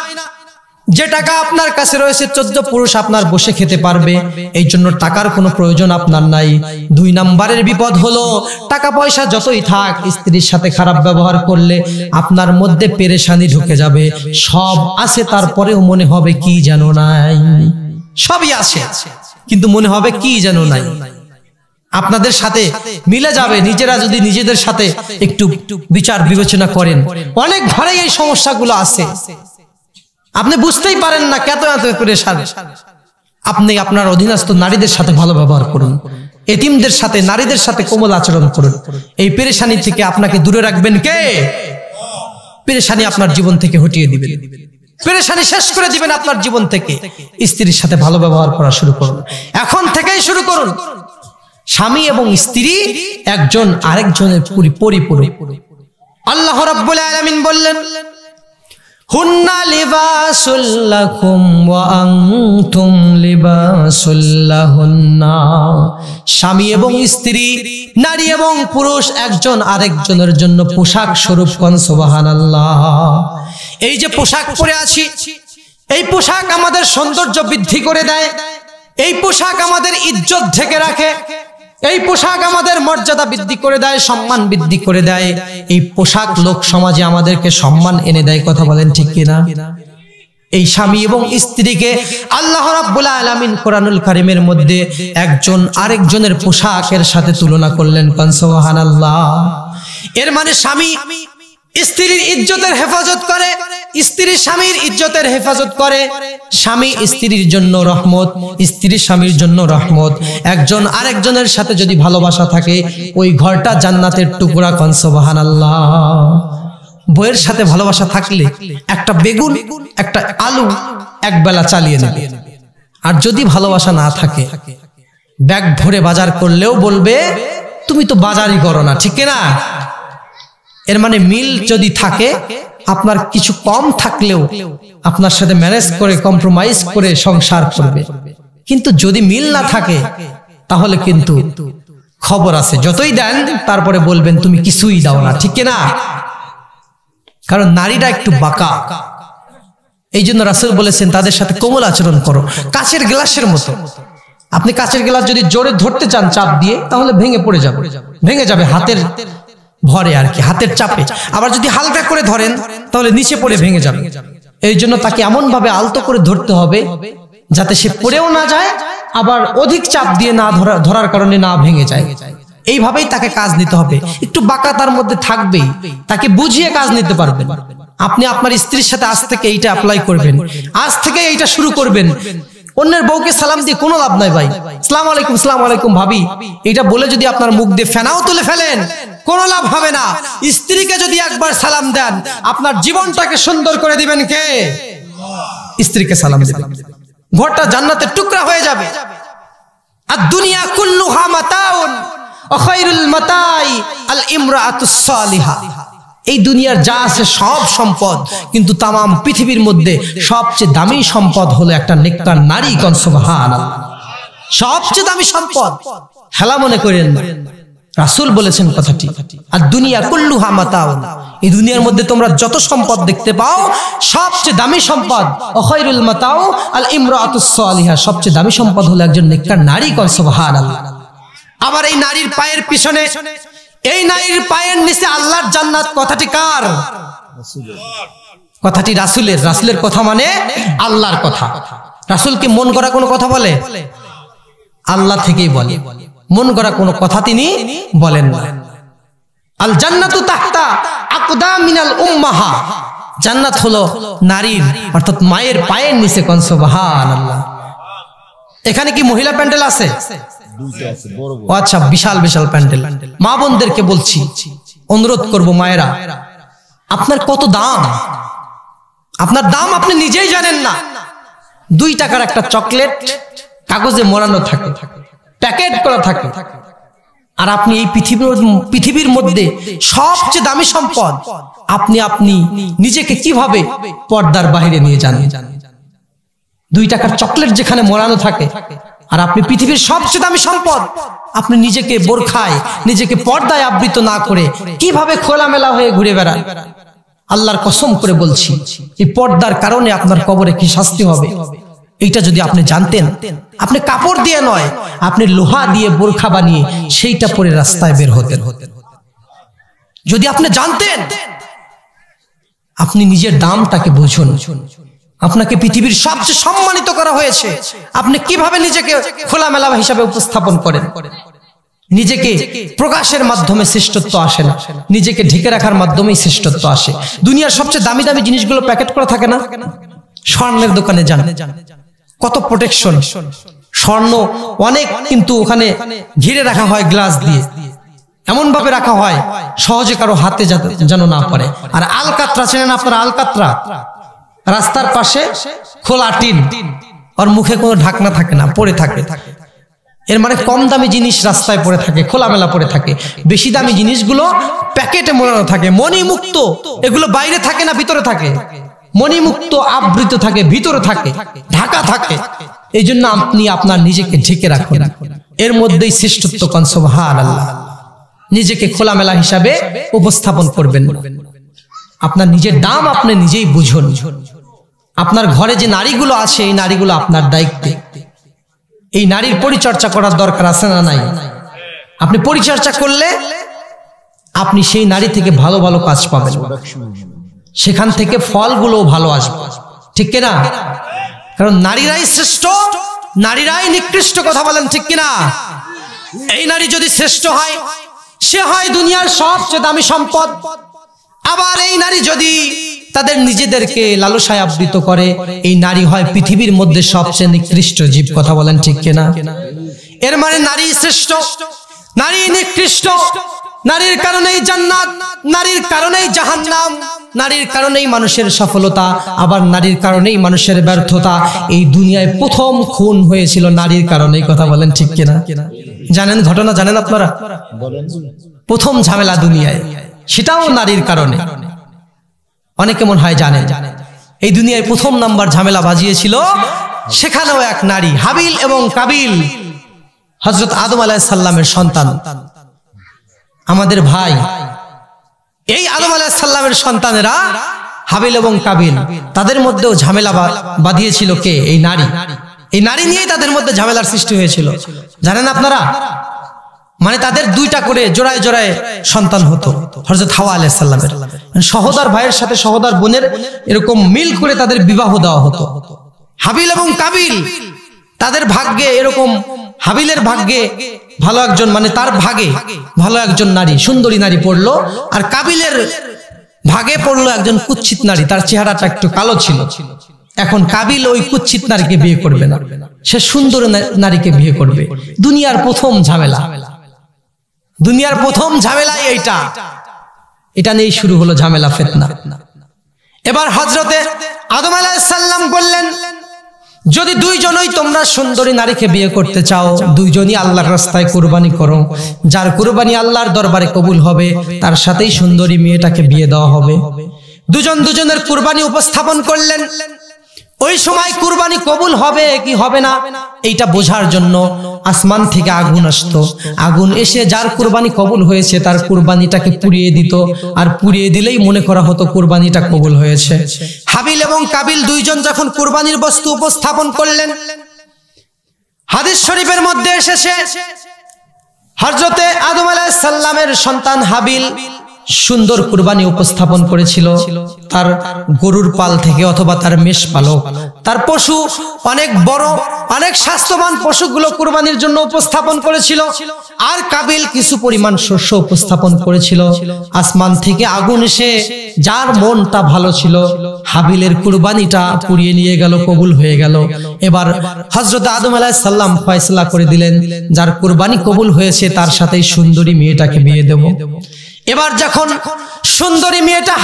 যে টাকা আপনার কাছে রয়েছে 14 পুরুষ আপনার বসে খেতে পারবে, এই জন্য টাকার কোনো প্রয়োজন আপনার নাই। দুই নাম্বারের বিপদ হলো টাকা পয়সা যতই থাক, স্ত্রীর সাথে খারাপ ব্যবহার করলে আপনার মধ্যে পেরেশানি ঢুকে যাবে। সব আছে তারপরেও মনে হবে কি যেন নাই। সবই আছে কিন্তু মনে হবে কি যেন নাই। আপনাদের সাথে মিলে যাবে নিজেরা যদি নিজেদের সাথে একটু বিচার বিবেচনা করেন। অনেক ঘরে এই সমস্যাগুলো আছে, আপনি বুঝতেই পারেন না কেন এত পেরেশান। আপনি আপনার অধীনস্থ নারীদের সাথে ভালো ব্যবহার করুন, এতিমদের সাথে নারীদের সাথে কোমল আচরণ করুন। এই পেরেশানি থেকে আপনাকে দূরে রাখবেন কে? পেরেশানি আপনার জীবন থেকে হটিয়ে দিবেন, পেরেশানি শেষ করে দিবেন আপনার জীবন থেকে। স্ত্রীর সাথে ভালো ব্যবহার করা শুরু করুন, এখন থেকেই শুরু করুন। স্বামী এবং স্ত্রী একজন আরেকজনের পরিপূরক। আল্লাহ রাব্বুল আলামিন বললেন, হুন্না লিবাসুল লাকুম ওয়া আনতুম লিবাসুল লাহুন্না। স্বামী এবং স্ত্রী, নারী এবং পুরুষ একজন আরেকজনের জন্য পোশাক স্বরূপ। কোন সুবহানাল্লাহ। এই যে পোশাক পরে আছি, এই পোশাক আমাদের সৌন্দর্য বৃদ্ধি করে দেয়, এই পোশাক আমাদের ইজ্জত ঢেকে রাখে, এই পোশাক আমাদের মর্যাদা বৃদ্ধি করে দেয়, সম্মান বৃদ্ধি করে দেয়। এই পোশাক লোক সমাজে আমাদেরকে সম্মান এনে দেয়। কথা বলেন ঠিক কিনা? এই স্বামী এবং স্ত্রীকে আল্লাহ রাব্বুল আলামিন কোরআনুল কারীমের মধ্যে একজন আরেকজনের পোশাকের সাথে তুলনা করলেন। কোন সুবহানাল্লাহ। এর মানে স্বামী স্ত্রীর ইজ্জতের হেফাজত করে, স্ত্রী স্বামীর ইজ্জতের হেফাজত করে। স্বামী স্ত্রীর জন্য রহমত, স্ত্রী স্বামীর জন্য রহমত। একজন আরেকজনের সাথে যদি ভালোবাসা থাকে, ওই ঘরটা জান্নাতের টুকরা। কোন সুবহানাল্লাহ। বউয়ের সাথে ভালোবাসা থাকলে একটা বেগুন, একটা আলু একবেলা চালিয়ে নেবে। আর যদি ভালোবাসা না থাকে, ব্যাগ ভরে বাজার করলেও বলবে তুমি তো বাজারই করো না, ঠিক না? এর মানে মিল যদি থাকে, আপনার কিছু কম থাকলেও আপনার সাথে ম্যানেজ করে কম্প্রোমাইজ করে সংসার করবে। কিন্তু যদি মিল না থাকে, তাহলে কিন্তু খবর আছে, যতই দেন তারপরে বলবেন তুমি কিছুই দাও না, ঠিক না? কারণ নারীরা একটু বাঁকা। এই জন্য রাসূল বলেছেন তাদের সাথে কোমল আচরণ করো, কাচের গ্লাসের মতো। আপনি কাচের গ্লাস যদি জোরে ধরতে চান চাপ দিয়ে, তাহলে ভেঙে যাবে হাতের ভরে আর কি, হাতের চাপে। আবার যদি হালকা করে ধরেন, তাহলে নিচে পড়ে ভেঙে যাবে। এই জন্য তাকে এমন ভাবে আলতো করে ধরতে হবে যাতে সে পড়েও না যায়, আবার অধিক চাপ দিয়ে না ধরার কারণে না ভেঙে যায়। এইভাবেই তাকে কাজ নিতে হবে। একটু বাঁকা তার মধ্যে থাকবেই, তাকে বুঝিয়ে কাজ নিতে পারবেন। আপনি আপনার স্ত্রীর সাথে আজ থেকে এইটা অ্যাপ্লাই করবেন, আজ থেকে এইটা শুরু করবেন। অন্যের বউকে সালাম দিয়ে কোনো লাভ নাই ভাই। আসসালামু আলাইকুম, আসসালামু আলাইকুম ভাবি, এটা বলে যদি আপনার মুখ দিয়ে ফেনাও তুলে ফেলেন, কোনো লাভ হবে না। স্ত্রীকে যদি একবার সালাম দেন, আপনার জীবনটাকে সুন্দর করে দিবেন কে? স্ত্রীকে সালাম দিবেন, ঘরটা জান্নাতের টুকরা হয়ে যাবে। আর দুনিয়া কুল্লুহা মাতাউন ওয়া খায়রুল মাতাই আল ইমরাআতুস সালিহা। এই দুনিয়ার যা আছে সব সম্পদ, কিন্তু তামাম পৃথিবীর মধ্যে সবচেয়ে দামি সম্পদ হলো একটা নেককার নারী। কোন সুবহানাল্লাহ। সবচেয়ে দামি সম্পদ, হেলা মনে করেন না। রাসূল বলেছেন কথাটি, আর দুনিয়া কুল্লুহা মাতাউন। এই দুনিয়ার মধ্যে তোমরা যত সম্পদ দেখতে পাও, সবচেয়ে দামি সম্পদ ওয়া খায়রুল মাতাউ আল ইমরাআতুস সালিহা। সবচেয়ে দামি সম্পদ হলো একজন নেককার নারী। কোন সুবহানাল্লাহ। আবার এই নারীর পায়ের পিছনে, এই নারীর পায়ের নিচে আল্লাহর জান্নাত। কথাটি কার? কথাটি রাসূলের। রাসূলের কথা মানে আল্লাহর কথা। রাসূল কি মন গড়া কোনো কথা বলে? আল্লাহ থেকেই বলে, মন গড়া কোনো কথা তিনি বলেন না। আল জান্নাতু তাহতা আকদামিনাল উম্মাহা। জান্নাত হলো নারীর অর্থাৎ মায়ের পায়ের নিচে। কোন সুবহানাল্লাহ। এখানে কি মহিলা প্যান্ডেল আছে? আচ্ছা, বিশাল বিশাল প্যান্ডেল। মা বোনদেরকে বলছি, অনুরোধ করব, মায়েরা, আপনার কত দাম, আপনার দাম আপনি নিজেই জানেন না। 2 টাকার একটা চকলেট কাগজে মোড়ানো থাকে, প্যাকেট করা থাকে, আর আপনি এই পৃথিবীর মধ্যে সবচেয়ে দামি সম্পদ আপনি নিজেকে কিভাবে পর্দার বাইরে নিয়ে যান। 2 টাকার চকলেট যেখানে মোড়ানো থাকে, আর আপনি পৃথিবীর সবচেয়ে দামি সম্পদ, আপনি নিজেকে বোরখায়, নিজেকে পর্দায় আবৃত না করে কিভাবে খোলামেলা হয়ে ঘুরে বেড়ান। আল্লাহর কসম করে বলছি, এই পর্দার কারণে আপনার কবরে কি শাস্তি হবে, এইটা যদি আপনি জানতেন, আপনি কাপড় দিয়ে নয়, আপনি লোহা দিয়ে বোরখা বানিয়ে সেইটা পরে রাস্তায় বের হতেন। যদি আপনি জানতেন, আপনি নিজের দামটাকে বুঝুন। আপনাকে পৃথিবীর সবচেয়ে সম্মানিত করা হয়েছে, আপনি কিভাবে নিজেকে খোলামেলা হিসাবে উপস্থাপন করেন। নিজেকে প্রকাশের মাধ্যমে শ্রেষ্ঠত্ব আসে না, নিজেকে ঢেকে রাখার মাধ্যমেই শ্রেষ্ঠত্ব আসে। দুনিয়ার সবচেয়ে দামি দামি জিনিসগুলো প্যাকেট করা থাকে না? স্বর্ণের দোকানে যান, কত প্রোটেকশন, স্বর্ণ অনেক, কিন্তু ওখানে ঘিরে রাখা হয় গ্লাস দিয়ে, এমন ভাবে রাখা হয় সহজে কারো হাতে যেন না পড়ে। আর আলকাতরা চেনেন আপনারা? আলকাতরা রাস্তার পাশে খোলা টিন, আর মুখে কোনো ঢাকনা থাকে না, পড়ে থাকে। এর মানে কম দামি জিনিস রাস্তায় পড়ে থাকে, খোলামেলা পড়ে থাকে। বেশি দামি জিনিসগুলো প্যাকেটে মোড়ানো থাকে, মণিমুক্ত। এগুলো বাইরে থাকে না, ভিতরে থাকে, মণিমুক্ত, আবৃত থাকে, ভিতরে থাকে, ঢাকা থাকে। এই জন্য আপনি আপনার নিজেকে ঢেকে রাখুন, এর মধ্যেই শ্রেষ্ঠত্ব। কোন সুবহানাল্লাহ। নিজেকে খোলামেলা হিসাবে উপস্থাপন করবেন। আপনার নিজের দাম আপনি নিজেই বুঝুন। আপনার ঘরে যে নারীগুলো আছে, এই নারীগুলো আপনার দায়িত্বে। এই নারীর পরিচর্যা করার দরকার আছে না নাই? আপনি পরিচর্যা করলে আপনি সেই নারী থেকে ভালো ভালো কাজ পাবেন, সেখান থেকে ফলগুলো ভালো আসবে, ঠিক কিনা? কারণ নারীরাই শ্রেষ্ঠ, নারীরাই নিকৃষ্ট, কথা বলেন ঠিক কিনা? এই নারী যদি শ্রেষ্ঠ হয়, সে হয় দুনিয়ার সবচেয়ে দামি সম্পদ। আবার এই নারী যদি তাদের নিজেদেরকে লালসায় আবৃত করে, এই নারী হয় পৃথিবীর মধ্যে সবচেয়ে নিকৃষ্ট জীব, কথা বলেন ঠিক কিনা? এর মানে নারী শ্রেষ্ঠ, নারী নিকৃষ্ট। নারীর কারণেই জান্নাত, নারীর কারণেই জাহান্নাম, নারীর কারণেই মানুষের সফলতা, আবার নারীর কারণেই মানুষের ব্যর্থতা। এই দুনিয়ায় প্রথম খুন হয়েছিল নারীর কারণেই, কথা বলেন ঠিক কিনা? জানেন ঘটনা? জানেন আপনারা? প্রথম ঝামেলা দুনিয়ায়, সেটাও নারীর কারণে। অনেকে মনে হয় জানেন, এই দুনিয়ায় প্রথম নাম্বার ঝামেলা বাজিয়েছিল, সেখানেও এক নারী, হাবিল এবং কাবিল, হযরত আদম আলাইহিস সালামের সন্তান, আমাদের ভাই। এই আদম আলাইহিস সালামের সন্তানেরা হাবিল এবং কাবিল, তাদের মধ্যেও ঝামেলা বাঁধিয়েছিল কে? এই নারী। এই নারী নিয়েই তাদের মধ্যে ঝামেলার সৃষ্টি হয়েছিল, জানেন আপনারা? মানে তাদের দুইটা করে জোড়ায় জোড়ায় সন্তান হতো হযরত হাওয়া আলাইহিস সালামের। সহোদর ভাইয়ের সাথে সহোদর বোনের এরকম মিল করে তাদের বিবাহ দেওয়া হতো। হাবিল এবং কাবিল, তাদের ভাগ্যে এরকম, হাবিলের ভাগ্যে ভালো একজন, মানে তার ভাগে ভালো একজন নারী, সুন্দরী নারী পড়লো, আর কাবিলের ভাগে পড়লো একজন কুৎসিত নারী, তার চেহারাটা একটু কালো ছিল। এখন কাবিল ওই কুৎসিত নারীকে বিয়ে করবে না, সে সুন্দর নারীকে বিয়ে করবে। দুনিয়ার প্রথম ঝামেলা, দুনিয়ার প্রথম ঝামেলা এইটা। এটা নিয়েই শুরু হলো ঝামেলা, ফিতনা। এবার হযরতে আদম আলাইহিস সালাম বললেন, যদি দুইজনই তোমরা সুন্দরী নারীকে বিয়ে করতে চাও, দুইজনই আল্লাহর রাস্তায় কুরবানি করো, যার কুরবানি আল্লাহর দরবারে কবুল হবে তার সাথেই সুন্দরী মেয়েটাকে বিয়ে দেওয়া হবে। দুজন দুজনের কুরবানি উপস্থাপন করলেন। ওই সময় কুরবানি কবুল হবে কি হবে না এইটা বোঝার জন্য আসমান থেকে আগুন আসতো। আগুন এসে যার কুরবানি কবুল হয়েছে তার কুরবানিটাকে পুড়িয়ে দিত, আর পুড়িয়ে দিলেই মনে করা হতো কুরবানিটা কবুল হয়েছে। হাবিল এবং কাবিল দুইজন যখন কুরবানির বস্তু উপস্থাপন করলেন, হাদিস শরীফের মধ্যে এসেছে হযরতে আদম আলাইহিস সালামের সন্তান হাবিল সুন্দর কুরবানি উপস্থাপন করেছিল। তার গরুর পাল থেকে অথবা তার মেষ পালক, তার পশু অনেক বড়, অনেক স্বাস্থ্যবান পশুগুলো কুরবানির জন্য উপস্থাপন করেছিল। আর কাবিল কিছু পরিমাণ শস্য উপস্থাপন করেছিল। আসমান থেকে আগুন এসে যার মনটা ভালো ছিল, হাবিলের কুরবানিটা পুড়িয়ে নিয়ে গেল, কবুল হয়ে গেল। এবার হযরত আদম আলাইহিস সালাম ফয়সালা করে দিলেন, যার কুরবানি কবুল হয়েছে তার সাথেই সুন্দরী মেয়েটাকে বিয়ে দেব। এবার যখন সুন্দরী মেয়েটা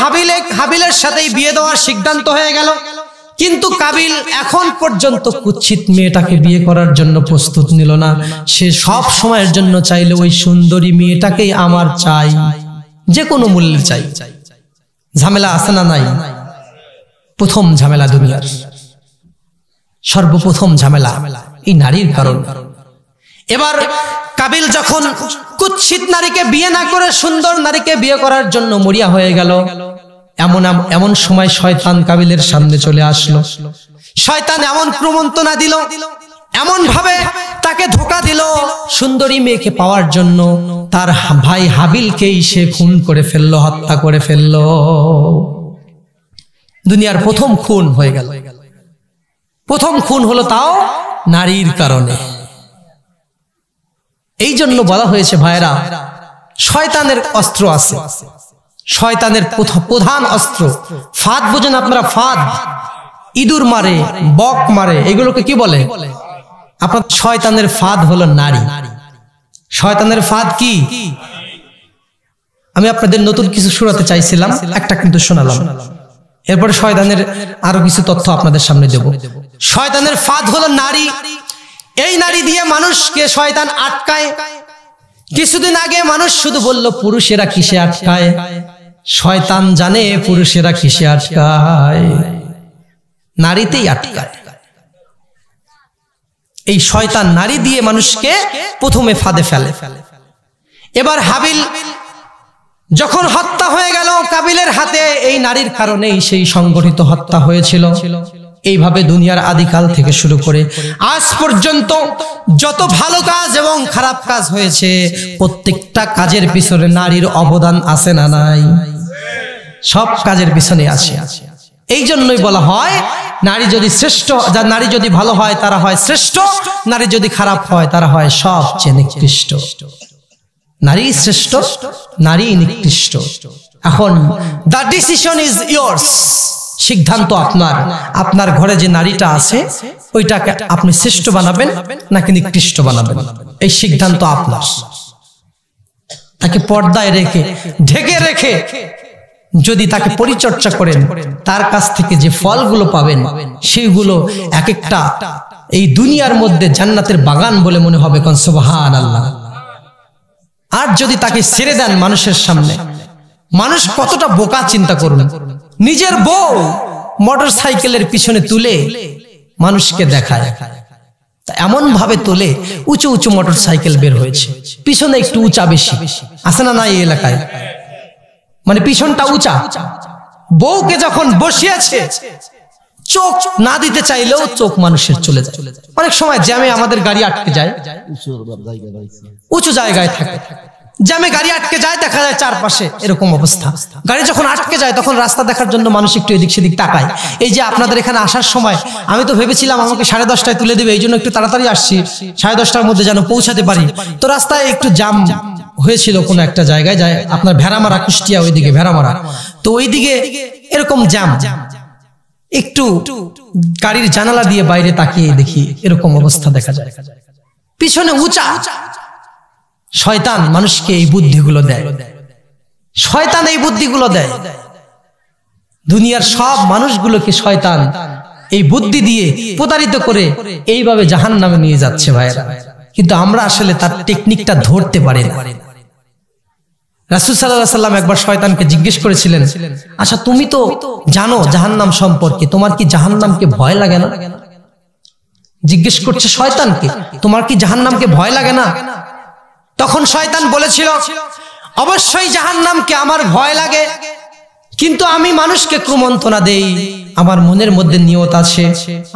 হাবিলের সাথেই বিয়ে দেওয়ার সিদ্ধান্ত হয়ে গেল, কিন্তু কাবিল এখন পর্যন্ত কুৎসিত মেয়েটাকে বিয়ে করার জন্য প্রস্তুত নিল না। সে সব সময়ের জন্য চাইলে ওই সুন্দরী মেয়েটাকেই আমার চাই, যে কোনো মূল্যে চাই। ঝামেলা আছে না নাই? প্রথম ঝামেলা দুনিয়ার, সর্বপ্রথম ঝামেলা এই নারীর কারণ। এবার কাবিল যখন কুৎসিত নারীকে বিয়ে না করে সুন্দর নারীকে বিয়ে করার জন্য মরিয়া হয়ে গেল, এমন সময় শয়তান কাবিলের সামনে চলে আসলো। শয়তান এমন প্রমন্ত্রণা দিল, এমন ভাবে তাকে ধোঁকা দিল, সুন্দরী মেয়েকে পাওয়ার জন্য তার ভাই হাবিলকেই সে খুন করে ফেললো, হত্যা করে ফেললো। দুনিয়ার প্রথম খুন হয়ে গেল। প্রথম খুন হলো তাও নারীর কারণে। এই জন্য বলা হয়েছে ভাইরা, শয়তানের অস্ত্র আছে, শয়তানের প্রধান অস্ত্র ফাঁদ। বোঝেন আপনারা? ফাঁদ, ইঁদুর মারে, বক মারে, এগুলোকে কি বলে? আপনার শয়তানের ফাঁদ হলো নারী। শয়তানের ফাঁদ কি? আমি আপনাদের নতুন কিছু শোনাতে চাইছিলাম, একটা কিন্তু শোনালাম, এরপরে শয়তানের আরো কিছু তথ্য আপনাদের সামনে দেব। শয়তানের ফাঁদ হলো নারী। এই নারী দিয়ে মানুষকে শয়তান আটকায়। কিছুদিন আগে মানুষ শুধু বলল পুরুষেরা কিসে আটকায়, শয়তান জানে পুরুষেরা কিসে আটকায়, নারীতেই আটকায়। এই শয়তান নারী দিয়ে মানুষকে প্রথমে ফাঁদে ফেলে। এবার হাবিল যখন হত্যা হয়ে গেল কাবিলের হাতে, এই নারীর কারণেই সেই সংগঠিত হত্যা হয়েছিল। এইভাবে দুনিয়ার আদিকাল থেকে শুরু করে আজ পর্যন্ত যত ভালো কাজ এবং খারাপ কাজ হয়েছে, প্রত্যেকটা কাজের পিছনে নারীর অবদান আছে না নাই? সব কাজের পিছনে আছে। এই জন্যই বলা হয় নারী যদি শ্রেষ্ঠ, নারী যদি ভালো হয় তারা হয় শ্রেষ্ঠ, নারী যদি খারাপ হয় তারা হয় সবচেয়ে নিকৃষ্ট। নারী শ্রেষ্ঠ, নারী নিকৃষ্ট। এখন দ্য ডিসিশন ইজ ইয়ার্স, সিদ্ধান্ত আপনার। আপনার ঘরে যে নারীটা আছে ওইটাকে আপনি শ্রেষ্ঠ বানাবেন নাকি নিকৃষ্ট বানাবেন, এই সিদ্ধান্ত আপনার। তাকে পর্দায় রেখে, ঢেকে রেখে যদি তাকে পরিচর্যা করেন, তার কাছ থেকে যে ফলগুলো পাবেন সেইগুলো এক একটা এই দুনিয়ার মধ্যে জান্নাতের বাগান বলে মনে হবে। কোন সুবহানাল্লাহ। আর যদি তাকে ছেড়ে দেন মানুষের সামনে, মানুষ কতটা বোকা চিন্তা করুন। নিজের বউ মোটর সাইকেলের পিছনে তুলে মানুষকে দেখায়, এমন ভাবে তোলে উঁচু উঁচু মোটর সাইকেল বের হয়েছে, পিছনে একটু উঁচা বেশি আছে না? এই এলাকায় মানে পিছনটা উঁচা। বউকে যখন বসিয়েছে, চোখ না দিতে চাইলেও চোখ মানুষের চলে যায়। অনেক সময় জ্যামে আমাদের গাড়ি আটকে যায়, উঁচু জায়গায় থাকে, জ্যামে গাড়ি আটকে যায়, দেখা যায় চারপাশে এরকম অবস্থা। গাড়ি যখন আটকে যায় তখন রাস্তা দেখার জন্য মানুষ একটু এদিক সেদিক তাকায়। এই যে আপনাদের এখানে আসার সময় আমি তো ভেবেছিলাম আমাকে 10:30টায় তুলে দেবে, এই জন্য একটু তাড়াতাড়ি আসছি, 10:30টার মধ্যে যেন পৌঁছাতে পারি। তো রাস্তায় একটু জ্যাম হয়েছিল কোনো একটা জায়গায়, যায় আপনার ভেড়ামারা, কুষ্টিয়া ওইদিকে ভেড়ামারা, তো ওইদিকে এরকম জ্যাম। একটু গাড়ির জানালা দিয়ে বাইরে তাকিয়ে দেখি এরকম অবস্থা দেখা যায়, পিছনে উঁচা। শয়তান মানুষকে এই বুদ্ধিগুলো দেয়, শয়তান এই বুদ্ধিগুলো দেয়। দুনিয়ার সব মানুষগুলোকে শয়তান এই বুদ্ধি দিয়ে প্রতারিত করে এইভাবে জাহান্নামে নিয়ে যাচ্ছে ভাইরা। কিন্তু আমরা আসলে তার টেকনিকটা ধরতে পারি না। রাসূল সাল্লাল্লাহু আলাইহি ওয়াসাল্লাম একবার শয়তানকে জিজ্ঞেস করেছিলেন, আচ্ছা তুমি তো জানো জাহান্নাম সম্পর্কে, তোমার কি জাহান্নামকে ভয় লাগে না? জিজ্ঞেস করছে শয়তানকে, তোমার কি জাহান্নামকে ভয় লাগে না? তখন শয়তান বলেছিল, অবশ্যই জাহান্নামকে আমার ভয় লাগে, কিন্তু আমি মানুষকে কুমন্ত্রণা দেই। আমার মনের মধ্যে নিয়ত আছে,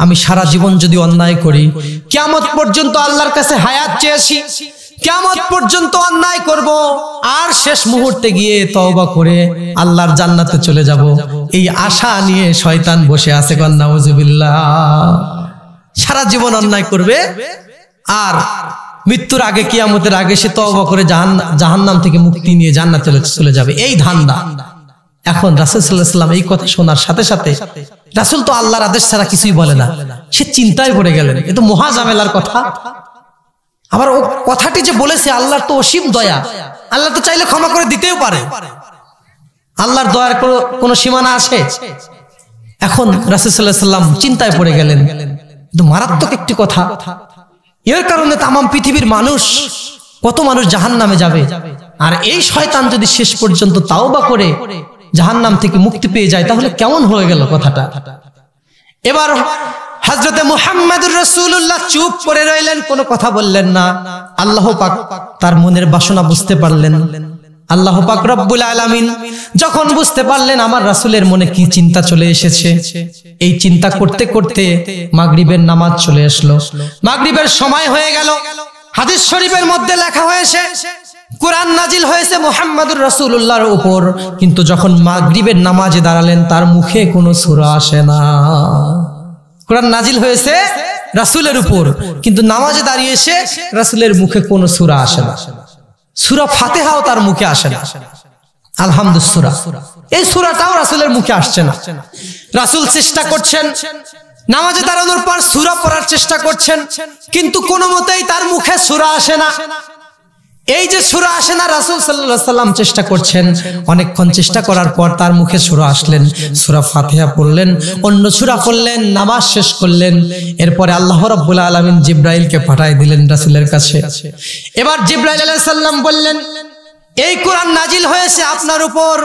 আমি সারা জীবন যদি অন্যায় করি, কিয়ামত পর্যন্ত আল্লাহর কাছে হায়াত চেয়েছি, কিয়ামত পর্যন্ত অন্যায় করব, আর শেষ মুহূর্তে গিয়ে তওবা করে আল্লাহর জান্নাতে চলে যাব, এই আশা নিয়ে শয়তান বসে আছে। নাউজুবিল্লাহ। সারা জীবন অন্যায় করবে আর মৃত্যুর আগে, কিয়ামতের আগে সে তওবা করে জাহান্নাম থেকে মুক্তি নিয়ে জান্নাতে চলে যাবে, এই ধান্দা। এখন রাসূল সাল্লাল্লাহু আলাইহি ওয়াসাল্লাম এই কথা শোনার সাথে সাথে, রাসূল তো আল্লাহর আদেশ ছাড়া কিছুই বলে না, সে চিন্তায় পড়ে গেলেন, এ তো মহা ঝামেলার কথা। আবার ও কথাটি যে বলেছে, আল্লাহর তো অসীম দয়া, আল্লাহ তো চাইলে ক্ষমা করে দিতেও পারে, আল্লাহর দয়ার কোনো সীমানা আছে? এখন রাসূল সাল্লাল্লাহু আলাইহি ওয়াসাল্লাম চিন্তায় পড়ে গেলেন, কিন্তু মারাত্মক একটি কথা। এর কারণে তাম পৃথিবীর মানুষ, কত মানুষ জাহান্নামে যাবে, আর এই শয়তান যদি শেষ পর্যন্ত তাওবা করে জাহান্নাম থেকে মুক্তি পেয়ে যায়, তাহলে কেমন হয়ে গেল কথাটা। এবার হযরতে মুহাম্মদুর রাসূলুল্লাহ চুপ করে রইলেন, কোনো কথা বললেন না। আল্লাহ পাক তার মনের বাসনা বুঝতে পারলেন। আল্লাহ পাক রব্বুল আলামিন যখন বুঝতে পারলেন আমার রাসূলের মনে কি চিন্তা চলে এসেছে, এই চিন্তা করতে করতে মাগরিবের নামাজ চলে আসলো, মাগরিবের সময় হয়ে গেল। হাদিস শরীফের মধ্যে লেখা হয়েছে কুরআন নাজিল হয়েছে মুহাম্মদুর রাসূলুল্লাহর উপর, কিন্তু যখন মাগরিবের নামাজে দাঁড়ালেন তার মুখে কোনো সূরা আসে না। কুরআন নাজিল হয়েছে রাসূলের উপর, কিন্তু নামাজে দাঁড়িয়ে এসে রাসূলের মুখে কোনো সূরা আসে না, সূরা ফাতিহাও তার মুখে আসে না। আলহামদুলিল্লাহ সূরা, এই সূরাটাও রাসূলের মুখে আসছে না। রাসূল চেষ্টা করছেন, নামাজে দাঁড়ানোর পর সূরা পড়ার চেষ্টা করছেন, কিন্তু কোনো মতেই তার মুখে সূরা আসে না। এই যে সূরা আসে না, রাসূল সাল্লাল্লাহু আলাইহি সাল্লাম চেষ্টা করছেন, অনেকক্ষণ চেষ্টা করার পর তার মুখে সূরা আসলেন, সূরা ফাতিহা পড়লেন, অন্য সূরা পড়লেন, নামাজ শেষ করলেন। এরপরে আল্লাহ রাব্বুল আলামিন জিবরাইলকে পাঠিয়ে দিলেন রাসূলের কাছে। এবার জিবরাইল আলাইহিস সালাম বললেন, এই কোরআন নাজিল হয়েছে আপনার উপর,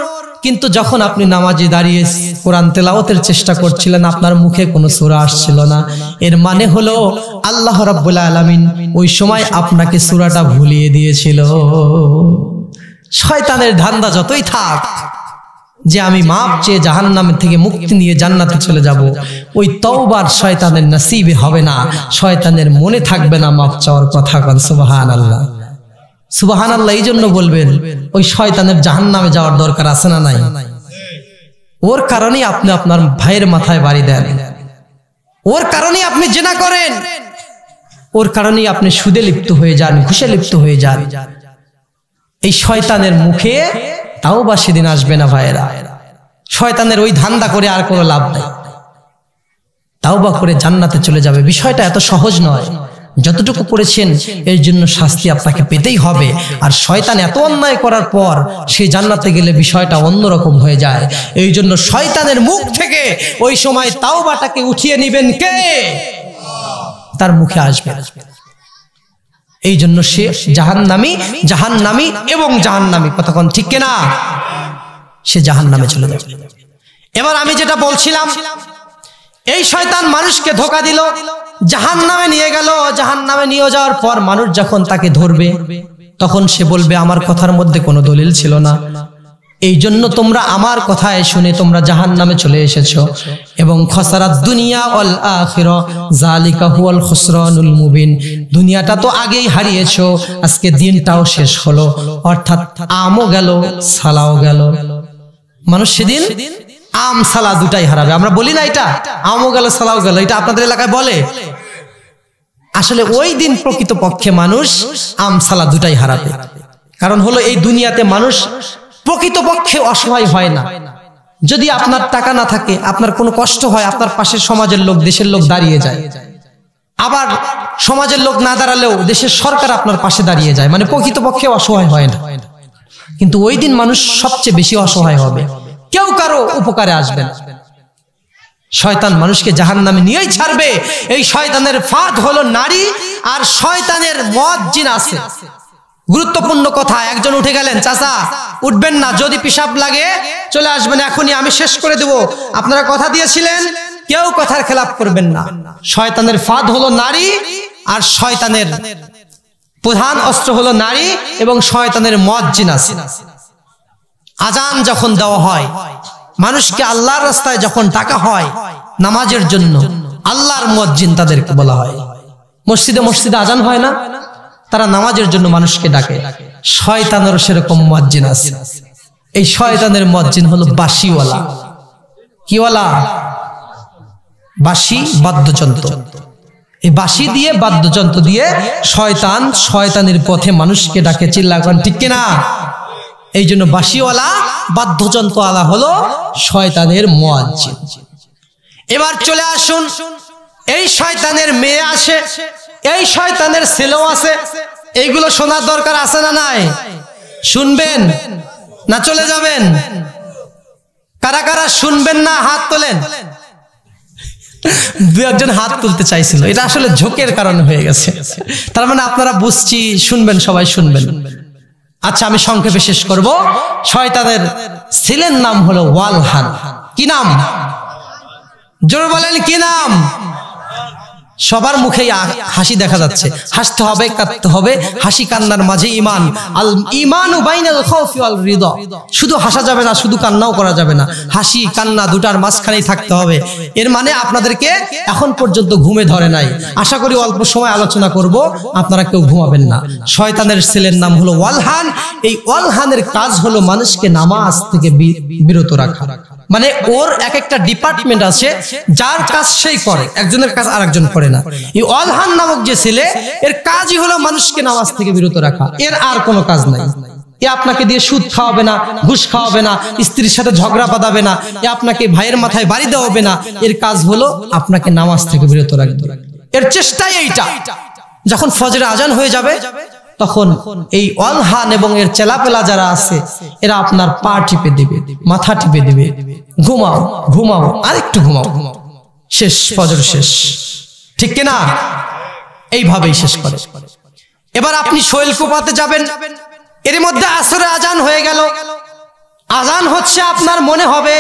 কিন্তু যখন আপনি নামাজে দাঁড়িয়ে কোরআন তেলাওয়াতের চেষ্টা করছিলেন আপনার মুখে কোনো সূরা আসছিল না। এর মানে হলো আল্লাহ রাব্বুল আলামিন ওই সময় আপনাকে সূরাটা ভুলিয়ে দিয়েছিল। শয়তানের ধান্দা যতই থাক যে আমি মাপ চেয়ে জাহান্নামের থেকে মুক্তি নিয়ে জান্নাতে চলে যাব, ওই তওবার শয়তানের নসিবে হবে না, শয়তানের মনে থাকবে না মাপ চাওয়ার কথা। কোন সুবহানাল্লাহ, সুবহানাল্লাহ। এই জন্য বলবেন ওই শয়তানের জাহান্নামে যাওয়ার দরকার আছে না নাই? ওর কারণেই আপনি আপনার ভাইয়ের মাথায় বাড়ি দেন, ওর কারণেই আপনি জিনা করেন, ওর কারণেই আপনি সুদে লিপ্ত হয়ে যান, ঘুষে লিপ্ত হয়ে যান। এই শয়তানের মুখে তাওবা সেদিন আসবে না ভাইয়েরা। শয়তানের ওই ধান্দা করে আর কোনো লাভ নাই। তাওবা করে জান্নাতে চলে যাবে, বিষয়টা এত সহজ নয়। যতটুকু করেছেন এর জন্য শাস্তি আপনাকে পেতেই হবে। আর শয়তান এত অন্যায় করার পর সে জান্নাতে গেলে বিষয়টা অন্যরকম হয়ে যায়। এই জন্য শয়তানের মুখ থেকে ওই সময় তাওবাটাকে উঠিয়ে নেবেন কে? তার মুখে আসবে। এই জন্য সে জাহান্নামী এবং জাহান্নামী, কতক্ষণ ঠিক কিনা? সে জাহান্নামে চলে যাবে। এবার আমি যেটা বলছিলাম, এই শয়তান মানুষকে ধোঁকা দিল, জাহান্নামে নিয়ে গেল। জাহান্নামে নিয়ে যাওয়ার পর মানুষ যখন তাকে ধরবে তখন সে বলবে আমার কথার মধ্যে কোনো দলিল ছিল না, এই জন্য তোমরা আমার কথায় শুনে তোমরা জাহান্নামে চলে এসেছো, এবং খসারাত দুনিয়া ওয়াল আখিরা যালিকা হুয়াল খুসরানুল মুবিন। দুনিয়াটা তো আগেই হারিয়েছো, আজকে দিনটাও শেষ হলো, অর্থাৎ আমও গেল সালাও গেল। মানুষ সেদিন আম সালা দুটাই হারাবে। আমরা বলি না এটা আমও গেল সালাও গেল, এটা আপনাদের এলাকায় বলে। আসলে ওই দিন প্রকৃতপক্ষে মানুষ আম সালা দুটাই হারাবে। কারণ হলো এই দুনিয়াতে মানুষ প্রকৃতপক্ষে অসহায় হয় না। যদি আপনার টাকা না থাকে, আপনার কোনো কষ্ট হয়, আপনার পাশের সমাজের লোক, দেশের লোক দাঁড়িয়ে যায়। আবার সমাজের লোক না দাঁড়ালেও দেশের সরকার আপনার পাশে দাঁড়িয়ে যায়, মানে প্রকৃতপক্ষে অসহায় হয় না। কিন্তু ওই দিন মানুষ সবচেয়ে বেশি অসহায় হবে, কেউ কারো উপকারে আসবে না। শয়তান মানুষকে জাহান্নামে নিয়েই ছাড়বে। এই শয়তানের ফাঁদ হলো নারী, আর শয়তানের মুয়াজ্জিন আছে। গুরুত্বপূর্ণ কথা, একজন উঠে গেলেন, চাচা উঠবেন না, যদি পেশাব লাগে চলে আসবেন, এখনই আমি শেষ করে দেব, আপনারা কথা দিয়েছিলেন, কেউ কথার খেলাপ করবেন না। শয়তানের ফাঁদ হলো নারী, আর শয়তানের প্রধান অস্ত্র হলো নারী, এবং শয়তানের মুয়াজ্জিন আছে। আজান যখন দেওয়া হয়, মানুষকে আল্লাহর রাস্তায় যখন ডাকা হয় নামাজের জন্য, আল্লাহর মুয়াজ্জিন তাদেরকে বলা হয়। মসজিদে আজান হয় না, তারা নামাজের জন্য মানুষকে ডাকে। শয়তানেরও সেরকম মুয়াজ্জিন আছে। এই শয়তানের মুয়াজ্জিন হলো বাঁশিওয়ালা। কিওয়ালা? বাঁশি, বাদ্যযন্ত্র। এই বাঁশি দিয়ে, বাদ্যযন্ত্র দিয়ে শয়তানের পথে মানুষকে ডাকে। চিল্লাখন ঠিক কিনা? এই জন্য বাঁশিওয়ালা, বাদ্যযন্ত্রওয়ালা হলো শয়তানের মুয়াজ্জিন। এবার চলে আসুন, এই শয়তানের মেয়ে আসে, এই শয়তানের ছেলেও আছে। এইগুলো শোনার দরকার আছে না নাই? শুনবেন না চলে যাবেন? কারা কারা শুনবেন না হাত তোলেন। দু একজন হাত তুলতে চাইছিল, এটা আসলে ঝোঁকের কারণে হয়ে গেছে। তার মানে আপনারা বুঝছি শুনবেন, সবাই শুনবেন। আচ্ছা, আমি সংক্ষেপে শেষ করব। শয়তানের ছেলের নাম হলো ওয়ালহান। কি নাম? জোরে বলেন, কি নাম? সবার মুখেই হাসি দেখা যাচ্ছে। হাসতে হবে, কাঁদতে হবে, হাসি কান্নার মাঝে ঈমান। আল ঈমানু বাইনাল খাউফি ওয়াল রিদা। শুধু হাসা যাবে না, শুধু কান্নাও করা যাবে না, হাসি কান্না দুটার মাঝখানেই থাকতে হবে। এর মানে আপনাদেরকে এখন পর্যন্ত ঘুমে ধরে নাই। আশা করি অল্প সময় আলোচনা করব, আপনারা কেউ ঘুমাবেন না। শয়তানের ছেলের নাম হলো ওয়ালহান। এই ওয়ালহানের কাজ হলো মানুষকে নামাজ থেকে বিরত রাখা। মানে ওর এক একটা ডিপার্টমেন্ট আছে, যার কাজ সেই করে, একজনের কাজ আরেকজন করে না। এই অলহান নামক যে ছেলে, এর কাজই হলো মানুষকে নামাজ থেকে বিরত রাখা, এর আর কোনো কাজ নাই। এ আপনাকে দিয়ে সুদ খাওয়াবে না, ঘুষ খাওয়াবে না, স্ত্রীর সাথে ঝগড়া বাঁধাবে না, এ আপনাকে ভাইয়ের মাথায় বাড়ি দেওয়াবে না। এর কাজ হলো আপনাকে নামাজ থেকে বিরত রাখবে। এর চেষ্টাই এইটা। যখন ফজরে আজান হয়ে যাবে তখন এই অলহান এবং এর চেলাপেলা যারা আছে এরা আপনার পা টিপে দেবে, মাথা টিপে দেবে, ঘুমাও ঘুমাও, আরেকটু ঘুমাও, শেষ, ফজর শেষ, ঠিক কিনা? এইভাবেই শেষ করে। এবার আপনি শৈলকুপাতে যাবেন, এর মধ্যে আসরে আজান হয়ে গেল। আজান হচ্ছে, আপনার মনে হবে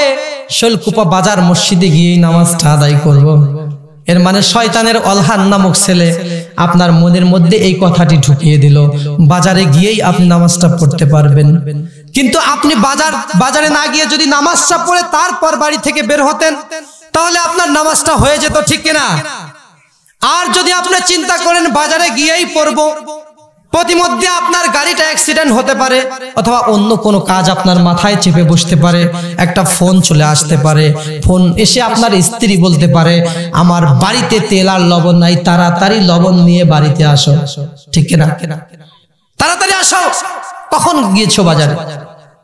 শৈলকুপা বাজার মসজিদে গিয়ে নামাজটা আদায় করব। এর মানে শয়তানের অলহান নামক ছেলে আপনার মনের মধ্যে এই কথাটি ঢুকিয়ে দিল, বাজারে গিয়েই আপনি নামাজটা পড়তে পারবেন। কিন্তু আপনি বাজারে না গিয়ে যদি নামাজটা পড়ে তারপর বাড়ি থেকে বের হতেন, তাহলে আপনার নামাজটা হয়ে যেত, ঠিক কিনা? আর যদি আপনি চিন্তা করেন বাজারে গিয়েই পড়বো, প্রতিমধ্যে আপনার গাড়িটা অ্যাক্সিডেন্ট হতে পারে, অথবা অন্য কোনো কাজ আপনার মাথায় চেপে বসতে পারে, একটা ফোন চলে আসতে পারে, ফোন এসে আপনার স্ত্রী বলতে পারে আমার বাড়িতে তেল আর লবণ নাই, তাড়াতাড়ি লবণ নিয়ে বাড়িতে আসো, ঠিক কিনা? তাড়াতাড়ি আসো। কখন গিয়েছো বাজারে?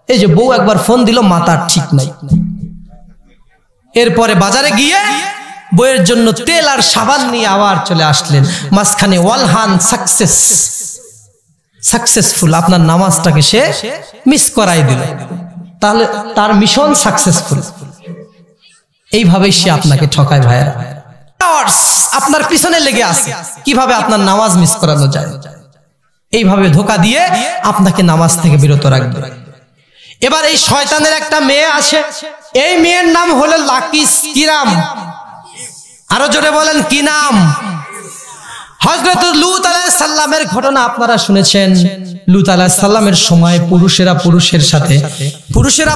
এই যে বউ একবার ফোন দিল, মাথার ঠিক নাই। এরপরে বাজারে গিয়ে বউয়ের জন্য তেল আর সাবান নিয়ে আবার চলে আসলেন, মাঝখানে ওয়ালহান সাকসেসফুল, আপনার নামাজটাকে সে মিস করাই দিল, তাহলে তার মিশন সাকসেসফুল। এইভাবেই সে আপনাকে ঠকায় ভাইয়া। আপনার পিছনে লেগে আছে কিভাবে আপনার নামাজ মিস করানো যায়, এইভাবে ধোঁকা দিয়ে আপনাকে নামাজ থেকে বিরত রাখবে। এবার এই শয়তানের একটা মেয়ে আছে, এই মেয়ের নাম হলো লাকিস। কি নাম? আরো জোরে বলেন, কি নাম? হযরত লূত আলাইহিস সালামের ঘটনা আপনারা শুনেছেন। লূত আলাইহিস সালামের সময় পুরুষেরা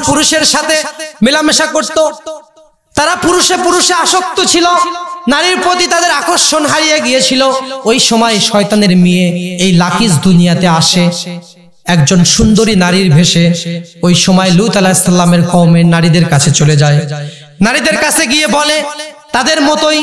পুরুষের সাথে মেলামেশা করত। তারা পুরুষে আসক্ত ছিল, নারীর প্রতি তাদের আকর্ষণ হারিয়ে গিয়েছিল। ওই সময় শয়তানের মেয়ে এই লাকিস দুনিয়াতে আসে একজন সুন্দরী নারীর ভেষে। ওই সময় লূত আলাইহিস সালামের কওমের নারীদের কাছে চলে যায়, নারীদের কাছে গিয়ে বলে, তাদের মতোই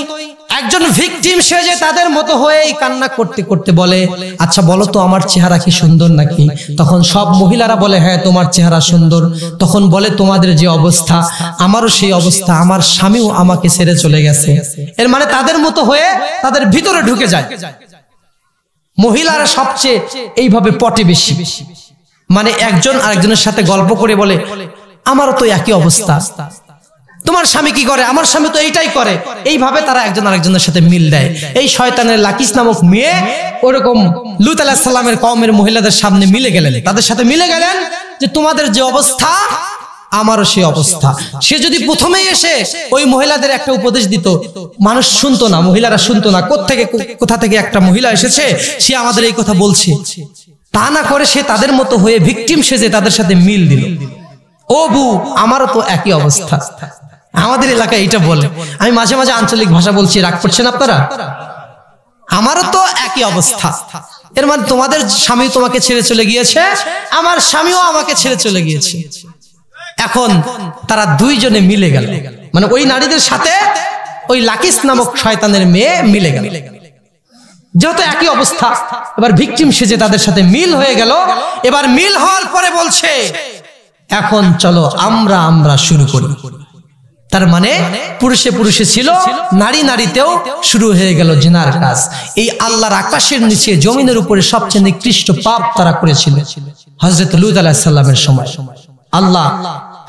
একজন ভিকটিম সেজে তাদের মতো হয়ে কান্না করতে করতে বলে, আচ্ছা বলো তো আমার চেহারা কি সুন্দর নাকি? তখন সব মহিলারা বলে, হ্যাঁ তোমার চেহারা সুন্দর। তখন বলে, তোমাদের যে অবস্থা আমারও সেই অবস্থা, আমার স্বামীও আমাকে ছেড়ে চলে গেছে। এর মানে তাদের মতো হয়ে তাদের ভিতরে ঢুকে যায়। মহিলারা সবচেয়ে এইভাবে পটে বেশি, মানে একজন আরেকজনের সাথে গল্প করে বলে, আমারও তো একই অবস্থা, তোমার স্বামী কি করে? আমার স্বামী তো এইটাই করে। এইভাবে তারা একজন আরেকজনের সাথে মিল দেয়। এই শয়তানের লাকিস নামক মেয়ে ওরকম লূত আলাইহিস সালামের কওমের মহিলাদের সামনে মিলে গেলেন, তাদের সাথে মিলে গেলেন যে তোমাদের যে অবস্থা আমারও সেই অবস্থা। সে যদি প্রথমেই এসে ওই মহিলাদের একটা উপদেশ দিত, মানুষ শুনতো না, মহিলারা শুনতো না, কোথা থেকে একটা মহিলা এসেছে সে আমাদের এই কথা বলছে, তা না করে সে তাদের মতো হয়ে ভিকটিম সেজে তাদের সাথে মিল দিল। ও বউ, আমারও তো একই অবস্থা। আমাদের এলাকায় এইটা বলে। আমি মাঝে মাঝে আঞ্চলিক ভাষা বলছি, রাগ করছেন আপনারা? আমারও তো একই অবস্থা। এর মানে তোমাদের স্বামী তোমাকে ছেড়ে চলে গিয়েছে, আমার স্বামীও আমাকে ছেড়ে চলে গিয়েছে। এখন তারা দুইজনে মিলে গেল, মানে ওই নারীদের সাথে ওই লাকিস নামক শয়তানের মেয়ে মিলে গেল। যেহেতু একই অবস্থা, এবার ভিকটিম সেজে তাদের সাথে মিল হয়ে গেল। এবার মিল হওয়ার পরে বলছে, এখন চলো আমরা শুরু করি। তার মানে পুরুষে ছিল, নারীতেও শুরু হয়ে গেল জিনার কাজ। এই আল্লাহর আকাশের নিচে জমিনের উপরে সবচেয়ে নিকৃষ্ট পাপ তারা করেছিল হযরত লূত আলাইহিস সালামের সময়। আল্লাহ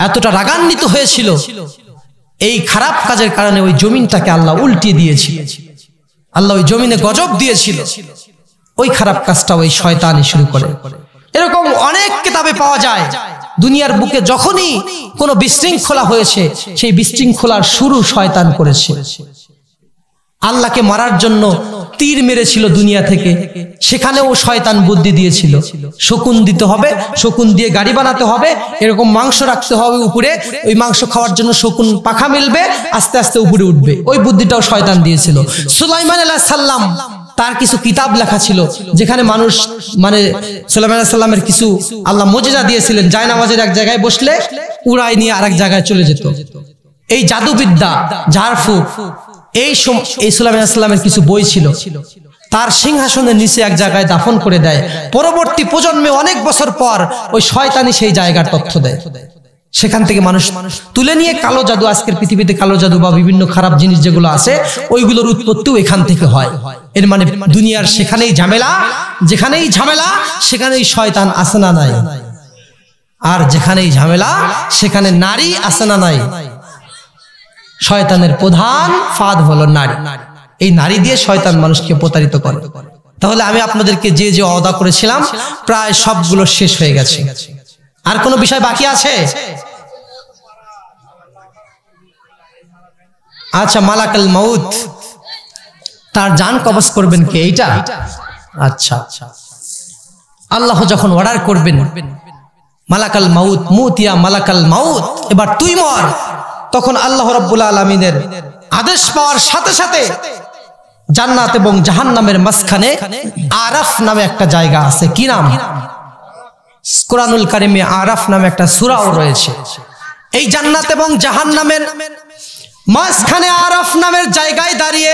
এতটা রাগান্বিত হয়েছিল, এই খারাপ কাজের কারণে ওই জমিনটাকে আল্লাহ উল্টিয়ে দিয়েছিল। আল্লাহ ওই জমিনে গজব দিয়েছিল। ওই খারাপ কাজটা ওই শয়তানই শুরু করে। এরকম অনেক কিতাবে পাওয়া যায়, দুনিয়ার বুকে যখনই কোনো বিশৃঙ্খলা হয়েছে, সেই বিশৃঙ্খলার শুরু শয়তান করেছে। আল্লাহকে মারার জন্য তীর মেরেছিল দুনিয়া থেকে, সেখানেও শয়তান বুদ্ধি দিয়েছিল, শকুন দিতে হবে, শকুন দিয়ে গাড়ি বানাতে হবে, এরকম মাংস রাখতে হবে উপরে, ওই মাংস খাওয়ার জন্য শকুন পাখা মেলবে, আস্তে আস্তে উপরে উঠবে। ওই বুদ্ধিটাও শয়তান দিয়েছিল। সুলাইমান আলাইহিস সালাম তার কিছু কিতাব লেখা ছিল, যেখানে মানুষ মানে সুলাইমান আলাইহিস সালামের কিছু আল্লাহ মুজিজা দিয়েছিলেন। জায়নামাজের এক জায়গায় বসলে উড়াই নিয়ে আরেক জায়গায় চলে যেত। এই জাদুবিদ্যা, ঝাড়ফুঁক, এই সুলাইমান আলাইহিস সালামের কিছু বই ছিল, তার সিংহাসনের নিচে এক জায়গায় দাফন করে দেয়। পরবর্তী প্রজন্মে অনেক বছর পর ওই শয়তানি সেই জায়গার তথ্য দেয়, সেখান থেকে মানুষ তুলে নিয়ে কালো জাদু, আজকের পৃথিবীতে কালো জাদু বা বিভিন্ন খারাপ জিনিস যেগুলো আছে ওইগুলোর উৎপত্তিও এখান থেকে হয়। এর মানে দুনিয়ার সেখানেই ঝামেলা, যেখানেই ঝামেলা সেখানেই শয়তান আছে না নাই, আর যেখানেই ঝামেলা সেখানে নারী আছে না নাই। শয়তানের প্রধান ফাঁদ হলো নারী, এই নারী দিয়ে শয়তান মানুষকে প্রতারিত করে। তাহলে আমি আপনাদেরকে যে যে ওয়াদা করেছিলাম প্রায় সবগুলো শেষ হয়ে গেছে। আর কোনো বিষয় বাকি আছে? আচ্ছা, মালাকাল মাউত, তার জান কবজ করবেন কে? এইটা আচ্ছা, আল্লাহ যখন অর্ডার করবেন মালাকাল মাউত, মুতিয়া মালাকাল মাউত, এবার তুই মর, তখন আল্লাহ রাব্বুল আলামিনের আদেশ পাওয়ার সাথে সাথে জান্নাত এবং জাহান্নামের মাঝখানে আরাফ নামে একটা জায়গা আছে। কি নাম? কোরআনুল কারিমে আরাফ নামে একটা সূরাও রয়েছে। এই জান্নাত এবং জাহান্নামের মাঝখানে আরাফ নামের জায়গায় দাঁড়িয়ে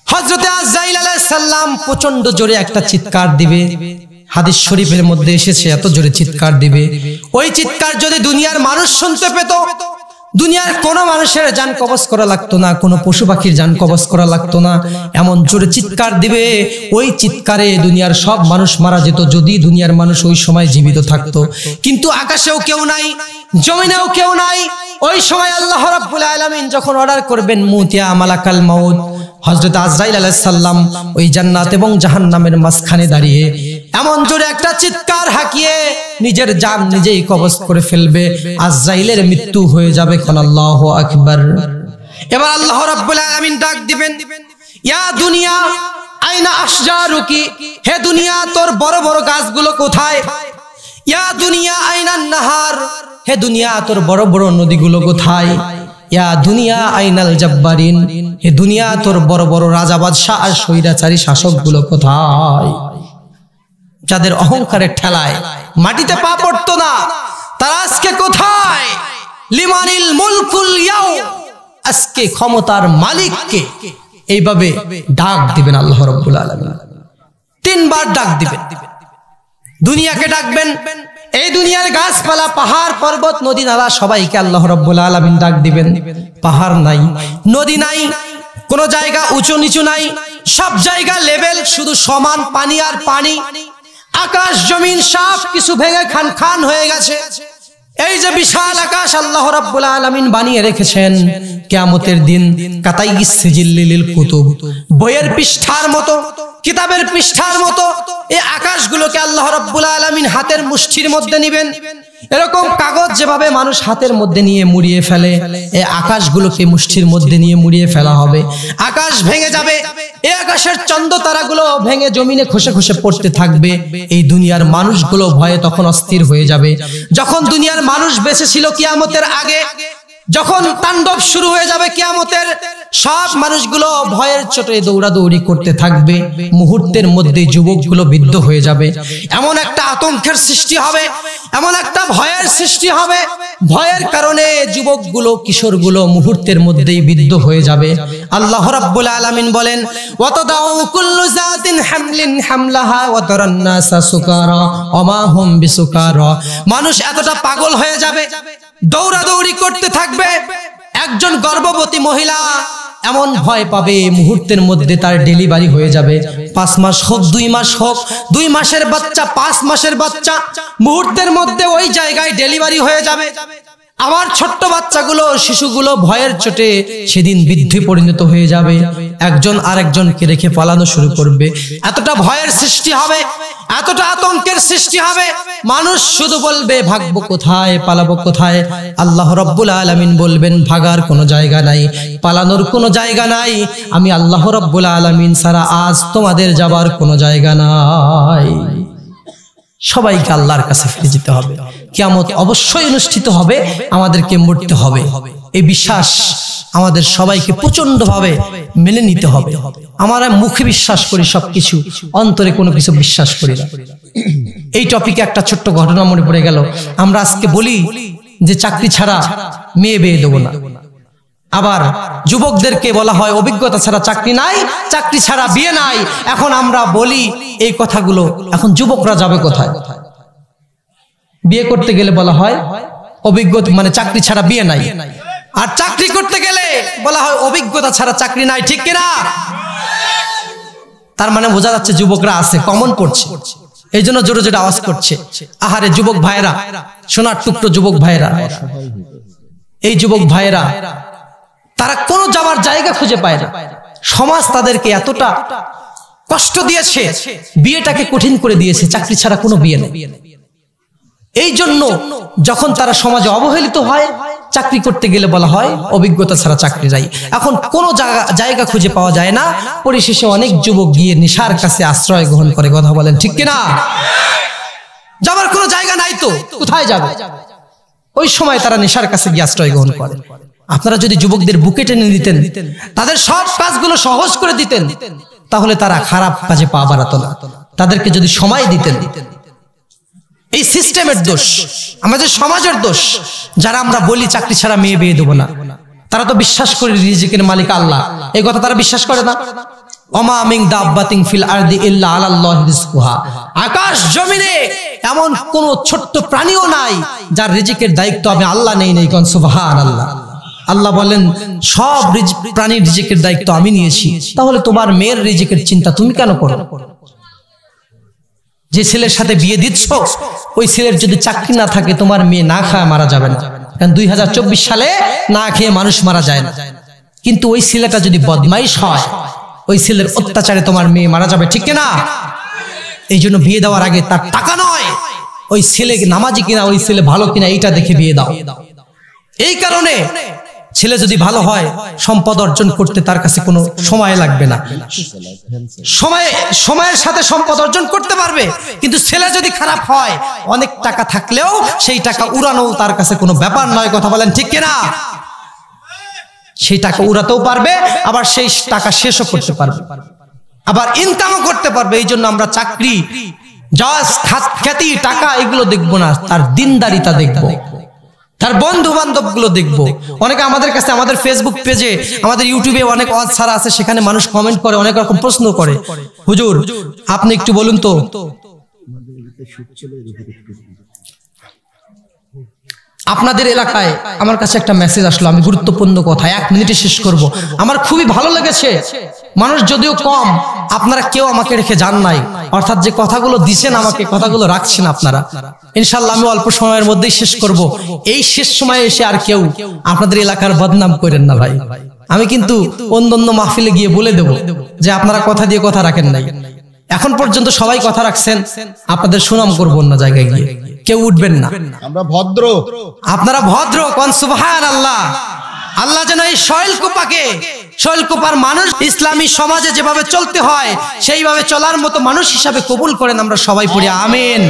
হযরতে আজরাইল আলাইহিস সালাম প্রচন্ড জোরে একটা চিৎকার দিবে। হাদিস শরীফের মধ্যে এসেছে এত জোরে চিৎকার দিবে, ওই চিৎকার যদি দুনিয়ার মানুষ শুনতে পেত, দুনিয়ার কোনো মানুষের জান কবজ করা লাগতো না, কোনো পশু পাখির জান কবজ করা লাগতো না। এমন জোরে চিৎকার দিবে, ওই চিৎকারে দুনিয়ার সব মানুষ মারা যেত যদি দুনিয়ার মানুষ ওই সময় জীবিত থাকতো। কিন্তু আকাশেও কেউ নাই, জমিনেও কেউ নাই। ওই সময় আল্লাহ রাব্বুল আলামিন যখন অর্ডার করবেন মুতিয়া মালাকাল মাউত, হযরত আজরাইল আলাইহিস সালাম ওই জান্নাত এবং জাহান্নামের মাঝখানে দাঁড়িয়ে এমন জোরে একটা চিৎকার হাঁকিয়ে নিজের জান নিজেই কবজ করে ফেলবে। আজরাইলের মৃত্যু হয়ে যাবে। কোন আল্লাহু আকবার। এবার আল্লাহ রাব্বুল আলামিন ডাক দিবেন, ইয়া দুনিয়া আইনা আশজারুকি, হে দুনিয়া তোর বড় বড় গাছগুলো কোথায়? ইয়া দুনিয়া আইনান নাহার, হে দুনিয়া তোর বড় বড় নদীগুলো কোথায়? ইয়া দুনিয়া আইনাল জাব্বারিন, হে দুনিয়া তোর বড় বড় রাজা বাদশা আর স্বৈরাচারী শাসকগুলো কোথায়? যাদের অহংকারের ঠেলায় মাটিতে পা পড়তো না, তারা আজকে কোথায়? লিমানিল মুলকুল ইয়াউম, আজকে ক্ষমতার মালিককে। এইভাবে ডাক দিবেন আল্লাহ রাব্বুল আলামিন, তিনবার ডাক দিবেন। দুনিয়াকে ডাকবেন, এই দুনিয়ার গাছপালা, পাহাড়, পর্বত, নদী, নালা সবাইকে আল্লাহ রাব্বুল আলামিন ডাক দিবেন। পাহাড় নাই, নদী নাই, কোন জায়গা উঁচু নিচু নাই, সব জায়গা লেভেল, শুধু সমান পানি আর পানি। আকাশ জমিন সব কিছু ভেঙে খান খান হয়ে গেছে। এই যে বিশাল আকাশ আল্লাহ রাব্বুল আলামিন বানিয়ে রেখেছেন, কিয়ামতের দিন কাতাইগিস সিজিল্লিল কুতুব, বইয়ের পৃষ্ঠার মতো, কিতাবের পৃষ্ঠার মতো এই আকাশগুলোকে আল্লাহ রাব্বুল আলামিন হাতের মুষ্টির মধ্যে নেবেন। এরকম কাগজ যেভাবে মানুষ হাতের মধ্যে নিয়ে মুড়িয়ে ফেলে, এই আকাশগুলোকে মুষ্টির মধ্যে নিয়ে মুড়িয়ে ফেলা হবে। আকাশ ভেঙে যাবে, এই আকাশের চন্দ্র তারাগুলো ভেঙে জমিনে খসে খসে পড়তে থাকবে। এই দুনিয়ার মানুষগুলো ভয়ে তখন অস্থির হয়ে যাবে। যখন দুনিয়ার মানুষ বেঁচে ছিল কিয়ামতের আগে, যখন তাণ্ডব শুরু হয়ে যাবে কিয়ামতের, সব মানুষগুলো ভয়ের চোটে দৌড়াদৌড়ি করতে থাকবে। মুহূর্তের মধ্যে যুবকগুলো বিদ্ধ হয়ে যাবে। এমন একটা আতঙ্কের সৃষ্টি হবে, এমন একটা ভয়ের সৃষ্টি হবে, ভয়ের কারণে যুবকগুলো, কিশোরগুলো মুহূর্তের মধ্যেই বিদ্ধ হয়ে যাবে। আল্লাহ রাব্বুল আলামিন বলেন, ওয়াতাদাউ কুল্লু যাতিন হামলিন হামলাহা ওয়া তারান নাসা সুকারা ওয়া মা হুম বিসুকারা। মানুষ এতটা পাগল হয়ে যাবে, দৌড়াদৌড়ি করতে থাকবে। একজন গর্ভবতী মহিলা এমন ভয় পাবে, মুহূর্তের মধ্যে তার ডেলিভারি হয়ে যাবে। 5 মাস হোক, 2 মাস হোক, 2 মাসের বাচ্চা, 5 মাসের বাচ্চা, মুহূর্তের মধ্যে ওই জায়গায় ডেলিভারি হয়ে যাবে। আমার ছোট্ট বাচ্চাগুলো, শিশুগুলো ভয়ের চোটে সেদিন বৃদ্ধে পরিণত হয়ে যাবে। একজন আরেকজনকে রেখে পালানো শুরু করবে। এতটা ভয়ের সৃষ্টি হবে, এতটা আতঙ্কের সৃষ্টি হবে, মানুষ শুধু বলবে ভাগবো কোথায়, পালাবো কোথায়। আল্লাহ রাব্বুল আলামিন বলবেন, ভাগার কোনো জায়গা নাই, পালানোর কোনো জায়গা নাই। আমি আল্লাহ রাব্বুল আলামিন ছাড়া আজ তোমাদের যাবার কোনো জায়গা নাই। সবাইকে আল্লাহর কাছে ফিরে যেতে হবে। কিয়ামত অবশ্যই অনুষ্ঠিত হবে, আমাদেরকে মরতে হবে। এই বিশ্বাস আমাদের সবাইকে প্রচন্ডভাবে মেনে নিতে হবে। আমরা মুখে বিশ্বাস করি সবকিছু, অন্তরে কোনো কিছু বিশ্বাস করি না। এই টপিকে একটা ছোট্ট ঘটনা মনে পড়ে গেল। আমরা আজকে বলি যে চাকরি ছাড়া মেয়ে বিয়ে দেবো না। আবার যুবকদেরকে বলা হয় অভিজ্ঞতা ছাড়া চাকরি নাই, চাকরি ছাড়া বিয়ে নাই। এখন আমরা বলি এই কথাগুলো, এখন যুবকরা যাবে কোথায়? বিয়ে করতে গেলে বলা হয় অভিজ্ঞতা মানে চাকরি ছাড়া বিয়ে নাই, আর চাকরি করতে গেলে বলা হয় অভিজ্ঞতা ছাড়া চাকরি নাই, ঠিক কিনা? তার মানে বোঝা যাচ্ছে যুবকরা আছে, কমন পড়ছে, এই জন্য জোরে জোরে আওয়াজ করছে। আহারে যুবক ভাইরা, সোনার টুকরো যুবক ভাইরা, এই যুবক ভাইরা তারা কোনো যাওয়ার জায়গা খুঁজে পায় না। সমাজ তাদেরকে এতটা কষ্ট দিয়েছে, বিয়েটাকে কঠিন করে দিয়েছে, চাকরি ছাড়া কোনো বিয়ে নেই। এই জন্য যখন তারা সমাজে অবহেলিত হয়, চাকরি করতে গেলে বলা হয় অভিজ্ঞতা ছাড়া চাকরি নাই। এখন কোনো জায়গা খুঁজে পাওয়া যায় না, পরিশেষে অনেক যুবক গিয়ে নেশার কাছে আশ্রয় গ্রহণ করে। কথা বলেন ঠিক কিনা? যাবার কোনো জায়গা নাই তো কোথায় যাবে? ওই সময় তারা নেশার কাছে গিয়ে আশ্রয় গ্রহণ করে। আপনারা যদি যুবকদের বুকে টেনে দিতেন, তাদের সব কাজগুলো সহজ করে দিতেন, তাহলে তারা খারাপ কাজে পা বাড়াতো না। তাদেরকে যদি সময় দিতেন, এই সিস্টেমের দোষ, আমাদের সমাজের দোষ। যারা আমরা বলি চাকরি ছাড়া মেয়ে বিয়ে দেবো না, তারা তো বিশ্বাস করে রিজিকের মালিক আল্লাহ, এই কথা তারা বিশ্বাস করে না। ওমা মিন দাব্বাতিন ফিল আরদি ইল্লা আলাল্লাহি রিজকুহা, আকাশ জমিনে এমন কোন ছোট্ট প্রাণীও নাই যার রিজিকের দায়িত্ব আমি আল্লাহ নেই। কোন সুবহানাল্লাহ। আল্লাহ বলেন সব প্রাণীর রিজিকের দায়িত্ব আমি নিয়েছি। তাহলে তোমার মেয়ের রিজিকের চিন্তা তুমি কেন করো? যে ছেলের সাথে বিয়ে দিচ্ছ, ওই ছেলের যদি চাকরি না থাকে, তোমার মেয়ে না খায় মারা যাবে না। কারণ 2024 সালে না খেয়ে মানুষ মারা যায় না। কিন্তু ওই ছেলেটা যদি বদমাইশ হয়, ওই ছেলের অত্যাচারে তোমার মেয়ে মারা যাবে, ঠিক কিনা? এই জন্য বিয়ে দেওয়ার আগে তার টাকা নয়, ওই ছেলে নামাজি কিনা, ওই ছেলে ভালো কিনা, এইটা দেখে বিয়ে দাও। এই কারণে ছেলে যদি ভালো হয়, সম্পদ অর্জন করতে তার কাছে কোনো সময় লাগবে না, সময়ের সাথে সম্পদ অর্জন করতে পারবে। কিন্তু ছেলে যদি খারাপ হয়, অনেক টাকা থাকলেও সেই টাকা উড়ানো তার কাছে কোনো ব্যাপার নয়। কথা বলেন ঠিক কিনা? সেই টাকা উড়াতেও পারবে, আবার সেই টাকা শেষও করতে পারবে, আবার ইনকামও করতে পারবে। এই জন্য আমরা চাকরি, জজ, খ্যাতি, টাকা এগুলো দেখবো না, তার দিনদারিতা দেখবো, তার বন্ধু বান্ধব গুলো দেখবো। অনেকে আমাদের কাছে, আমাদের ফেসবুক পেজে, আমাদের ইউটিউবে অনেক ওয়াজ ছাড়া আছে, সেখানে মানুষ কমেন্ট করে, অনেক রকম প্রশ্ন করে। হুজুর আপনি একটু বলুন তো, আপনাদের এলাকায় আমার কাছে একটা মেসেজ আসলো, আমি গুরুত্বপূর্ণ কথা 1 মিনিটে শেষ করব। আমার খুবই ভালো লেগেছে। মানুষ যদিও কম, আপনারা কেউ আমাকে রেখে যান নাই, অর্থাৎ যে কথাগুলো দিছেন আমাকে, কথাগুলো রাখছেন আপনারা। ইনশাআল্লাহ আমি অল্প সময়ের মধ্যেই শেষ করব। এই শেষ সময়ে এসে আর কেউ আপনাদের এলাকার বদনাম করেন না ভাই। আমি কিন্তু অন্য মাহফিলে গিয়ে বলে দেব যে আপনারা কথা দিয়ে কথা রাখেন নাই। এখন পর্যন্ত সবাই কথা রাখছেন, আপনাদের সুনাম করব অন্য জায়গায় গিয়ে, কেউ উঠবেন না।
আমরা ভদ্র,
আপনারা ভদ্র। কোন সুবহানাল্লাহ। আল্লাহ যেন এই শৈলকুপাকে, শৈলকুপার মানুষ ইসলামী সমাজে যেভাবে চলতে হয় সেইভাবে চলার মতো মানুষ হিসাবে কবুল করেন। আমরা সবাই পড়ি আমিন।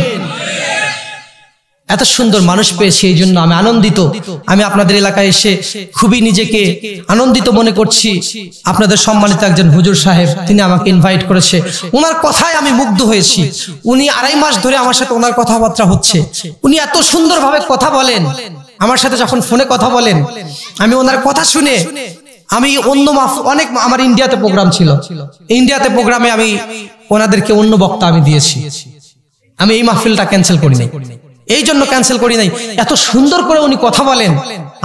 এত সুন্দর মানুষ পেয়েছি, এই জন্য আমি আনন্দিত। আমি আপনাদের এলাকায় এসে খুবই নিজেকে আনন্দিত মনে করছি। আপনাদের সম্মানিত একজন হুজুর সাহেব, তিনি আমাকে ইনভাইট করেছে, ওনার কথায় আমি মুগ্ধ হয়েছি। উনি 2.5 মাস ধরে আমার সাথে ওনার কথাবার্তা হচ্ছে। উনি এত সুন্দরভাবে কথা বলেন, আমার সাথে যখন ফোনে কথা বলেন, আমি ওনার কথা শুনে, আমি অনেক, আমার ইন্ডিয়াতে প্রোগ্রাম ছিল, ইন্ডিয়াতে প্রোগ্রামে আমি ওনাদেরকে অন্য বক্তা আমি দিয়েছি। আমি এই মাহফিলটা ক্যান্সেল করি নাই, এই জন্য ক্যান্সেল করি নাই, এত সুন্দর করে উনি কথা বলেন।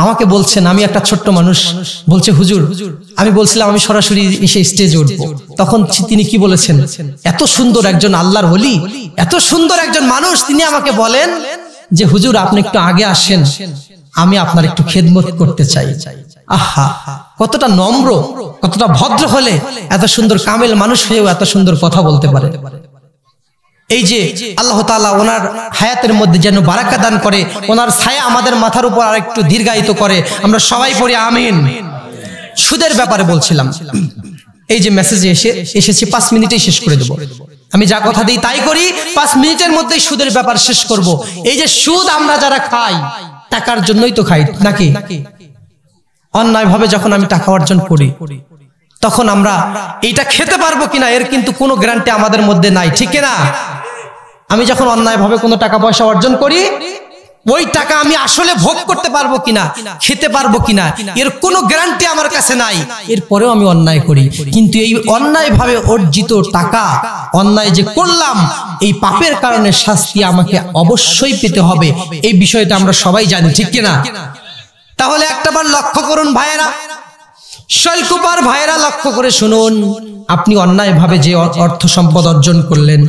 আমাকে বলছেন, আমি একটা ছোট্ট মানুষ, বলছে হুজুর, আমি বলছিলাম আমি সরাসরি এসে স্টেজে উঠবো। তখন তিনি কি বলেছেন, এত সুন্দর একজন আল্লাহর ওলি, এত সুন্দর একজন মানুষ, তিনি আমাকে বলেন যে হুজুর আপনি একটু আগে আসেন, আমি আপনার একটু খেদমত করতে চাই। আহা, কতটা নম্র, কতটা ভদ্র হলে এত সুন্দর কামেল মানুষ হয়েও এত সুন্দর কথা বলতে পারে। এই যে আল্লাহ তাআলা ওনার হায়াতের মধ্যে যেন বারাকা দান করে, ওনার ছায়া আমাদের মাথার উপর আরেকটু দীর্ঘায়িত করে। আমরা সবাই পড়ি আমিন। সুদের ব্যাপারে বলছিলাম, এই যে মেসেজে এসেছি 5 মিনিটেই শেষ করে দেব। আমি যা কথা দিই তাই করি, 5 মিনিটের মধ্যেই সুদের ব্যাপার শেষ করব। এই যে সুদ আমরা যারা খাই, টাকার জন্যই তো খাই নাকি? অন্যায় ভাবে যখন আমি টাকা অর্জন করি, তখন আমরা এইটা খেতে পারবো কিনা এর কিন্তু কোনো গ্যারান্টি আমাদের মধ্যে নাই, ঠিক না? আমি যখন অন্যায় ভাবে কোনো টাকা পয়সা অর্জন করি, ওই টাকা আমি আসলে ভোগ করতে পারবো কিনা, খেতে পারবো কিনা, এর কোনো গ্যারান্টি আমার কাছে নাই। এরপরেও আমি অন্যায় করি, কিন্তু এই অন্যায় ভাবে অর্জিত টাকা, অন্যায় যে করলাম, এই পাপের কারণে শাস্তি আমাকে অবশ্যই পেতে হবে। এই বিষয়টা আমরা সবাই জানি, ঠিক কিনা? তাহলে একটাবার লক্ষ্য করুন ভাইয়েরা, শৈলকুপার ভাইয়েরা, লক্ষ্য করে শুনুন। আপনি অন্যায় ভাবে যে অর্থ সম্পদ অর্জন করলেন,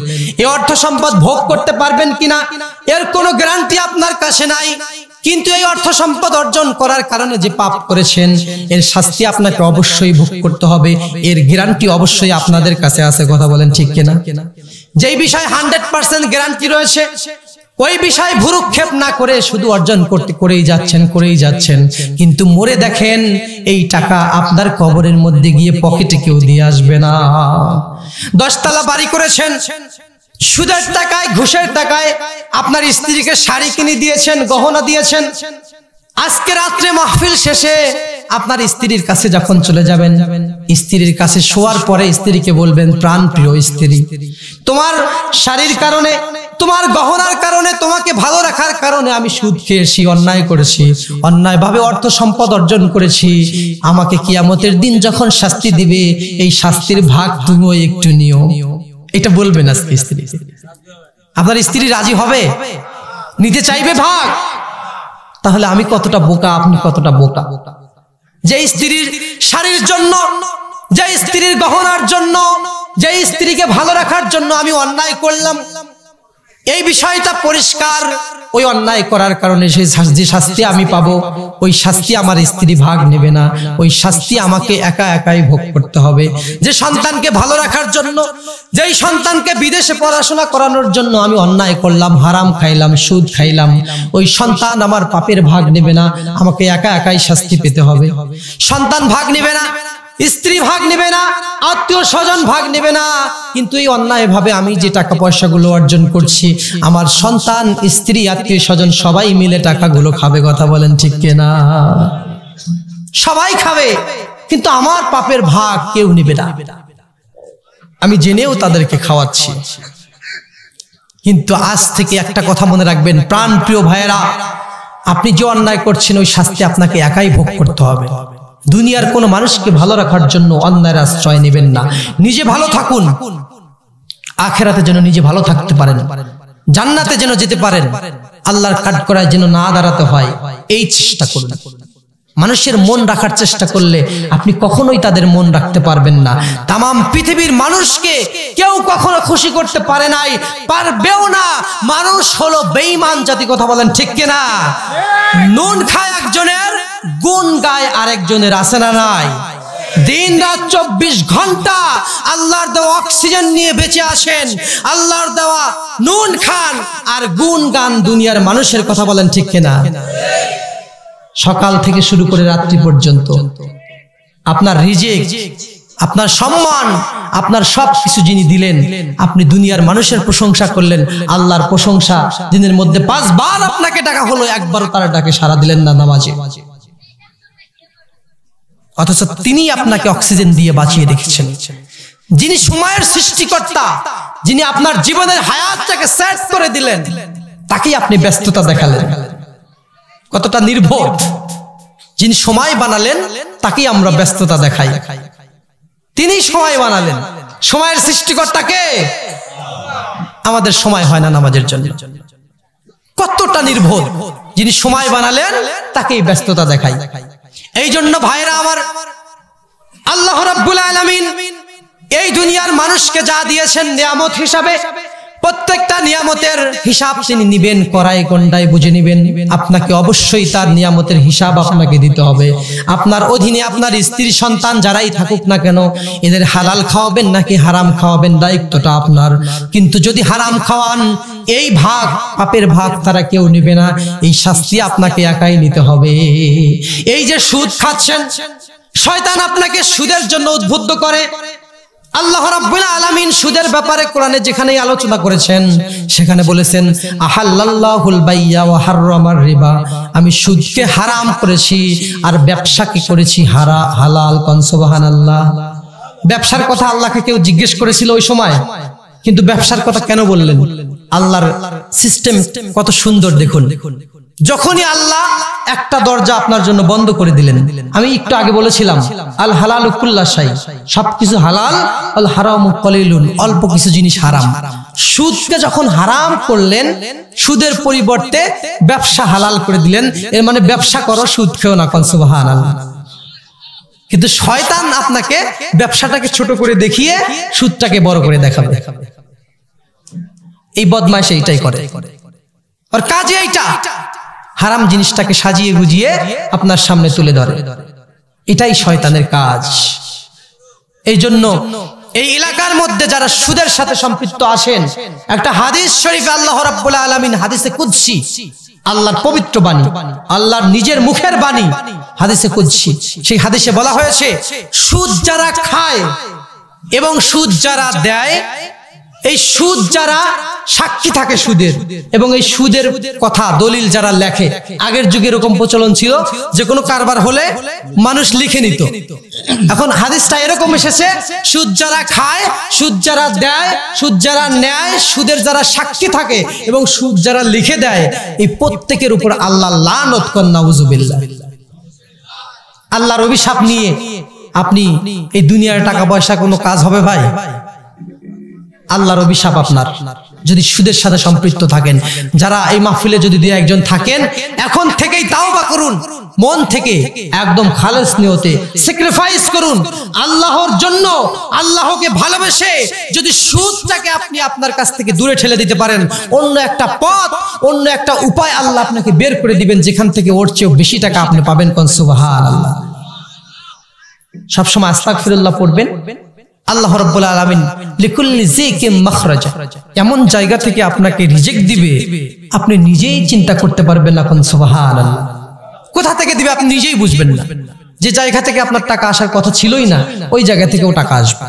এই অর্থ সম্পদ ভোগ করতে পারবেন কিনা এর কোনো গ্যারান্টি আপনার কাছে নাই। কিন্তু এই অর্থ সম্পদ অর্জন করার কারণে যে পাপ করেছেন, এর শাস্তি আপনাকে অবশ্যই ভোগ করতে হবে, এর গ্যারান্টি অবশ্যই আপনাদের কাছে আছে। কথা বলেন ঠিক কিনা? যেই বিষয় 100% গ্যারান্টি রয়েছে, ওই বিষয় ভুরুক্ষেপ না করে শুধু অর্জন করেই যাচ্ছেন, কিন্তু মরে দেখেন এই টাকা আপনার কবরের মধ্যে গিয়ে পকেটে কেউ দিয়ে আসবে না। 10 তলা বাড়ি করেছেন, সুদের টাকায়, ঘুষের টাকায় আপনার স্ত্রীকে শাড়ি কিনে দিয়েছেন, গহনা দিয়েছেন। আজকে রাত্রে মাহফিল শেষে আপনার স্ত্রীর কাছে যখন চলে যাবেন, স্ত্রীর কাছে শোয়ার পরে স্ত্রীকে বলবেন, প্রাণ প্রিয় স্ত্রী, তোমার শাড়ির কারণে, তোমার গহনার কারণে, তোমাকে ভালো রাখার কারণে আমি সুদ খেয়েছি, অন্যায় করেছি, অন্যায়ভাবে অর্থ সম্পদ অর্জন করেছি। আমাকে কিয়ামতের দিন যখন শাস্তি দিবে, এই শাস্তির ভাগ তুমিও একটু নিও। এটা বলবেন আজকে স্ত্রী। আপনার স্ত্রী রাজি হবে? নিতে চাইবে ভাগ? তাহলে আমি কতটা বোকা, আপনি কতটা বোকা, যে স্ত্রীর শাড়ির জন্য, যে স্ত্রীর গহনার জন্য, যে স্ত্রীকে ভালো রাখার জন্য আমি অন্যায় করলাম। এই বিষয়টা পরিষ্কার। ওই অন্যায় করার কারণে সেই শাস্তি আমি পাবো, ওই শাস্তি আমার স্ত্রী ভাগ নেবে না, ওই শাস্তি আমাকে একাই ভোগ করতে হবে। যে সন্তানকে ভালো রাখার জন্য, যেই সন্তানকে বিদেশে পড়াশোনা করানোর জন্য আমি অন্যায় করলাম, হারাম খাইলাম, সুদ খাইলাম, ওই সন্তান আমার পাপের ভাগ নেবে না, আমাকে একাই শাস্তি পেতে হবে। সন্তান ভাগ নেবে না, স্ত্রী ভাগ নেবে না, আত্মীয় স্বজন ভাগ নেবে না, কিন্তু এই অন্যায় ভাবে আমি যে টাকা পয়সাগুলো অর্জন করছি, আমার সন্তান, স্ত্রী, আত্মীয় স্বজন সবাই মিলে টাকাগুলো খাবে। কথা বলেন ঠিক কিনা? সবাই খাবে, কিন্তু আমার পাপের ভাগ কেউ নেবে না। আমি জেনেও তাদেরকে খাওয়াচ্ছি। কিন্তু আজ থেকে একটা কথা মনে রাখবেন, প্রাণ প্রিয় ভাইয়েরা, আপনি যে অন্যায় করছেন ওই শাস্তি আপনাকে একাই ভোগ করতে হবে। দুনিয়ার কোন মানুষকে ভালো রাখার জন্য অন্যায়ের আশ্রয় নেবেন না। নিজে ভালো থাকুন, আখিরাতে যেন নিজে ভালো থাকতে পারেন, জান্নাতে যেন যেতে পারেন, আল্লাহর কাঠগড়ায় যেন না দাঁড়াতে হয়, এই চেষ্টা করুন। মানুষের মন রাখার চেষ্টা করলে আপনি কখনোই তাদের মন রাখতে পারবেন না। তামাম পৃথিবীর মানুষকে কেউ কখনো খুশি করতে পারে নাই, পারবেও না। মানুষ হলো বেঈমান জাতি। কথা বলেন ঠিক কিনা? নুন খায় একজনের, গুণ গায় আরেকজনের, আছে না নাই? দিন রাত 24 ঘন্টা আল্লাহর দেওয়া অক্সিজেন নিয়ে বেঁচে আসেন, আল্লাহর দেওয়া নুন খান আর গুণ গান দুনিয়ার মানুষের। কথা বলেন ঠিক কিনা? সকাল থেকে শুরু করে রাত্রি পর্যন্ত আপনার রিজিক, আপনার সম্মান, আপনার সবকিছু যিনি দিলেন, আপনি দুনিয়ার মানুষের প্রশংসা করলেন। আল্লাহর প্রশংসা দিনের মধ্যে 5 বার আপনাকে ডাকা হলো, একবারও তার ডাকে সাড়া দিলেন না নামাজে, অথচ তিনি আপনাকে অক্সিজেন দিয়ে বাঁচিয়ে রেখেছেন। যিনি সময়ের সৃষ্টিকর্তা, যিনি আপনার জীবনের হায়াতটাকে সেট করে দিলেন, তাকেই আপনি ব্যস্ততা দেখালেন। কতটা নির্ভর! যিনি সময় বানালেন তাকেই আমরা ব্যস্ততা দেখাই। তিনি সময় বানালেন, সময়ের সৃষ্টিকর্তাকে। আমাদের সময় হয় না নামাজের জন্য। কতটা নির্ভর! যিনি সময় বানালেন তাকেই ব্যস্ততা দেখাই। এই জন্য ভাইরা আমার, আল্লাহ রাব্বুল আলামিন এই দুনিয়ার মানুষকে যা দিয়েছেন নিয়ামত হিসাবে, প্রত্যেকটা নিয়ামতের হিসাব তিনি নিবেন, কড়াই গন্ডায় বুঝে নিবেন। আপনাকে অবশ্যই তার নিয়ামতের হিসাব আপনাকে দিতে হবে। আপনার অধীনে আপনার স্ত্রী সন্তান যারাই থাকুক না কেন, এদের হালাল খাওয়াবেন নাকি হারাম খাওয়াবেন, দায়িত্বটা আপনার। কিন্তু যদি হারাম খাওয়ান, এই ভাগ, পাপের ভাগ তারা কেউ নেবে না, এই শাস্তি আপনাকে একাই নিতে হবে। এই যে সুদ খাচ্ছেন, শয়তান আপনাকে সুদের জন্য উদ্বুদ্ধ করে। আল্লাহ রাব্বুল আলামিন সুদের ব্যাপারে কোরআনে যেখানেই আলোচনা করেছেন, সেখানে বলেছেন, আহাল্লাল্লাহুল বাইয়া ওয়া হাররামার রিবা, আমি সুদকে হারাম করেছি আর ব্যবসাকে করেছি হালাল। কোন সুবহানাল্লাহ। ব্যবসার কথা আল্লাহকে কেউ জিজ্ঞেস করেছিল ওই সময়, কিন্তু ব্যবসার কথা কেন বললেন? আল্লাহর সিস্টেম কত সুন্দর দেখুন। যখনই আল্লাহ একটা দরজা আপনার জন্য বন্ধ করে দিলেন, আমি একটু আগে বলেছিলাম আল হালালু কুল্লা শাই, সবকিছু হালাল, আল হারামু কলিলুন, অল্প কিছু জিনিস হারাম। সুদকে যখন হারাম করলেন, সুদের পরিবর্তে ব্যবসা হালাল করে দিলেন, এর মানে ব্যবসা করো, সুদ খেও না। সুবহানাল্লাহ। কিন্তু শয়তান আপনাকে ব্যবসাটাকে ছোট করে দেখিয়ে সুদটাকে বড় করে দেখাবে। এই বদমাইশ এইটাই করে, আর কাজে এইটা হারাম জিনিসটাকে সাজিয়ে গুজিয়ে আপনার সামনে তুলে ধরে। এটাই শয়তানের কাজ। এই জন্য এই এলাকার মধ্যে যারা সুদের সাথে সম্পৃক্ত আছেন, একটা হাদিস শরীফে আল্লাহ রাব্বুল আলামিন হাদিসে কুদসি, আল্লাহর পবিত্র বাণী, আল্লাহর নিজের মুখের বাণী, হাদিসে কুদসি, সেই হাদিসে বলা হয়েছে সুদ যারা খায় এবং সুদ যারা দেয়, এই সুদ যারা সাক্ষী থাকে সুদের, এবং এই সুদের কথা দলিল যারা লেখে, আগের যুগে এরকম প্রচলন ছিল যে কোনো কারবার হলে মানুষ লিখে নিত। এখন হাদিসটা এরকম এসেছে, সুদ যারা খায়, সুদ যারা দেয়, সুদ যারা নেয়, সুদের যারা সাক্ষী থাকে এবং সুদ যারা লিখে দেয়, এই প্রত্যেকের উপর আল্লাহ লানত করেন, নাউযুবিল্লাহ। আল্লাহর অভিশাপ নিয়ে আপনি এই দুনিয়ার টাকা পয়সা কোনো কাজ হবে ভাই? আল্লাহর অভিশাপ আপনার যদি সুদের সাথে সম্পৃক্ত থাকেন। যারা এই মাহফিলে যদি দুই একজন থাকেন, এখন থেকেই তাওবা করুন, মন থেকে একদম খালেস নিয়তে স্যাক্রিফাইস করুন আল্লাহর জন্য। আল্লাহকে ভালোবেসে যদি সুদটাকে আপনি আপনার কাছ থেকে দূরে ঠেলে দিতে পারেন, অন্য একটা পথ, অন্য একটা উপায় আল্লাহ আপনাকে বের করে দিবেন, যেখান থেকে ওর চেয়েও বেশি টাকা আপনি পাবেন। কোন সুবহানাল্লাহ। সবসময় আস্তাগফিরুল্লাহ পড়বেন। আল্লাহ রাব্বুল আলামিন লিকুল্লি যিকিম মাখরাজা, এমন জায়গা থেকে আপনাকে রিজেক্ট দিবে আপনি নিজেই চিন্তা করতে পারবেন না। কোন সুবহানাল্লাহ। কোথা থেকে দিবে আপনি নিজেই বুঝবেন না। যে জায়গা থেকে আপনার টাকা আসার কথা ছিলই না, ওই জায়গা থেকেও টাকা আসবে।